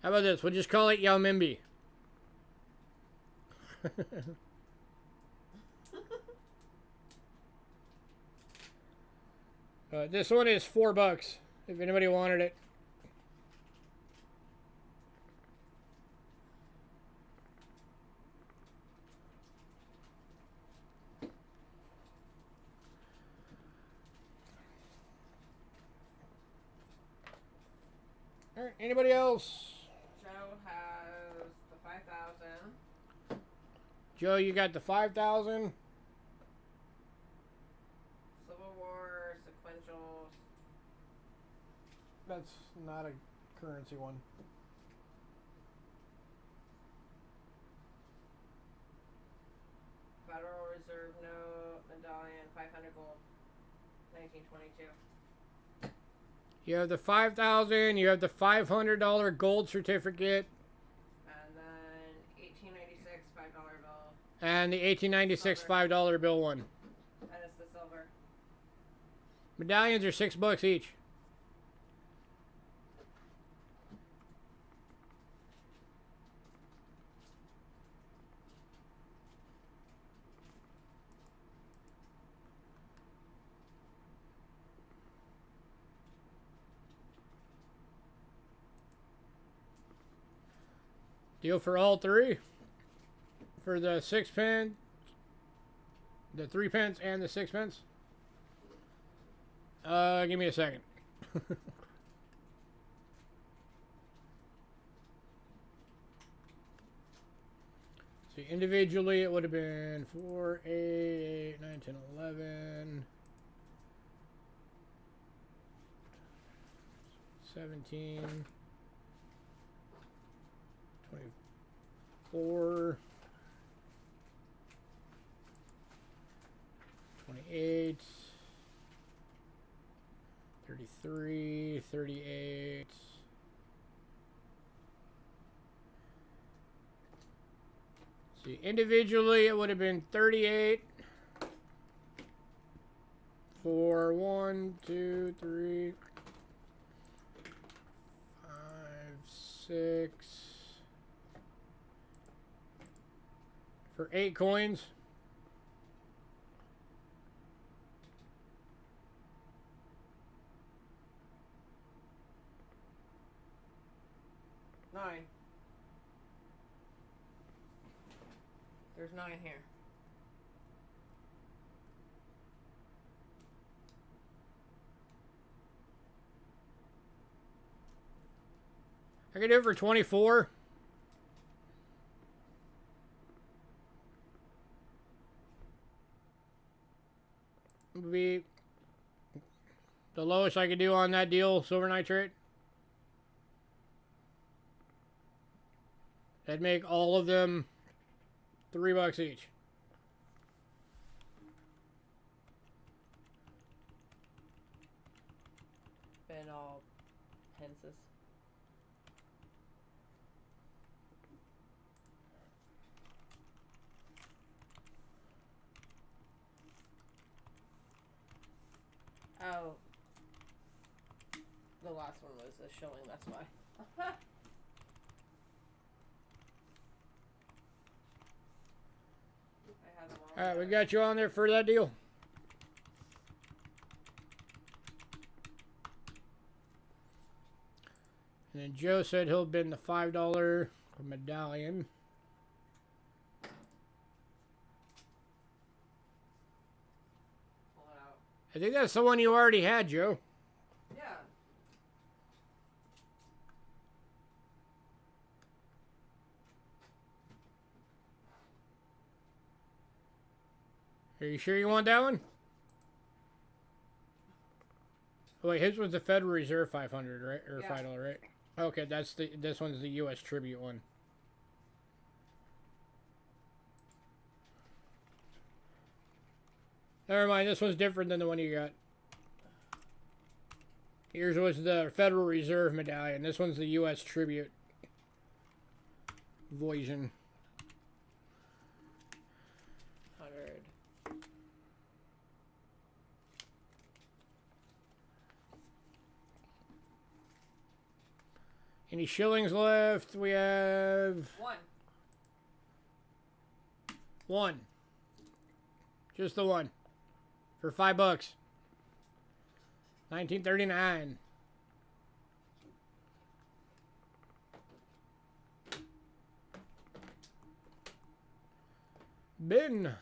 A: How about this? We'll just call it Yao Mimbi. This one is $4 if anybody wanted it. All right, anybody else?
B: Joe has the 5,000.
A: Joe, you got the 5,000.
B: Civil War, sequentials.
A: That's not a currency one.
B: Federal Reserve note, medallion, 500 gold, 1922.
A: You have the 5,000. You have the $500 gold certificate.
B: And then 1896 $5 bill.
A: And the 1896 $5 bill one.
B: And it's the silver.
A: Medallions are $6 each. Deal for all 3. For the 6 pence, the 3 pence, and the 6 pence. Give me a second. See, individually it would have been 4, 8, 9, 10, 11, 17, 24, 28, 33, 38. See, individually it would have been 38 for 1, 2, 3, 5, 6. For 8 coins.
C: There's 9 here.
A: I could do it for 24. Would be the lowest I could do on that deal, silver nitrate. That'd make all of them $3 each.
C: And all pences. Oh. The last one was a shilling, that's why.
A: Alright, we got you on there for that deal. And then Joe said he'll bid the $5 medallion.
C: Pull it out.
A: I think that's the one you already had, Joe.
C: Yeah.
A: Are you sure you want that one? Oh, wait, his was the Federal Reserve 500, right? Or
C: Yeah.
A: $5, right? Okay, that's the. This one's the U.S. Tribute one. Never mind, this one's different than the one you got. Yours was the Federal Reserve medallion. This one's the U.S. Tribute version.
C: 100.
A: Any shillings left? We have
C: 1.
A: one. Just the one. For $5. 1939. Bin.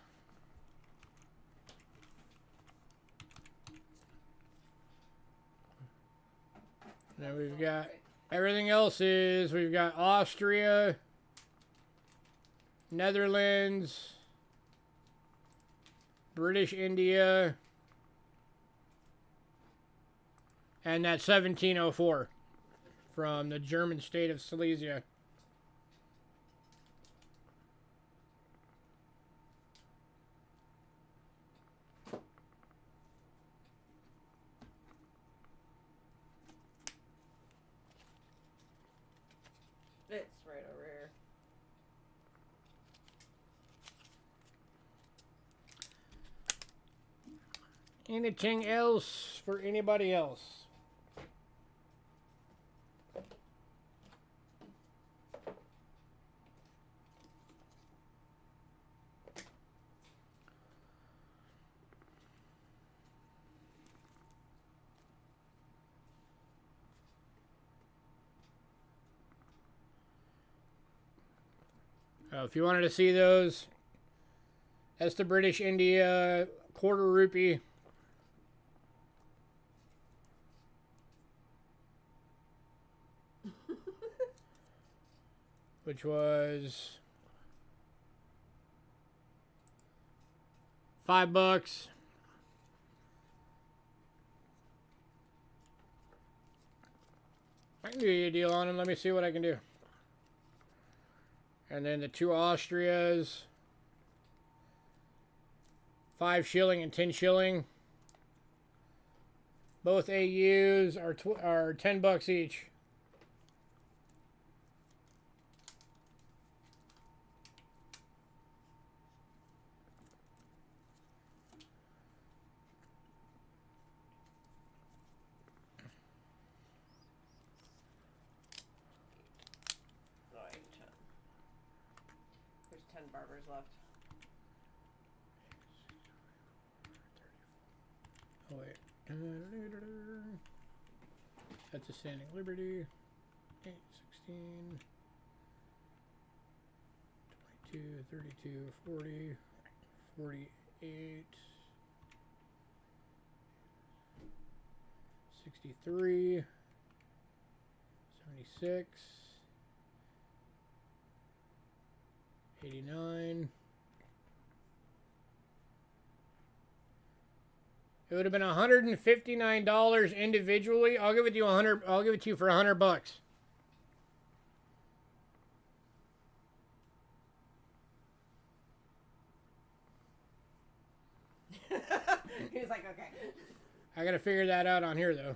A: Now we've got everything else is we've got Austria, Netherlands, British India, and that 1704 from the German state of Silesia.
C: It's right over here.
A: Anything else for anybody else? If you wanted to see those, that's the British India quarter rupee. Which was $5. I can do you a deal on them. Let me see what I can do. And then the two Austrias, 5 shilling and 10 shilling. Both AUs are $10 each.
C: There's 10 barbers left.
A: Oh wait. That's a standing liberty. 8, 16, 32, 40, 48, 63, 76, 89. It would have been $159 individually. I'll give it to you 100. I'll give it to you for $100.
B: He was like, okay.
A: I gotta figure that out on here though.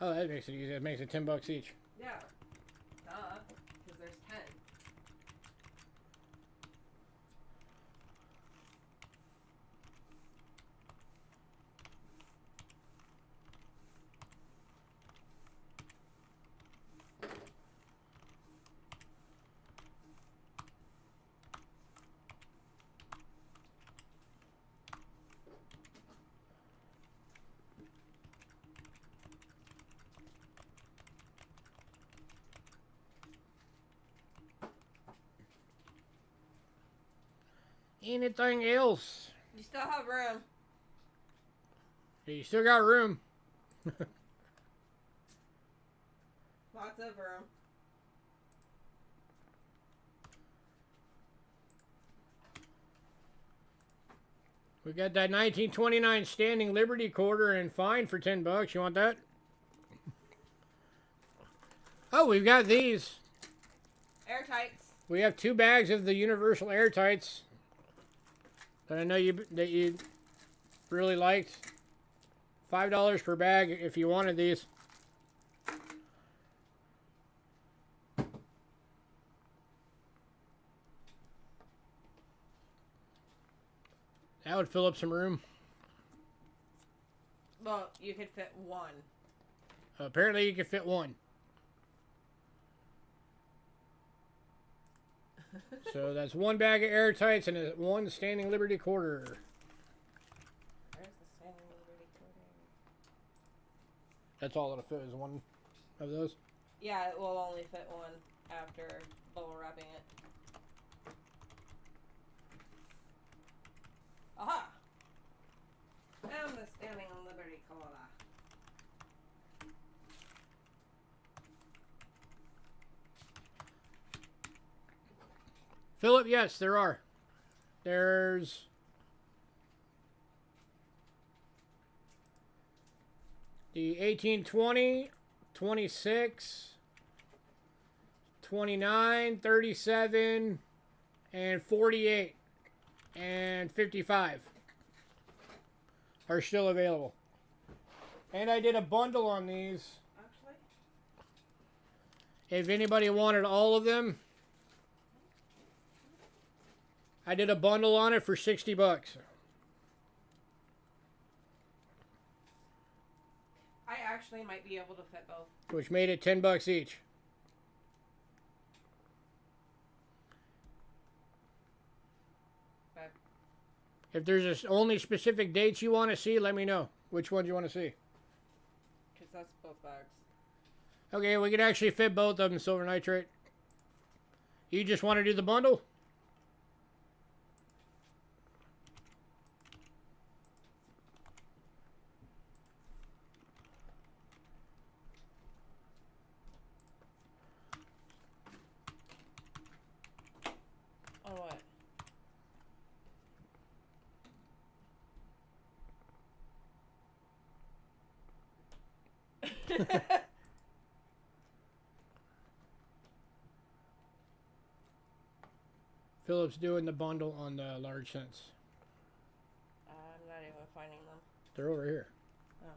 A: Oh, that makes it easy. It makes it $10 each.
B: Yeah. Duh. Because there's 10.
A: Anything else?
B: You still have room.
A: You still got room.
B: Lots of room.
A: We got that 1929 Standing Liberty quarter and fine for $10. You want that? Oh, we've got these.
B: Airtights.
A: We have 2 bags of the Universal Airtights that I know you really liked. $5 per bag if you wanted these. That would fill up some room.
B: Well, you could fit one.
A: Apparently you can fit one. So that's 1 bag of Airtights and 1 Standing Liberty quarter.
B: Where's the Standing Liberty quarter?
A: That's all it'll fit is 1 of those.
B: Yeah, it will only fit one after bubble wrapping it. Aha! And the Standing Liberty cola.
A: Philip, yes, there are. There's the 1820, 26, 29, 37, and 48, and 55 are still available. And I did a bundle on these.
B: Actually?
A: If anybody wanted all of them, I did a bundle on it for $60.
B: I actually might be able to fit both.
A: Which made it $10 each.
B: But
A: If there's only specific dates you want to see, let me know. Which ones you want to see?
B: because that's both bags.
A: Okay, we can actually fit both of them, silver nitrate. You just want to do the bundle?
B: Oh, what?
A: Philip's doing the bundle on the large cents.
B: I'm not even finding them.
A: They're over here.
B: Oh.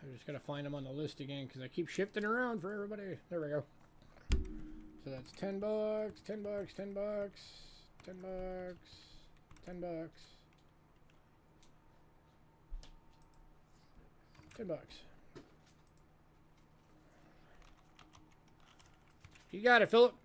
A: I just got to find them on the list again because I keep shifting around for everybody. There we go. So that's $10, $10, $10, $10, $10, $10, $10. You got it, Philip.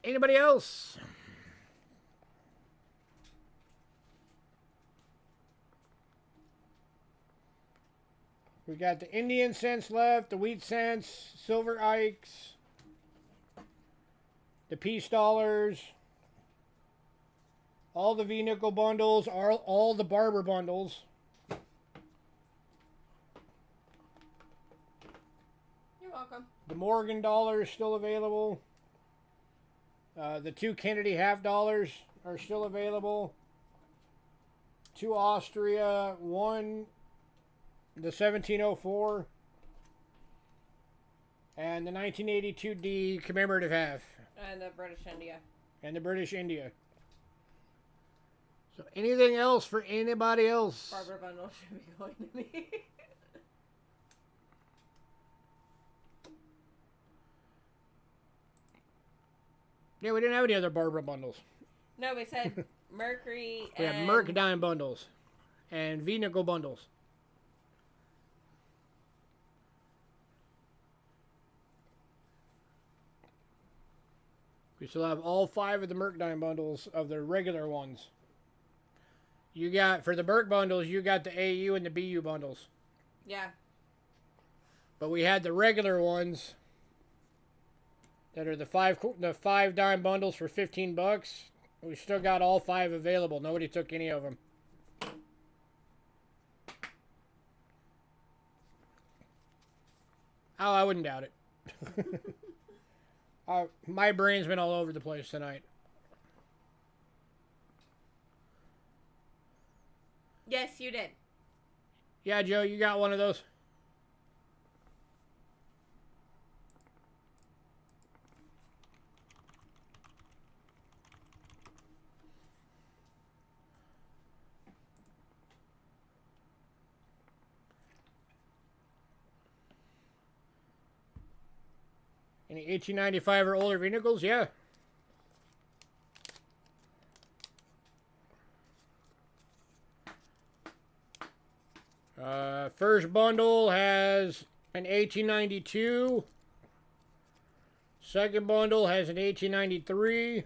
A: Anybody else? We got the Indian cents left, the wheat cents, silver Ikes, the peace dollars, all the V-nickel bundles, all the barber bundles.
B: You're welcome.
A: The Morgan dollar is still available. The 2 Kennedy half dollars are still available. 2 Austria, 1 the 1704, and the 1982D commemorative half.
B: And the British India.
A: And the British India. So anything else for anybody else?
B: Barber bundle should be going to me.
A: Yeah, we didn't have any other barber bundles.
B: No, we said Mercury
A: We have Mercadon bundles and V-nickel bundles. We still have all 5 of the Mercadon bundles of the regular ones. You got, for the Merc bundles, you got the AU and the BU bundles.
B: Yeah.
A: But we had the regular ones that are the 5 dime bundles for $15. We still got all 5 available. Nobody took any of them. Oh, I wouldn't doubt it. My brain's been all over the place tonight.
B: Yes, you did.
A: Yeah, Joe, you got one of those? Any 1895 or older vehicles? Yeah. First bundle has an 1892. Second bundle has an 1893.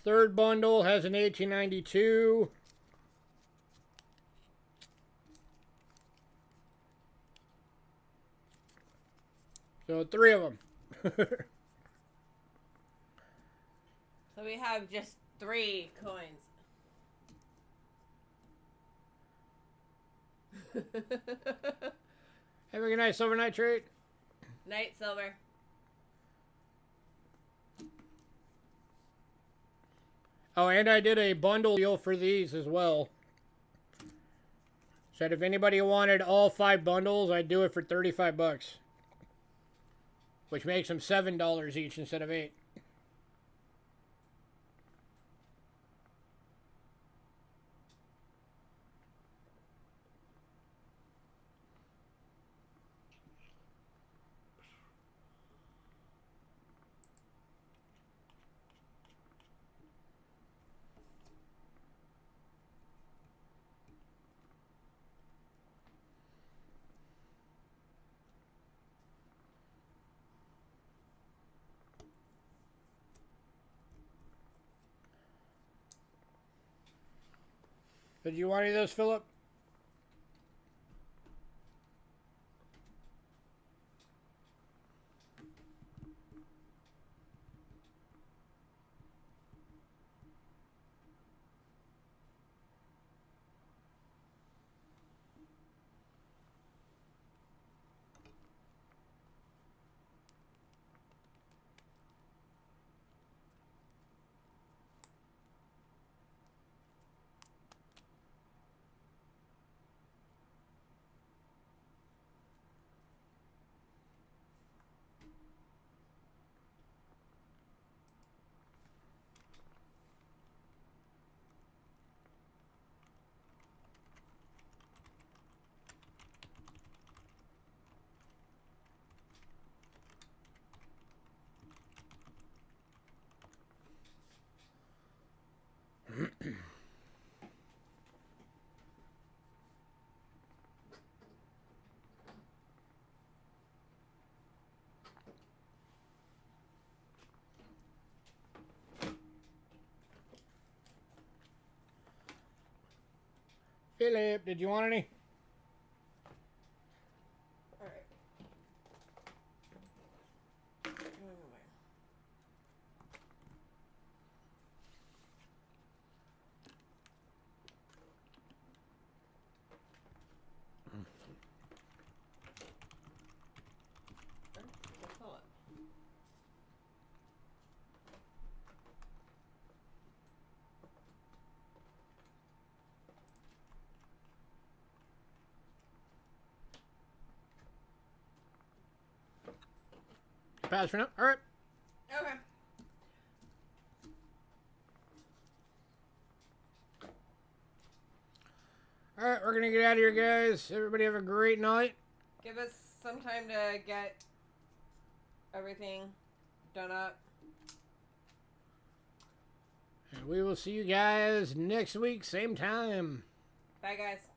A: Third bundle has an 1892. So 3 of them.
B: So we have just 3 coins.
A: Have a good night, Silver Nitrate.
B: Night, Silver.
A: Oh, and I did a bundle deal for these as well. Said if anybody wanted all 5 bundles, I'd do it for $35. Which makes them $7 each instead of 8. Did you want any of those, Philip? Philip, did you want any?
C: All right. Going away. Okay, pull it.
A: Pass for now. All right.
B: Okay.
A: All right, we're gonna get out of here, guys. Everybody have a great night.
B: Give us some time to get everything done up.
A: And we will see you guys next week, same time.
B: Bye, guys.